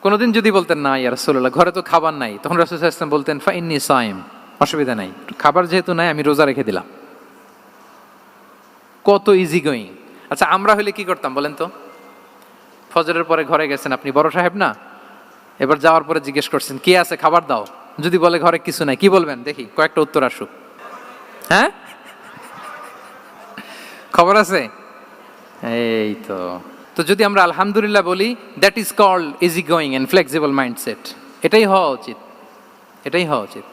কোনোদিন যদি বলতেন না ইয়া রাসূলুল্লাহ ঘরে তো খাবার নাই, তখন রাসূল সাল্লাল্লাহু আলাইহি ওয়াসাল্লাম বলতেন ফা ইন্নী সাইম, অসুবিধা নাই, খাবার যেহেতু নাই আমি রোজা রেখে দিলাম। কত ইজি গোয়িং। আচ্ছা আমরা হলে কি করতাম বলেন তো? ফজরের পরে ঘরে গেছেন, আপনি বড় সাহেব না, এবার যাওয়ার পরে জিজ্ঞেস করছেন কি আছে খাবার দাও, যদি বলে ঘরে কিছু নাই, কি বলবেন দেখি, কয়েকটা উত্তর আসুক। হ্যাঁ, খবর আছে? এই তো যদি আমরা আলহামদুলিল্লাহ বলি, that is called easy going and flexible mindset. এটাই হওয়া উচিত।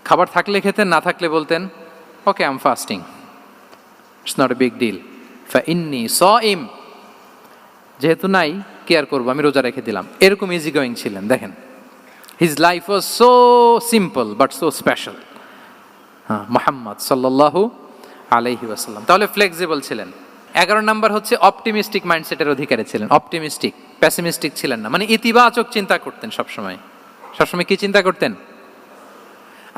খাবার থাকলে খেতেন, না থাকলে বলতেন okay I am fasting, it's not a big deal, ফা ইন্নী সাইম, যেহেতু নাই কি আর করবো, আমি রোজা রেখে দিলাম। এরকম ইজি গোয়িং ছিলেন। দেখেন his life was so simple but so special. Muhammad সাল্লাল্লাহু আলাইহি ওয়াসাল্লাম তাহলে ফ্লেক্সিবল ছিলেন। 11 নাম্বার হচ্ছে অপটিমিস্টিক মাইন্ডসেটের অধিকারী ছিলেন। অপটিমিস্টিক, প্যাসিমিস্টিক ছিলেন না, মানে ইতিবাচক চিন্তা করতেন সবসময়। কি চিন্তা করতেন?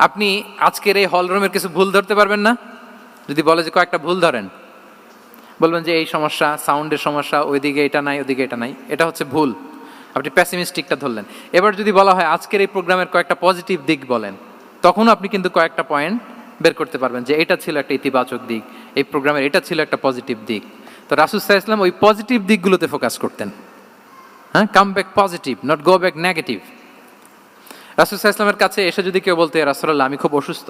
আপনি আজকের এই হলরুমের কিছু ভুল ধরতে পারবেন না? যদি বলে যে কয়েকটা ভুল ধরেন, বলবেন যে এই সমস্যা, সাউন্ডের সমস্যা, ওইদিকে এটা নাই, ওইদিকে এটা নাই, এটা হচ্ছে ভুল। আপনি প্যাসিমিস্টিকটা ধরলেন। এবার যদি বলা হয় আজকের এই প্রোগ্রামের কয়েকটা পজিটিভ দিক বলেন, তখনও আপনি কিন্তু কয়েকটা পয়েন্ট বের করতে পারবেন যে এটা ছিল একটা ইতিবাচক দিক, এই প্রোগ্রামের এটা ছিল একটা পজিটিভ দিক। তো রাসূল সাল্লাল্লাহু আলাইহি ওয়াসাল্লাম ওই পজিটিভ দিকগুলোতে ফোকাস করতেন। Come back positive, not go back negative. রাসূল সাল্লাল্লাহু আলাইহি ওয়াসাল্লামের কাছে এসে যদি কেউ বলতে ইয়া রাসূলুল্লাহ আমি খুব অসুস্থ,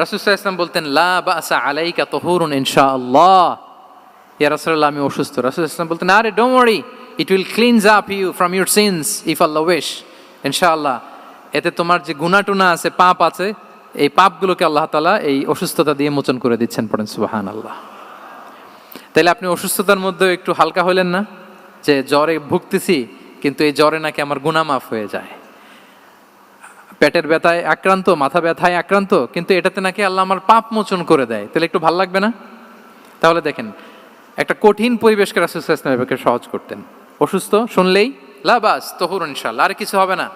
রাসূল সাল্লাল্লাহু আলাইহি ওয়াসাল্লাম বলতেন লা বাসা আলাইকা তুহুরুন ইনশাআল্লাহ। ইয়া রাসূলুল্লাহ আমি অসুস্থ, রাসূল সাল্লাল্লাহু আলাইহি ওয়াসাল্লাম বলতেন আরে don't worry, it will cleanse up you from your sins if আল্লাহ উইশ, ইনশাআল্লাহ এতে তোমার যে গুনাহ টুনা আছে, পাপ আছে, এই পাপগুলোকে আল্লাহ তাআলা এই অসুস্থতা দিয়ে মোচন করে দিচ্ছেন। পড়েন সুবহানাল্লাহ। তাহলে আপনি অসুস্থতার মধ্যে একটু হালকা হইলেন না, যে জ্বরে ভুগতেছি কিন্তু এই জ্বরে নাকি আমার গুনাহ মাফ হয়ে যায়, পেটের ব্যথায় আক্রান্ত, মাথা ব্যথায় আক্রান্ত, কিন্তু এটাতে নাকি আল্লাহ আমার পাপ মোচন করে দেয়, তাহলে একটু ভালো লাগবে না? তাহলে দেখেন একটা কঠিন পরিবেশকে রাসূল সাল্লাল্লাহু আলাইহি ওয়াসাল্লাম সহজ করতেন। অসুস্থ শুনলেই লা বাস তুহুরুন ইনশাআল্লাহ, আর কিছু হবে না,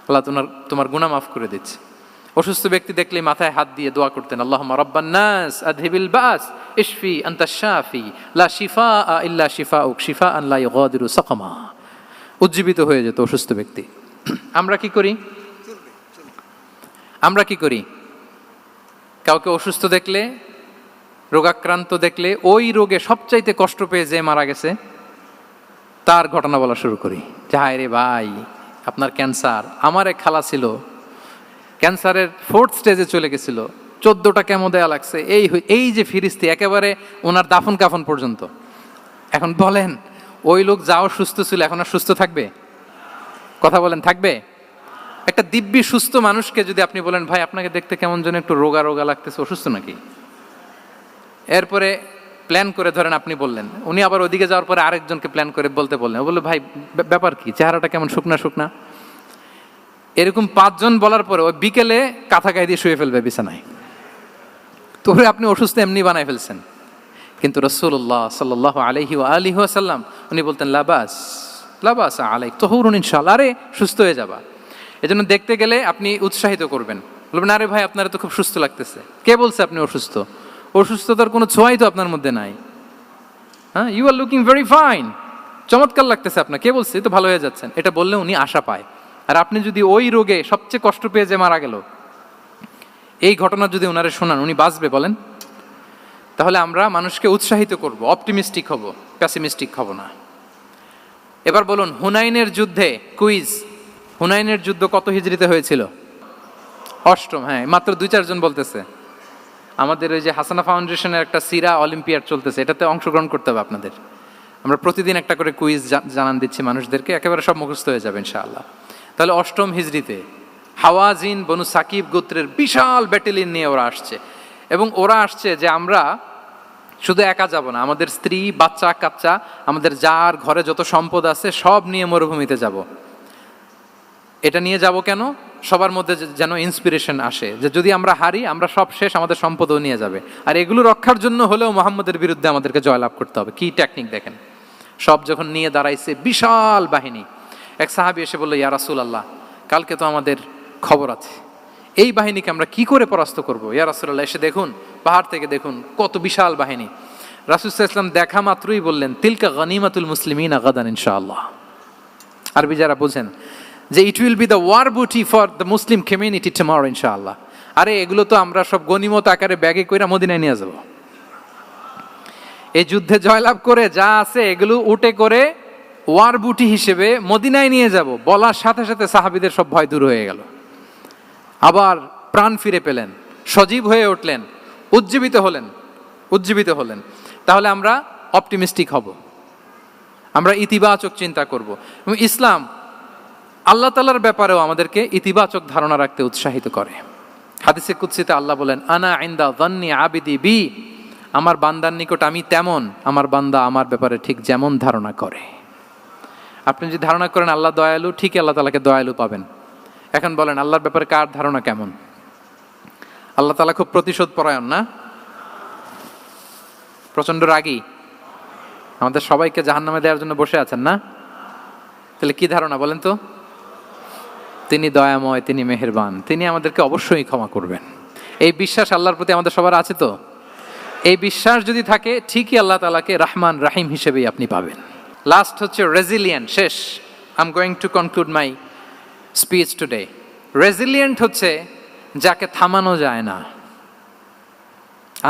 আল্লাহ তোমার গুনাহ মাফ করে দিচ্ছে। অসুস্থ ব্যক্তি দেখলেই মাথায় হাত দিয়ে দোয়া করতেন আল্লাহুম্মা রাব্বান নাস আযহিবিল বাস ইশফি আনতাশ শাফি লা শিফাআ ইল্লা শিফাউক শিফাআন লা ইউগাদিরু সাকামা। উজ্জীবিত হয়ে যেত অসুস্থ ব্যক্তি। আমরা কি করি? কাউকে অসুস্থ দেখলে, রোগাক্রান্ত দেখলে, ওই রোগে সবচাইতে কষ্ট পেয়ে যে মারা গেছে তার ঘটনা বলা শুরু করি, যে হায় রে ভাই আপনার ক্যান্সার, আমার এক খালা ছিল ক্যান্সারের 4th স্টেজে চলে গেছিল, 14টা কেমো দেয়া লাগছে, এই যে ফিরিস্তি একেবারে ওনার দাফন কাফন পর্যন্ত। এখন বলেন ওই লোক যাও সুস্থ ছিল, এখন আর সুস্থ থাকবে? কথা বলেন, থাকবে? একটা দিব্যি সুস্থ মানুষকে যদি আপনি বলেন ভাই আপনাকে দেখতে কেমন যেন একটু রোগা রোগা লাগতেছে, অসুস্থ নাকি? এরপরে প্ল্যান করে ধরেন আপনি বললেন, উনি আবার ওদিকে যাওয়ার পরে আরেকজনকে প্ল্যান করে বলতে বললেন, ও বললো ভাই ব্যাপার কি, চেহারাটা কেমন শুকনা শুকনা। এরকম 5 জন বলার পরে ওই বিকেলে কাঁথা গায়ে দিয়ে শুয়ে ফেলবে বিছানায়। তো আপনি অসুস্থ এমনি বানায় ফেলছেন। কিন্তু রাসূলুল্লাহ সাল্লাল্লাহু আলাইহি ওয়া আলিহি ওয়াসাল্লাম উনি বলতেন লাবাস লাবাস আলাইক তাহুরুন ইনশাআল্লাহ, আরে সুস্থ হয়ে যাবা। এজন্য দেখতে গেলে আপনি উৎসাহিত করবেন, বলবেন আরে ভাই আপনারা তো খুব সুস্থ লাগতেছে। কে বলছে আপনি অসুস্থ? অসুস্থতার কোনো ছোঁয়াই তো আপনার মধ্যে নাই। হ্যাঁ, you are looking very fine, চমৎকার লাগতেছে আপনার, কে বলছে? তো ভালো হয়ে যাচ্ছেন। এটা বললে উনি আশা পায়। আর আপনি যদি ওই রোগে সবচেয়ে কষ্ট পেয়ে যে মারা গেল, এই ঘটনা যদি ওনারে শোনান, উনি বাঁচবে বলেন? তাহলে আমরা মানুষকে উৎসাহিত করব, অপটিমিস্টিক হব, প্যাসিমিস্টিক হব না। এবার বলুন হুনাইনের যুদ্ধে, কুইজ, হুনাইনের যুদ্ধ কত হিজরিতে হয়েছিল? 8ম। হ্যাঁ, মাত্র 2-4 জন বলতেছে। আমাদের ওই যে হাসানা ফাউন্ডেশনের একটা সিরা অলিম্পিয়াড চলতেছে, এটাতে অংশগ্রহণ করতে হবে আপনাদের। আমরা প্রতিদিন একটা করে কুইজ জানান দিচ্ছি মানুষদেরকে, একেবারে সব মুখস্থ হয়ে যাবে ইনশাআল্লাহ। তাহলে 8ম হিজরিতে হাওয়াজিন বনু সাকিব গোত্রের বিশাল ব্যাটালিয়ন নিয়ে ওরা আসছে, এবং ওরা আসছে যে আমরা শুধু একা যাব না, আমাদের স্ত্রী বাচ্চা কাচ্চা, আমাদের যার ঘরে যত সম্পদ আছে সব নিয়ে মরুভূমিতে যাব। এটা নিয়ে যাব কেন? সবার মধ্যে যেন ইন্সপিরেশন আসে যে যদি আমরা হারি, আমরা সব শেষ, আমাদের সম্পদও নিয়ে যাবে। আর এগুলো রক্ষার জন্য হলেও মুহাম্মদের বিরুদ্ধে আমাদেরকে জয়লাভ করতে হবে। কি টেকনিক দেখেন! সব যখন নিয়ে দাঁড়াইছে বিশাল বাহিনী, এক সাহাবী এসে বলল ইয়া রাসূলুল্লাহ, কালকে তো আমাদের খবর আছে, এই বাহিনীকে আমরা কি করে পরাস্ত করব? ইয়া রাসূলুল্লাহ, এসে দেখুন, পাহাড় থেকে দেখুন কত বিশাল বাহিনী। রাসূল সাল্লাল্লাহু আলাইহি ওয়াসাল্লাম দেখা মাত্রই বললেন তিলকা গনিমাতুল মুসলিমিনা গাদান ইনশাআল্লাহ। আরবি যারা বুঝেন যে it will be the war booty for the Muslim community tomorrow ইনশাআল্লাহ। আরে এগুলো তো আমরা সব গনিমত আকারে ব্যাগে কইরা মদিনায় নিয়ে যাব। এই যুদ্ধে জয়লাভ করে যা আছে এগুলো উটে করে ওয়ার বুটি হিসেবে মদিনায় নিয়ে যাব। বলার সাথে সাথে সাহাবীদের সব ভয় দূর হয়ে গেল, আবার প্রাণ ফিরে পেলেন, সজীব হয়ে উঠলেন, উজ্জীবিত হলেন। তাহলে আমরা অপটিমিস্টিক হব, আমরা ইতিবাচক চিন্তা করব। এবং ইসলাম আল্লাহ তাআলার ব্যাপারেও আমাদেরকে ইতিবাচক ধারণা রাখতে উৎসাহিত করে। হাদিসে কুদসিতে আল্লাহ বলেন আনা ইনদা যান্নি আবিদি বি, আমার বান্দার নিকট আমি তেমন, আমার বান্দা আমার ব্যাপারে ঠিক যেমন ধারণা করে। আপনি যদি ধারণা করেন আল্লাহ দয়ালু, ঠিক আল্লাহ তাআলাকে দয়ালু পাবেন। এখন বলেন আল্লাহর ব্যাপারে কার ধারণা কেমন? আল্লাহ তাআলা খুব প্রতিশোধ পরায়ণ না? প্রচন্ড রাগী, আমাদের সবাইকে জাহান্নামে দেওয়ার জন্য বসে আছেন না? তাহলে কি ধারণা বলেন তো? তিনি দয়াময়, তিনি মেহেরবান, তিনি আমাদেরকে অবশ্যই ক্ষমা করবেন। এই বিশ্বাস আল্লাহর প্রতি আমাদের সবার আছে তো? এই বিশ্বাস যদি থাকে, ঠিকই আল্লাহ তাআলাকে রহমান রাহিম হিসেবেই আপনি পাবেন। লাস্ট হচ্ছে রেজিলিয়েন্ট। শেষ, I am going to conclude my speech today. Resilient হচ্ছে যাকে থামানো যায় না,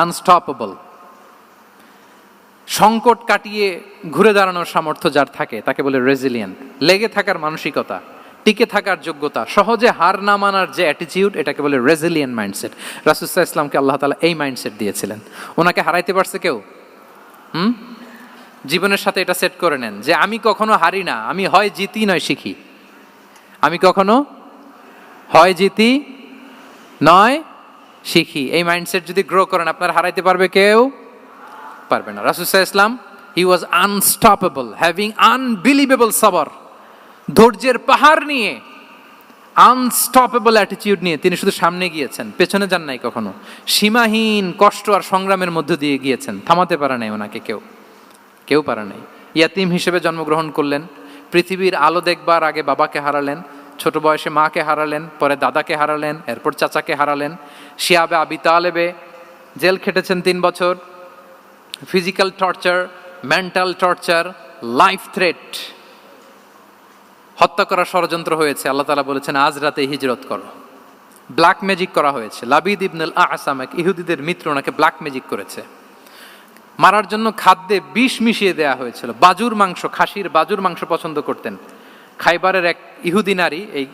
আনস্টপেবল। সংকট কাটিয়ে ঘুরে দাঁড়ানোর সামর্থ্য যার থাকে তাকে বলে রেজিলিয়েন্ট। লেগে থাকার মানসিকতা, টিকে থাকার যোগ্যতা, সহজে হার না মানার যে অ্যাটিটিউড, এটাকে বলে রেজিলিয়েন্ট মাইন্ডসেট। রাসূল সাল্লাল্লাহু আলাইহি ওয়াসাল্লামকে আল্লাহ তাআলা এই মাইন্ডসেট দিয়েছিলেন। ওনাকে হারাইতে পারছে কেউ? জীবনের সাথে এটা সেট করে নেন যে আমি কখনো হারি না, আমি হয় জিতি নয় শিখি। আমি কখনো হয় জিতি নয় শিখি। এই মাইন্ডসেট যদি গ্রো করেন, আপনার হারাইতে পারবে কেউ? পারবে না। রাসূল সাল্লাল্লাহু আলাইহি ওয়াসাল্লাম he was unstoppable, having unbelievable সাবর। ধৈর্যের পাহাড় নিয়ে, আনস্টপেবল অ্যাটিটিউড নিয়ে তিনি শুধু সামনে গিয়েছেন, পেছনে যান নাই কখনো। সীমাহীন কষ্ট আর সংগ্রামের মধ্য দিয়ে গিয়েছেন, থামাতে পারে নাই ওনাকে কেউ পারে নাই। ইয়াতিম হিসেবে জন্মগ্রহণ করলেন, পৃথিবীর আলো দেখবার আগে বাবাকে হারালেন, ছোট বয়সে মাকে হারালেন, পরে দাদাকে হারালেন, এরপর চাচাকে হারালেন। শিয়াবে আবি তালেবে জেল খেটেছেন 3 বছর। Physical torture, mental torture, life threat, হত্যা করার ষড়যন্ত্র হয়েছে। আল্লাহ তাআলা বলেছেন আজ রাতে হিজরত করো। ব্ল্যাক ম্যাজিক করা হয়েছে। লাবিদ ইবনুল আসাম, এক ইহুদিদের মিত্র, ওনাকে ব্ল্যাক ম্যাজিক করেছে। মারার জন্য খাদ্যে বিষ মিশিয়ে দেওয়া হয়েছিল। বাজুর মাংস, খাসির বাজুর মাংস পছন্দ করতেন। খাইবারের এক ইহুদি নারী এই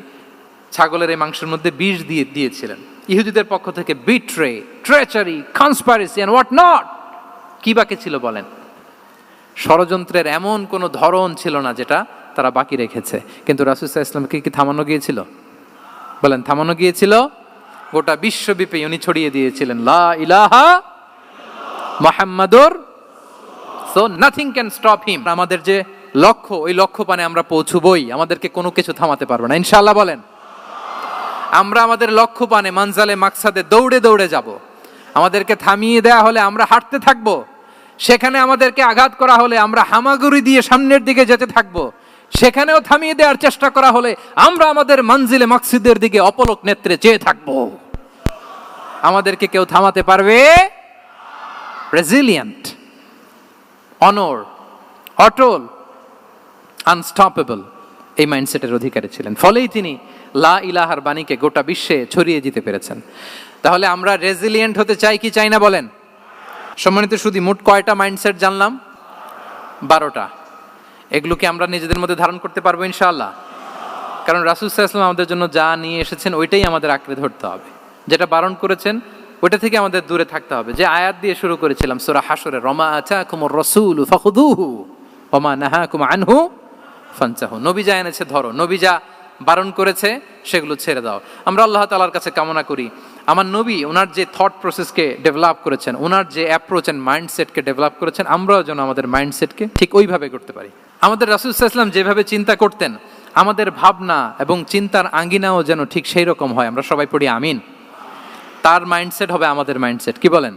ছাগলের এই মাংসের মধ্যে বিষ দিয়েছিলেন। ইহুদিদের পক্ষ থেকে betray, treachery, conspiracy and what not, কি বাকি ছিল বলেন? ষড়যন্ত্রের এমন কোনো ধরন ছিল না যেটা তারা বাকি রেখেছে। কিন্তু রাসূল সাল্লাল্লাহু আলাইহি ওয়াসাল্লামকে কি থামানো গিয়েছিল? বলেন, থামানো গিয়েছিল? গোটা বিশ্বব্যাপী উনি ছড়িয়ে দিয়েছিলেন লা ইলাহা মুহাম্মাদুর, so nothing can stop him. আমাদের যে লক্ষ্য, ওই লক্ষ্য পানে আমরা পৌঁছবই, আমাদেরকে কোনো কিছু থামাতে পারবে না ইনশাআল্লাহ। বলেন, আমরা আমাদের লক্ষ্য পানে মানজালে মাকসাদে দৌড়ে দৌড়ে যাব। আমাদেরকে থামিয়ে দেয়া হলে আমরা হাঁটতে থাকব, সেখানে আমাদেরকে আঘাত করা হলে আমরা হামাগুড়ি দিয়ে সামনের দিকে যেতে থাকব, সেখানেও থামিয়ে দেওয়ার চেষ্টা করা হলে আমরা আমাদের মঞ্জিলে মাকসিদের দিকে অপলক নেত্রে চেয়ে থাকব। আমাদেরকে কেউ থামাতে পারবে? রেজিলিয়েন্ট, অনর, অটল, আনস্টপেবল, এই মাইন্ডসেটের অধিকারী ছিলেন। ফলেই তিনি লা ইলাহার বাণীকে গোটা বিশ্বে ছড়িয়ে দিতে পেরেছেন। তাহলে আমরা রেজিলিয়েন্ট হতে চাই কি চাই না বলেন? সম্মানিত শুধু মোট কয়টা মাইন্ডসেট জানলাম? 12টা। এগুলোকে আমরা নিজেদের মধ্যে ধারণ করতে পারবো ইনশাআল্লাহ। কারণ রাসূল সাল্লাল্লাহু আলাইহি ওয়াসাল্লাম আমাদের জন্য যা নিয়ে এসেছেন ওইটাই আমাদের আঁকড়ে ধরতে হবে। যেটা বারণ করেছেন ওইটা থেকে আমাদের দূরে থাকতে হবে। যে আয়াত দিয়ে শুরু করেছিলাম সূরা হাশরে, রমা আতাকুমুর রাসূলু ফাখুযুহু ওয়া মা নাহাকুম আনহু ফানতাহু। নবী যা এনেছে ধরো, নবী যা বারণ করেছে সেগুলো ছেড়ে দাও। আমরা আল্লাহ তাআলার কাছে কামনা করি আমার নবী ওনার যে থট প্রসেসকে ডেভেলপ করেছেন, ওনার যে অ্যাপ্রোচ এন্ড মাইন্ডসেটকে ডেভেলপ করেছেন, আমরাও যেন আমাদের মাইন্ডসেটকে ঠিক ওইভাবে করতে পারি। আমাদের রাসূল সাল্লাল্লাহু আলাইহি ওয়াসাল্লাম যেভাবে চিন্তা করতেন, আমাদের ভাবনা এবং চিন্তার আঙ্গিনাও যেন ঠিক সেই রকম হয়। আমরা সবাই পড়ি আমিন। তার মাইন্ডসেট হবে আমাদের মাইন্ডসেট। কি বলেন?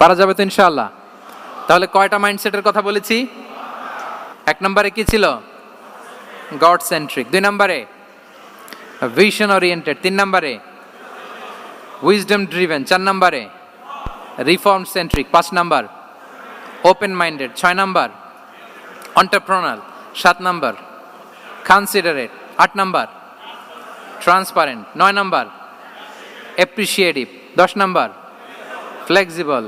পারা যাবে তো ইনশাআল্লাহ? তাহলে কয়টা মাইন্ডসেটের কথা বলেছি? 1 নম্বরে কি ছিল? God centric. 2 নম্বরে ভিশন ওরিয়েন্টেড। 3 নম্বরে উইজডম ড্রিভেন। 4 নম্বরে রিফর্ম সেন্ট্রিক। 5 নম্বর ওপেন মাইন্ডেড। 6 নম্বর এন্টারপ্রেনার। 7 নম্বর কনসিডারেট। 8 নম্বর ট্রান্সপারেন্ট। 9 নম্বর অ্যাপ্রিশিয়েটিভ। 10 নম্বর ফ্লেক্সিবল।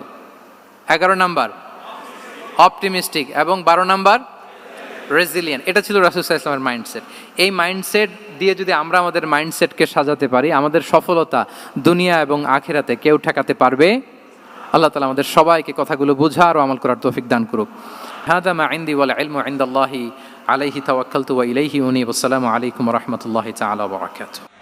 11 নম্বর অপটিমিস্টিক এবং 12 নম্বর রেজিলিয়েন্ট। এটা ছিল রাসূল সাল্লাল্লাহু আলাইহি ওয়াসাল্লামের মাইন্ডসেট। এই মাইন্ডসেট দিয়ে যদি আমরা আমাদের মাইন্ডসেটকে সাজাতে পারি, আমাদের সফলতা দুনিয়া এবং আখিরাতে কেউ ঠেকাতে পারবে? আল্লাহ তাআলা আমাদের সবাইকে কথাগুলো বোঝার ও আমল করার তৌফিক দান করুক। হাদা মা ইনদি ওয়াল ইলমু ইনদাল্লাহি আলাইহি তাওয়াক্কালতু ওয়া ইলাইহি উনীব। আসসালামু আলাইকুম ওয়া রাহমাতুল্লাহি তাআলা ওয়া বারাকাতুহু।